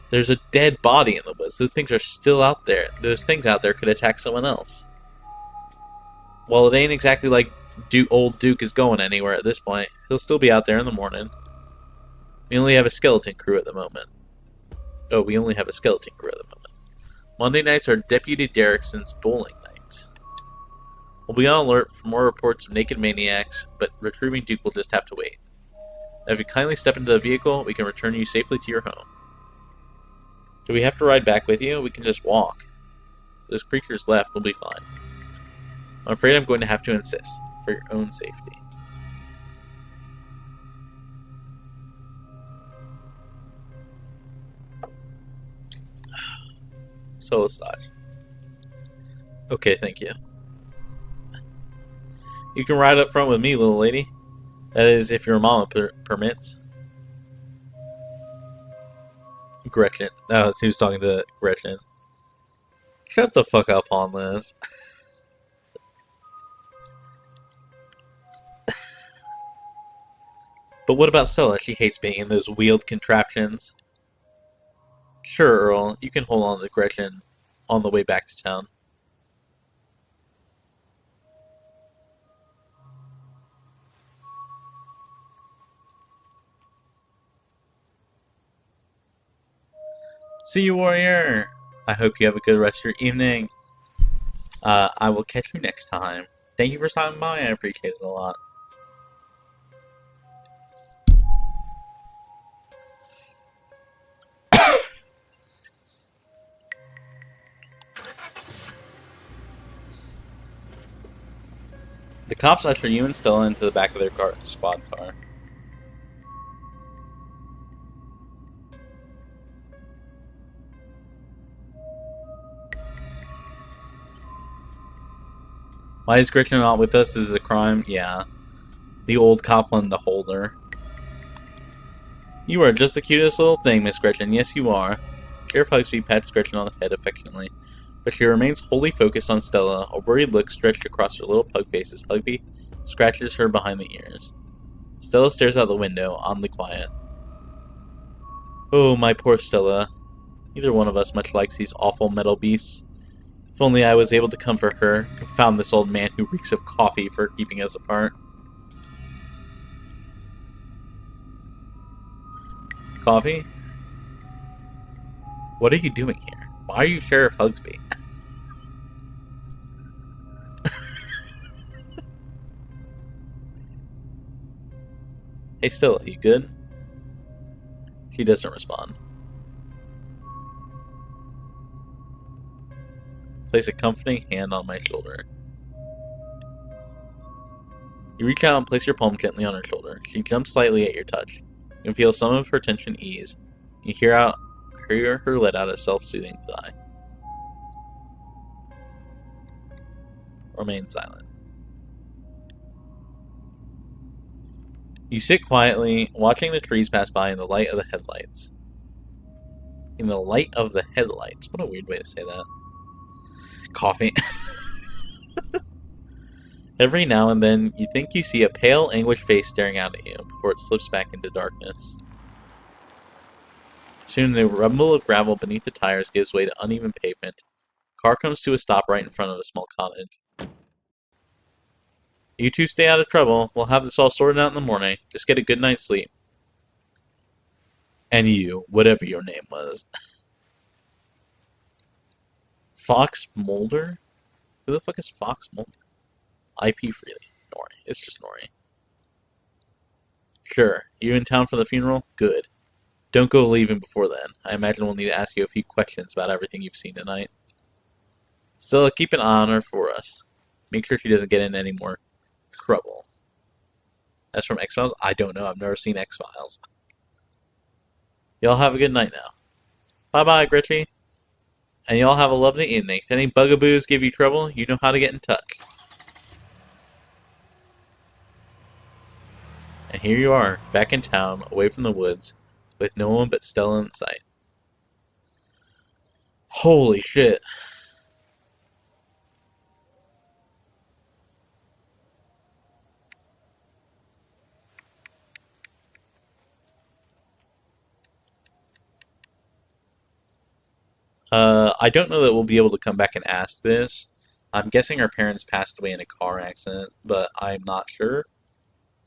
There's a dead body in the woods. Those things are still out there. Those things out there could attack someone else. Well, it ain't exactly like old Duke is going anywhere at this point. He'll still be out there in the morning. We only have a skeleton crew at the moment. Oh, we only have a skeleton crew at the moment. Monday nights are Deputy Derrickson's bowling nights. We'll be on alert for more reports of naked maniacs, but retrieving Duke will just have to wait. Now, if you kindly step into the vehicle, we can return you safely to your home. Do we have to ride back with you? We can just walk. If those creatures left, we'll be fine. I'm afraid I'm going to have to insist, for your own safety. Solicitized. Okay, thank you. You can ride up front with me, little lady. That is, if your mama permits. Gretchen. Oh, he was talking to Gretchen. Shut the fuck up on this. But what about Stella? She hates being in those wheeled contraptions. Sure, Earl. You can hold on to Gretchen on the way back to town. See you, warrior! I hope you have a good rest of your evening. I will catch you next time. Thank you for stopping by. I appreciate it a lot. The cops usher you and Stella into the back of their squad car. Why is Gretchen not with us? This is a crime? Yeah. The old cop wanted to hold her. You are just the cutest little thing, Miss Gretchen. Yes, you are. Sheriff Hugsby pats Gretchen on the head affectionately, but she remains wholly focused on Stella, a worried look stretched across her little pug face as Hugsby scratches her behind the ears. Stella stares out the window, oddly quiet. Oh, my poor Stella. Neither one of us much likes these awful metal beasts. If only I was able to comfort her. Confound this old man who reeks of coffee for keeping us apart. Coffee? What are you doing here? Why are you Sheriff Hugsby? Hey, Stella, you good? She doesn't respond. Place a comforting hand on my shoulder. You reach out and place your palm gently on her shoulder. She jumps slightly at your touch. You can feel some of her tension ease. You hear her let out a self-soothing sigh. Remain silent. You sit quietly, watching the trees pass by in the light of the headlights. In the light of the headlights. What a weird way to say that. Coffee. Every now and then, you think you see a pale, anguished face staring out at you before it slips back into darkness. Soon, the rumble of gravel beneath the tires gives way to uneven pavement. A car comes to a stop right in front of a small cottage. You two stay out of trouble. We'll have this all sorted out in the morning. Just get a good night's sleep. And you, whatever your name was. Fox Mulder? Who the fuck is Fox Mulder? IP freely. Nori. It's just Nori. Sure. You in town for the funeral? Good. Don't go leaving before then. I imagine we'll need to ask you a few questions about everything you've seen tonight. Still, keep an eye on her for us. Make sure she doesn't get in any more trouble. That's from X-Files? I don't know. I've never seen X-Files. Y'all have a good night now. Bye-bye, Gretchen. And y'all have a lovely evening. If any bugaboos give you trouble, you know how to get in touch. And here you are, back in town, away from the woods, with no one but Stella in sight. Holy shit. I don't know that we'll be able to come back and ask this. I'm guessing our parents passed away in a car accident, but I'm not sure.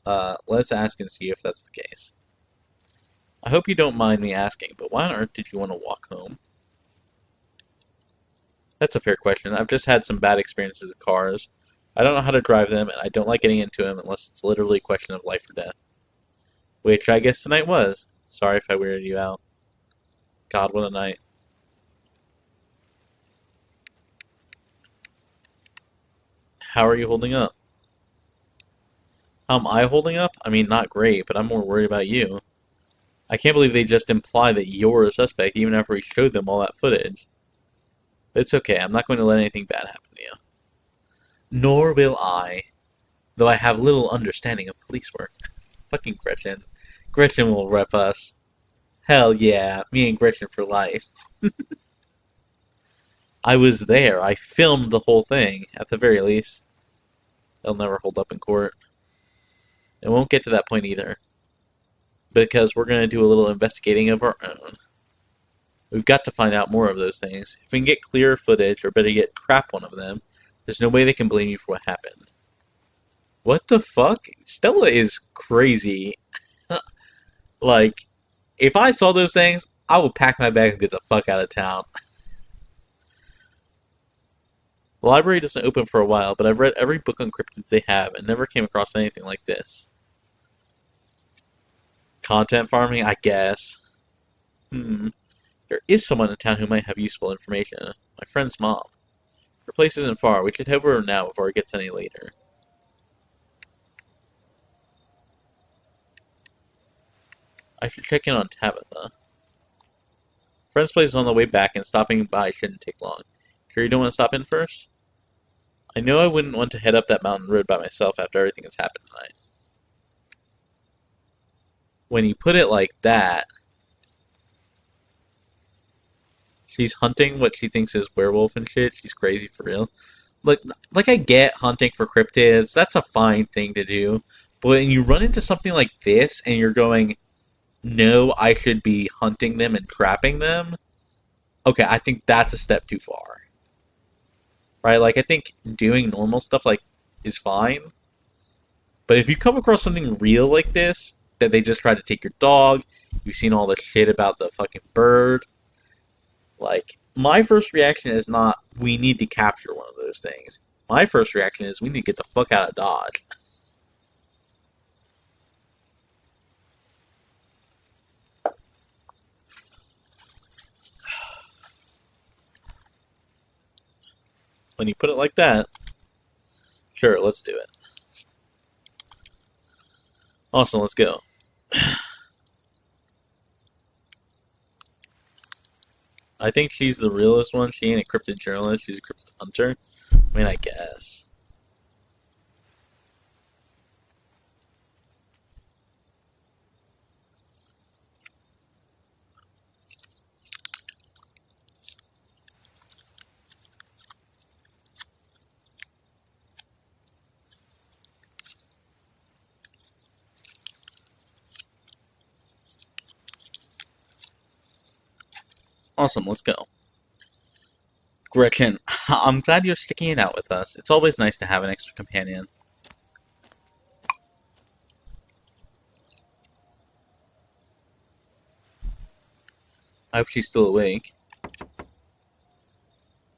Let's ask and see if that's the case. I hope you don't mind me asking, but why on earth did you want to walk home? That's a fair question. I've just had some bad experiences with cars. I don't know how to drive them, and I don't like getting into them unless it's literally a question of life or death. Which I guess tonight was. Sorry if I weirded you out. God, what a night. How are you holding up? How am I holding up? I mean, not great, but I'm more worried about you. I can't believe they just imply that you're a suspect even after we showed them all that footage. But it's okay, I'm not going to let anything bad happen to you. Nor will I. though I have little understanding of police work. Fucking Gretchen. Gretchen will rep us. Hell yeah, me and Gretchen for life. I was there. I filmed the whole thing, at the very least. It'll never hold up in court. It won't get to that point either. Because we're going to do a little investigating of our own. We've got to find out more of those things. If we can get clearer footage, or better yet, trap one of them, there's no way they can blame you for what happened. What the fuck? Stella is crazy. Like, if I saw those things, I would pack my bag and get the fuck out of town. The library doesn't open for a while, but I've read every book on cryptids they have and never came across anything like this. Content farming, I guess. There is someone in town who might have useful information. My friend's mom. Her place isn't far. We should head over now before it gets any later. I should check in on Tabitha. Friend's place is on the way back, and stopping by shouldn't take long. Sure you don't want to stop in first? I know I wouldn't want to head up that mountain road by myself after everything that's happened tonight. When you put it like that, she's hunting what she thinks is werewolf and shit. She's crazy for real. Like I get hunting for cryptids. That's a fine thing to do. But when you run into something like this and you're going, no, I should be hunting them and trapping them. Okay, I think that's a step too far. Right? Like, I think doing normal stuff, like, is fine. But if you come across something real like this, that they just tried to take your dog, you've seen all the shit about the fucking bird, like, my first reaction is not, we need to capture one of those things. My first reaction is, we need to get the fuck out of Dodge. When you put it like that, sure, let's do it. Awesome, let's go. I think she's the realest one. She ain't a cryptid journalist, she's a cryptid hunter. I mean, I guess. Awesome, let's go. Gretchen, I'm glad you're sticking it out with us. It's always nice to have an extra companion. I hope she's still awake.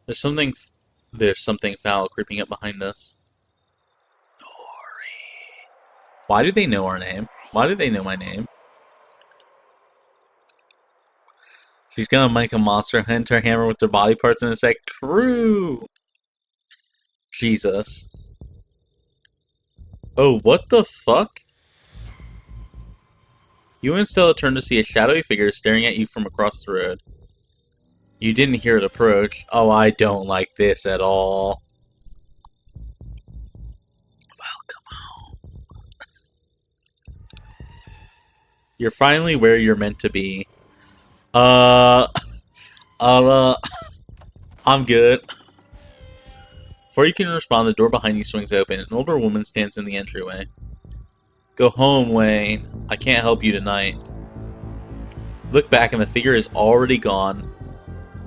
There's something foul creeping up behind us. Nori. Why do they know our name? Why do they know my name? She's gonna make a monster hunt her hammer with their body parts in a sec. True! Jesus. Oh, what the fuck? You and Stella turned to see a shadowy figure staring at you from across the road. You didn't hear it approach. Oh, I don't like this at all. Welcome home. You're finally where you're meant to be. I'm good. Before you can respond, the door behind you swings open. An older woman stands in the entryway. Go home, Wayne. I can't help you tonight. Look back and the figure is already gone.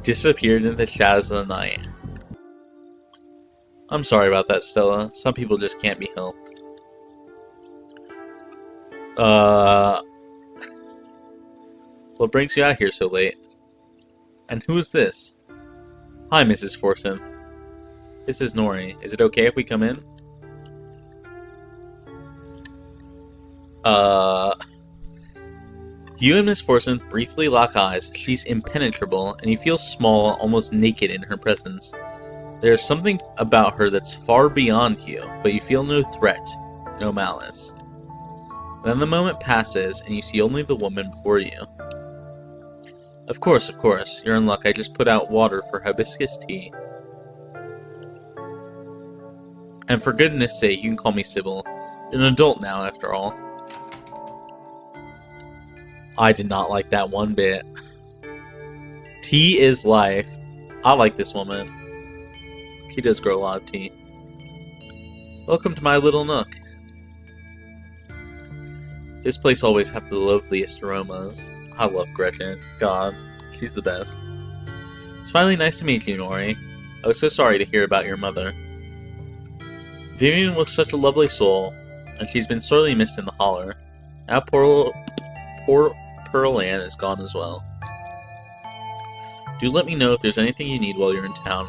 Disappeared into the shadows of the night. I'm sorry about that, Stella. Some people just can't be helped. What brings you out here so late? And who is this? Hi, Mrs. Forsyth. This is Nori. Is it okay if we come in? You and Miss Forsyth briefly lock eyes. She's impenetrable, and you feel small, almost naked in her presence. There's something about her that's far beyond you, but you feel no threat, no malice. Then the moment passes, and you see only the woman before you. Of course, you're in luck. I just put out water for hibiscus tea. And for goodness sake, you can call me Sybil. You're an adult now, after all. I did not like that one bit. Tea is life. I like this woman. She does grow a lot of tea. Welcome to my little nook. This place always has the loveliest aromas. I love Gretchen. God, she's the best. It's finally nice to meet you, Nori. I was so sorry to hear about your mother. Vivian was such a lovely soul, and she's been sorely missed in the holler. Now poor Pearl Ann is gone as well. Do let me know if there's anything you need while you're in town.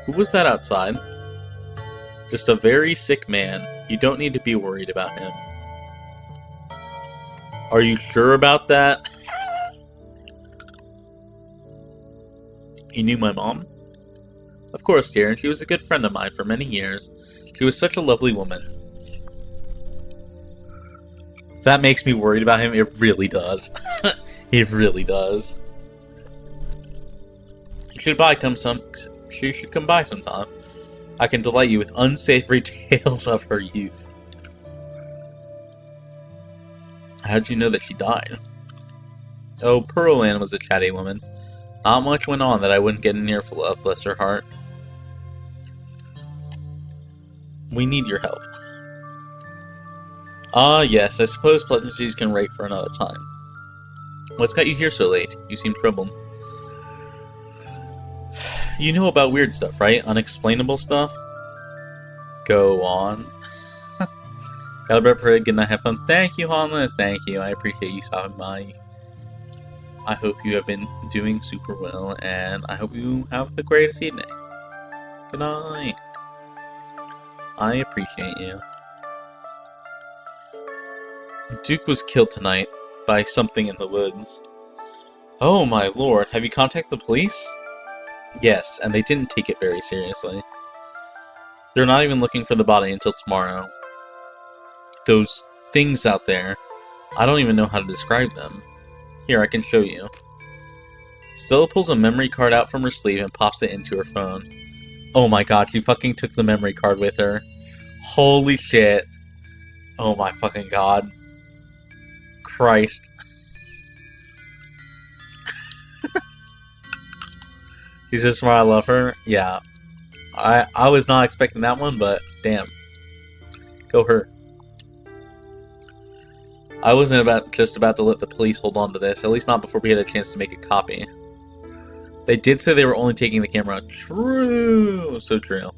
Who was that outside? Just a very sick man. You don't need to be worried about him. Are you sure about that? You knew my mom? Of course, dear. She was a good friend of mine for many years. She was such a lovely woman. If that makes me worried about him, it really does. It really does. You should come by sometime. I can delight you with unsavory tales of her youth. How'd you know that she died? Oh, Pearl Ann was a chatty woman. Not much went on that I wouldn't get an earful of, bless her heart. We need your help. Ah, yes, I suppose pleasantries can wait for another time. What's got you here so late? You seem troubled. You know about weird stuff, right? Unexplainable stuff? Go on. Got a bread for it, good night, have fun. Thank you, Harmless, thank you. I appreciate you stopping by. I hope you have been doing super well, and I hope you have the greatest evening. Good night. I appreciate you. Duke was killed tonight by something in the woods. Oh my lord, have you contacted the police? Yes, and they didn't take it very seriously. They're not even looking for the body until tomorrow. Those things out there, I don't even know how to describe them. Here, I can show you. Stella pulls a memory card out from her sleeve and pops it into her phone. Oh my god, she fucking took the memory card with her. Holy shit. Oh my fucking god. Christ. She's just smart, I love her. Yeah. I was not expecting that one, but damn. Go her. I wasn't just about to let the police hold on to this, at least not before we had a chance to make a copy. They did say they were only taking the camera. True! So true.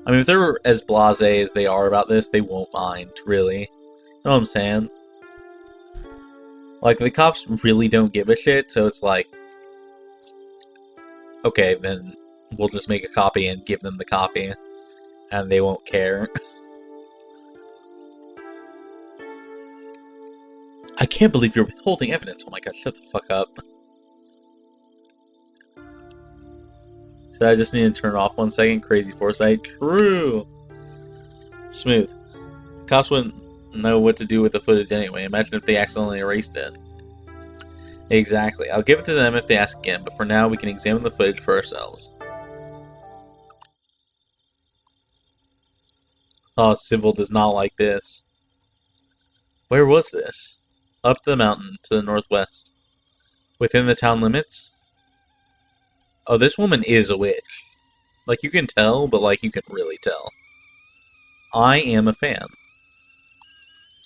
I mean, if they were as blasé as they are about this, they won't mind, really. You know what I'm saying? Like, the cops really don't give a shit, so it's like, okay, then we'll just make a copy and give them the copy, and they won't care. I can't believe you're withholding evidence. Oh my god, shut the fuck up. So I just need to turn it off 1 second. Crazy foresight. True. Smooth. Cops wouldn't know what to do with the footage anyway. Imagine if they accidentally erased it. Exactly. I'll give it to them if they ask again, but for now we can examine the footage for ourselves. Oh, Sybil does not like this. Where was this? Up the mountain to the northwest. Within the town limits? Oh, this woman is a witch. Like, you can tell, but, like, you can really tell. I am a fan.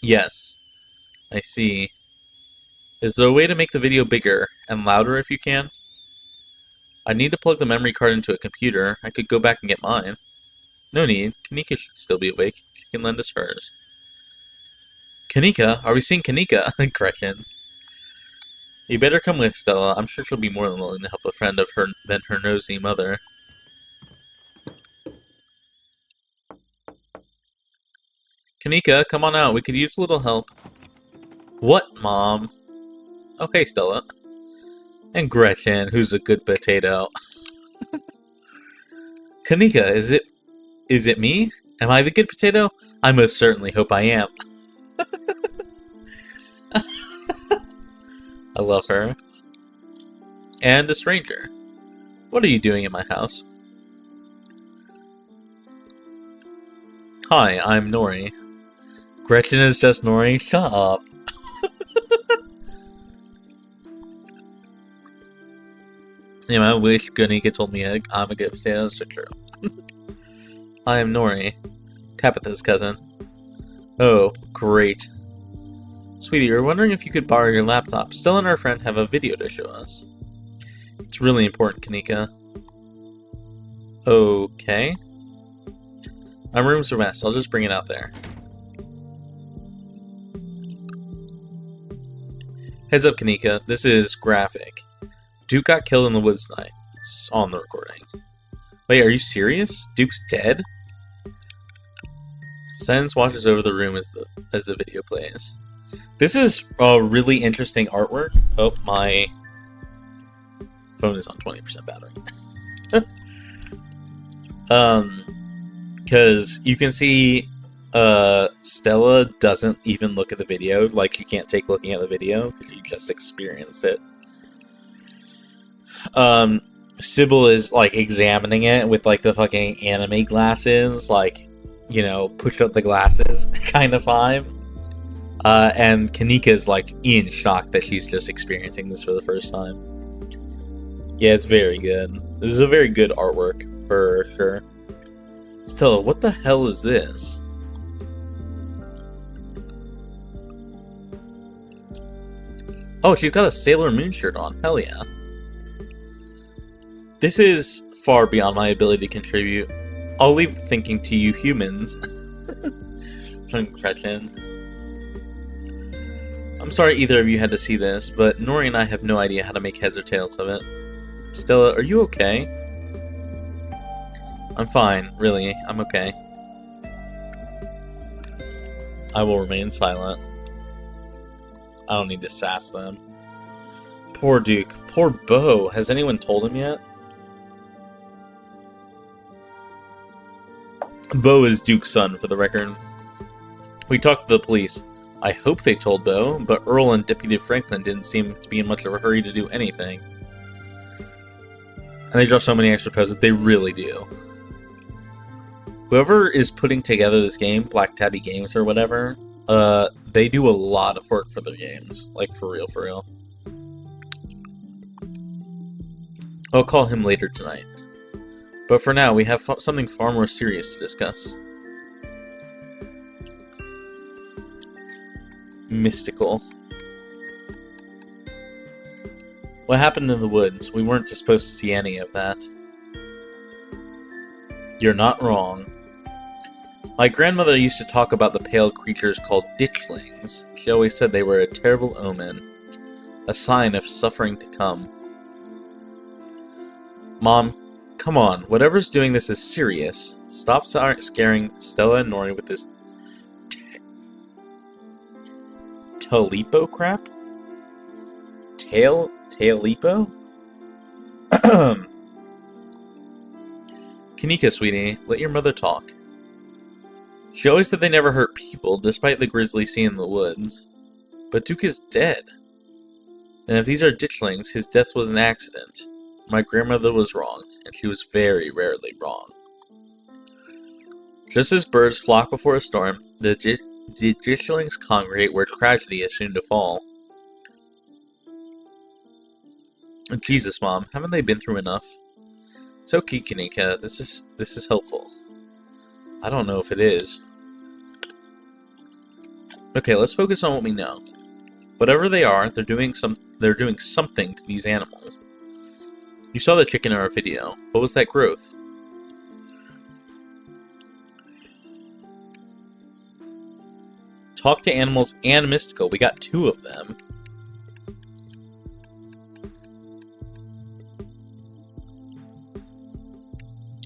Yes. I see. Is there a way to make the video bigger and louder if you can? I need to plug the memory card into a computer. I could go back and get mine. No need. Kanika should still be awake. She can lend us hers. Kanika? Are we seeing Kanika? Gretchen. You better come with, Stella. I'm sure she'll be more than willing to help a friend of her than her nosy mother. Kanika, come on out. We could use a little help. What, Mom? Okay, Stella. And Gretchen, who's a good potato. Kanika, is it me? Am I the good potato? I most certainly hope I am. I love her. And a stranger. What are you doing in my house? Hi, I'm Nori. Gretchen is just Nori? Shut up. I wish Gunika told me I'm a good potato, so true. I am Nori. Tabitha's cousin. Oh, great. Sweetie, we're wondering if you could borrow your laptop. Stella and her friend have a video to show us. It's really important, Kanika. Okay. My room's a mess. I'll just bring it out there. Heads up, Kanika. This is graphic. Duke got killed in the woods tonight. It's on the recording. Wait, are you serious? Duke's dead? Silence washes over the room as the video plays. This is a really interesting artwork. Oh, my phone is on 20% battery. Because you can see Stella doesn't even look at the video. Like, you can't take looking at the video because you just experienced it. Sybil is, like, examining it with, like, the fucking anime glasses, like, you know, push up the glasses kind of vibe. And Kanika's, like, in shock that she's just experiencing this for the first time. Yeah, it's very good. This is a very good artwork, for sure. Stella, what the hell is this? Oh, she's got a Sailor Moon shirt on. Hell yeah. This is far beyond my ability to contribute. I'll leave the thinking to you humans. Gretchen. I'm sorry either of you had to see this, but Nori and I have no idea how to make heads or tails of it. Stella, are you okay? I'm fine, really. I'm okay. I will remain silent. I don't need to sass them. Poor Duke. Poor Beau. Has anyone told him yet? Beau is Duke's son, for the record. We talked to the police. I hope they told Beau, but Earl and Deputy Franklin didn't seem to be in much of a hurry to do anything. And they draw so many extra poses, they really do. Whoever is putting together this game, Black Tabby Games or whatever, they do a lot of work for their games. Like, for real, for real. I'll call him later tonight. But for now, we have something far more serious to discuss. Mystical. What happened in the woods? We weren't supposed to see any of that. You're not wrong. My grandmother used to talk about the pale creatures called ditchlings. She always said they were a terrible omen, a sign of suffering to come. Mom, come on, whatever's doing this is serious. Stop scaring Stella and Nori with this Talipo crap? Talipo? Kanika, sweetie, let your mother talk. She always said they never hurt people, despite the grisly scene in the woods. But Duke is dead. And if these are ditchlings, his death was an accident. My grandmother was wrong, and she was very rarely wrong. Just as birds flock before a storm, the ditchlings congregate where tragedy is soon to fall. Jesus, Mom, haven't they been through enough? It's okay, Kanika. This is helpful. I don't know if it is. Okay, let's focus on what we know. Whatever they are, they're doing something to these animals. You saw the chicken in our video. What was that growth? Talk to animals and mystical. We got 2 of them.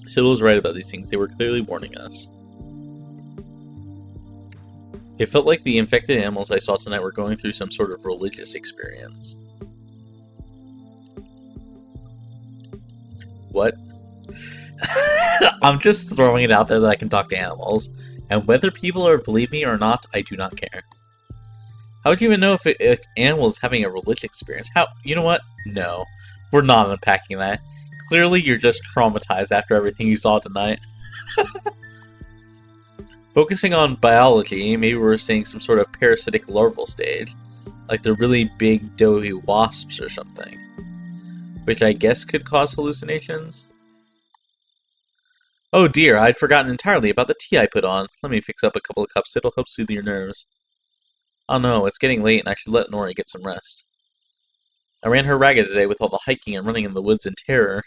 Sybil was right about these things. They were clearly warning us. It felt like the infected animals I saw tonight were going through some sort of religious experience. What? I'm just throwing it out there that I can talk to animals. And whether people believe me or not, I do not care. How would you even know if an animal is having a religious experience? How? You know what? No. We're not unpacking that. Clearly, you're just traumatized after everything you saw tonight. Focusing on biology, maybe we're seeing some sort of parasitic larval stage, like the really big doughy wasps or something, which I guess could cause hallucinations. Oh dear, I'd forgotten entirely about the tea I put on. Let me fix up a couple of cups, it'll help soothe your nerves. Oh no, it's getting late and I should let Nori get some rest. I ran her ragged today with all the hiking and running in the woods in terror.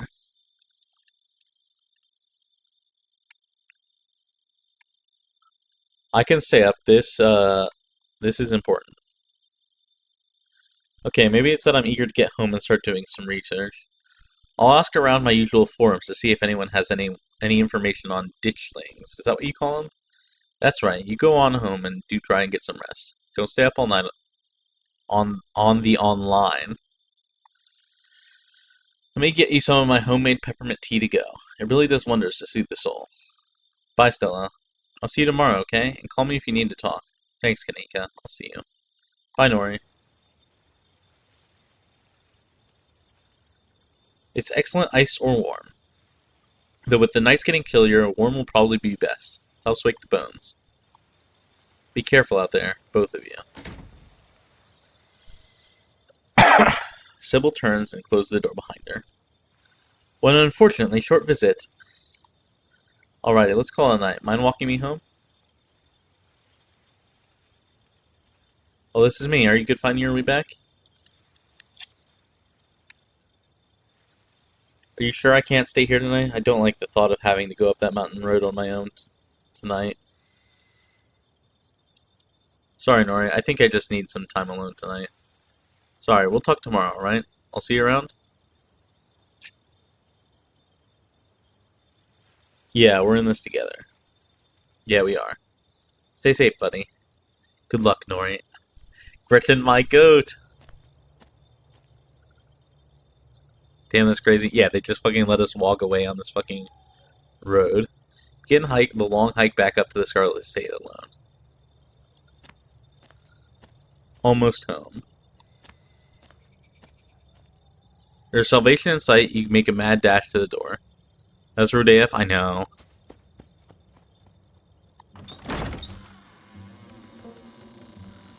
I can stay up, this is important. Okay, maybe it's that I'm eager to get home and start doing some research. I'll ask around my usual forums to see if anyone has any information on ditchlings. Is that what you call them? That's right, you go on home and do try and get some rest. Don't stay up all night on the online. Let me get you some of my homemade peppermint tea to go. It really does wonders to soothe the soul. Bye, Stella. I'll see you tomorrow, okay? And call me if you need to talk. Thanks, Kanika. I'll see you. Bye, Nori. It's excellent iced or warm. Though with the nights getting chillier, warm will probably be best. Helps wake the bones. Be careful out there, both of you. Sybil turns and closes the door behind her. What an unfortunately short visit. Alrighty, let's call it a night. Mind walking me home? Oh, this is me. Are you good finding your way back? Are you sure I can't stay here tonight? I don't like the thought of having to go up that mountain road on my own tonight. Sorry, Nori. I think I just need some time alone tonight. Sorry, we'll talk tomorrow, alright? I'll see you around? Yeah, we're in this together. Yeah, we are. Stay safe, buddy. Good luck, Nori. Gretchen, my goat! Damn, that's crazy. Yeah, they just fucking let us walk away on this fucking road. Begin the long hike back up to the Scarlet estate alone. Almost home. There's salvation in sight, you make a mad dash to the door. That's Rodef, I know.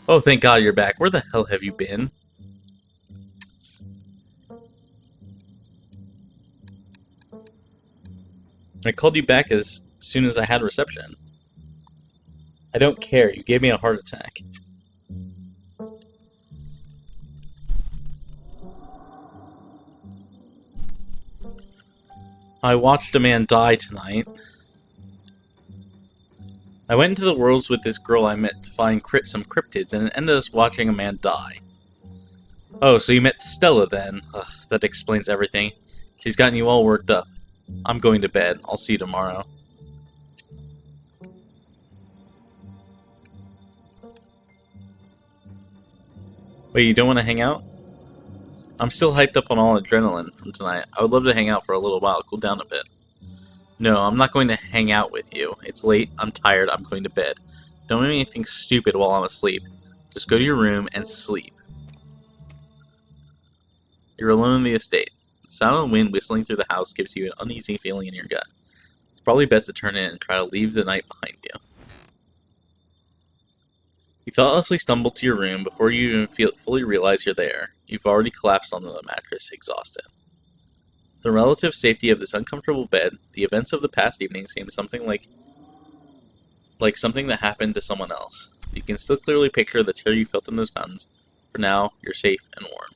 Oh, thank God you're back. Where the hell have you been? I called you back as soon as I had reception. I don't care. You gave me a heart attack. I watched a man die tonight. I went into the worlds with this girl I met to find some cryptids, and it ended us watching a man die. Oh, so you met Stella then? Ugh, that explains everything. She's gotten you all worked up. I'm going to bed. I'll see you tomorrow. Wait, you don't want to hang out? I'm still hyped up on all adrenaline from tonight. I would love to hang out for a little while, cool down a bit. No, I'm not going to hang out with you. It's late, I'm tired, I'm going to bed. Don't make me anything stupid while I'm asleep. Just go to your room and sleep. You're alone in the estate. The sound of the wind whistling through the house gives you an uneasy feeling in your gut. It's probably best to turn in and try to leave the night behind you. You thoughtlessly stumble to your room before you even fully realize you're there. You've already collapsed onto the mattress, exhausted. The relative safety of this uncomfortable bed, the events of the past evening seem something like something that happened to someone else. You can still clearly picture the terror you felt in those mountains. For now, you're safe and warm.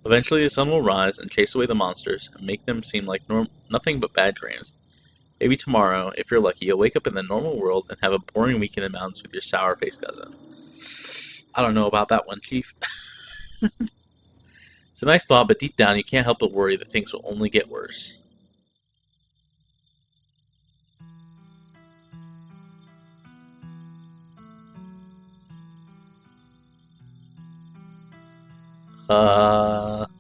Eventually the sun will rise and chase away the monsters and make them seem like nothing but bad dreams. Maybe tomorrow, if you're lucky, you'll wake up in the normal world and have a boring week in the mountains with your sour-faced cousin. I don't know about that one, Chief. It's a nice thought, but deep down you can't help but worry that things will only get worse. Don't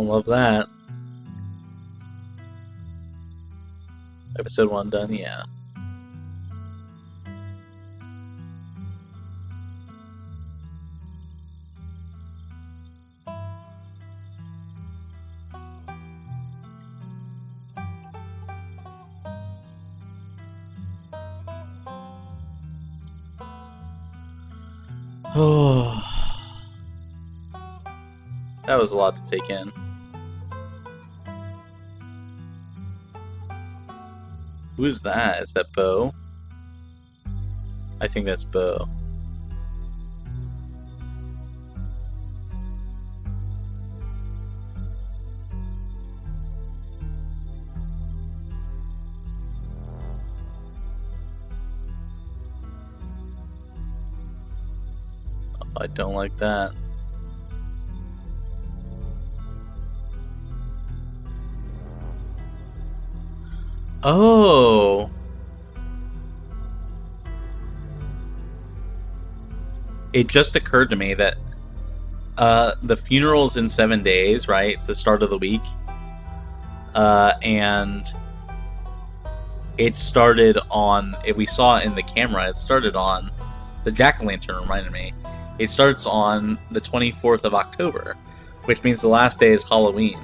love that. Episode 1 done, yeah. Oh, that was a lot to take in. Who is that? Is that Bo? I think that's Bo. I don't like that. Oh! It just occurred to me that the funeral's in 7 days, right? It's the start of the week. And it started on, if we saw it in the camera, it started on, the jack-o'-lantern reminded me, it starts on the 24th of October, which means the last day is Halloween.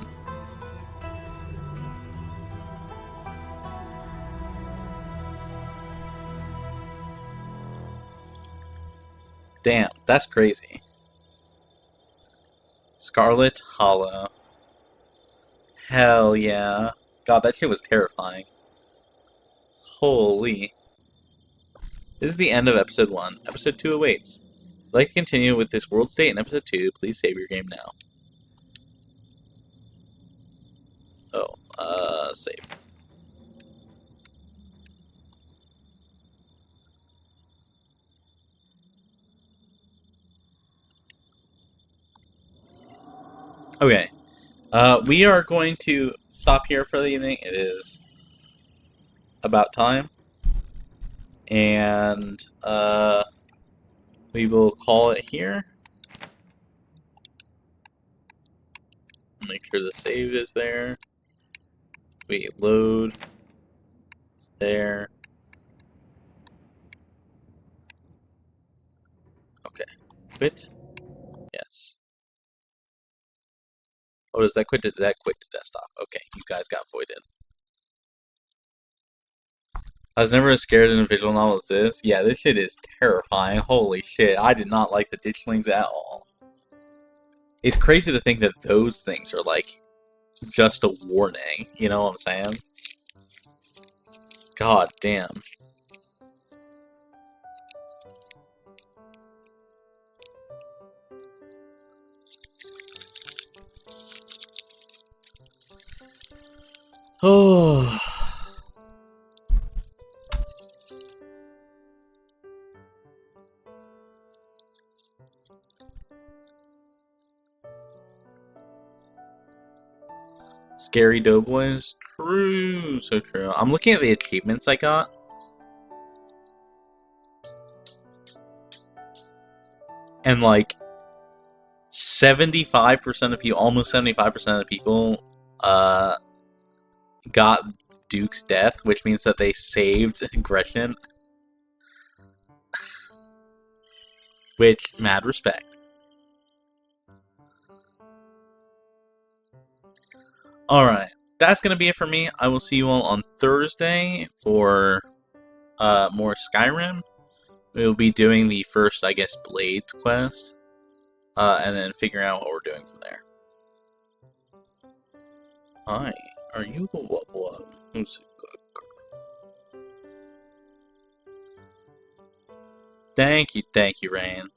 Damn, that's crazy. Scarlet Hollow. Hell yeah. God, that shit was terrifying. Holy. This is the end of episode 1. Episode 2 awaits. If you'd like to continue with this world state in episode 2, please save your game now. Oh, save. Okay. We are going to stop here for the evening. It is about time. And, we will call it here. Make sure the save is there. We load. It's there. Okay. Quit. Yes. Oh, does that quit? Did that quit to desktop? Okay, you guys got voided. I was never as scared in a visual novel as this. Yeah, this shit is terrifying. Holy shit, I did not like the ditchlings at all. It's crazy to think that those things are like just a warning. You know what I'm saying? God damn. Oh. Scary Doughboys? True, so true. I'm looking at the achievements I got. And like 75% of people, almost 75% of the people, got Duke's death, which means that they saved Gretchen. Which, mad respect. Alright, that's going to be it for me. I will see you all on Thursday for more Skyrim. We'll be doing the first, I guess, Blades quest. And then figuring out what we're doing from there. Hi, are you the what? Who's a good girl? Thank you, Rain.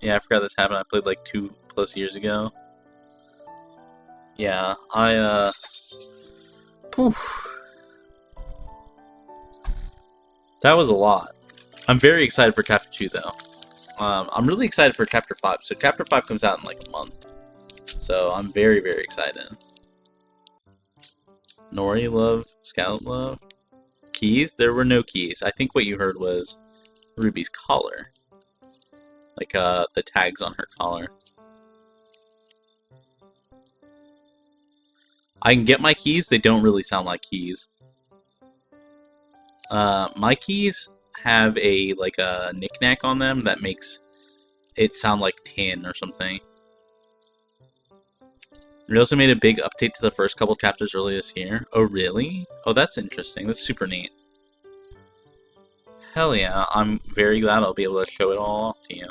Yeah, I forgot this happened. I played like 2+ years ago. Yeah, poof. That was a lot. I'm very excited for Chapter 2, though. I'm really excited for Chapter 5. So Chapter 5 comes out in like a month. So I'm very, very excited. Nori love, Scarlet love. Keys? There were no keys. I think what you heard was Ruby's collar. Like, the tags on her collar. I can get my keys, they don't really sound like keys. My keys have a knick-knack on them that makes it sound like tin or something. We also made a big update to the first couple chapters earlier this year. Oh, really? Oh, that's interesting. That's super neat. Hell yeah, I'm very glad I'll be able to show it all off to you.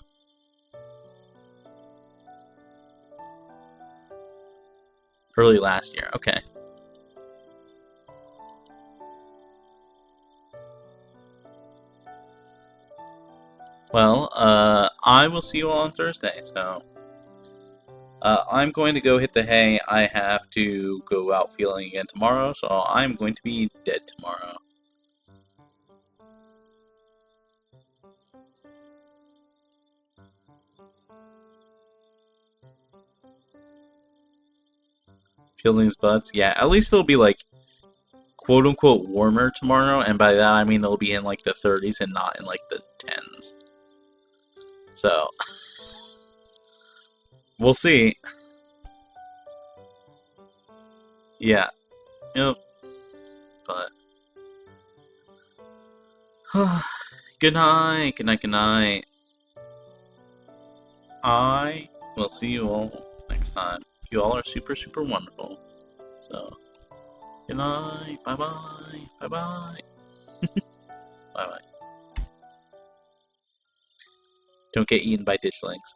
Early last year. Okay. Well, I will see you all on Thursday, so... I'm going to go hit the hay. I have to go out feeling again tomorrow, so I'm going to be dead tomorrow. Feelings butts? Yeah, at least it'll be like quote-unquote warmer tomorrow, and by that I mean it'll be in like the 30s and not in like the 10s. So, we'll see. Yeah. Yep. But... good night, good night, good night. I will see you all next time. You all are super, super wonderful. So, good night, bye-bye, bye-bye. Bye-bye. Don't get eaten by ditchlings.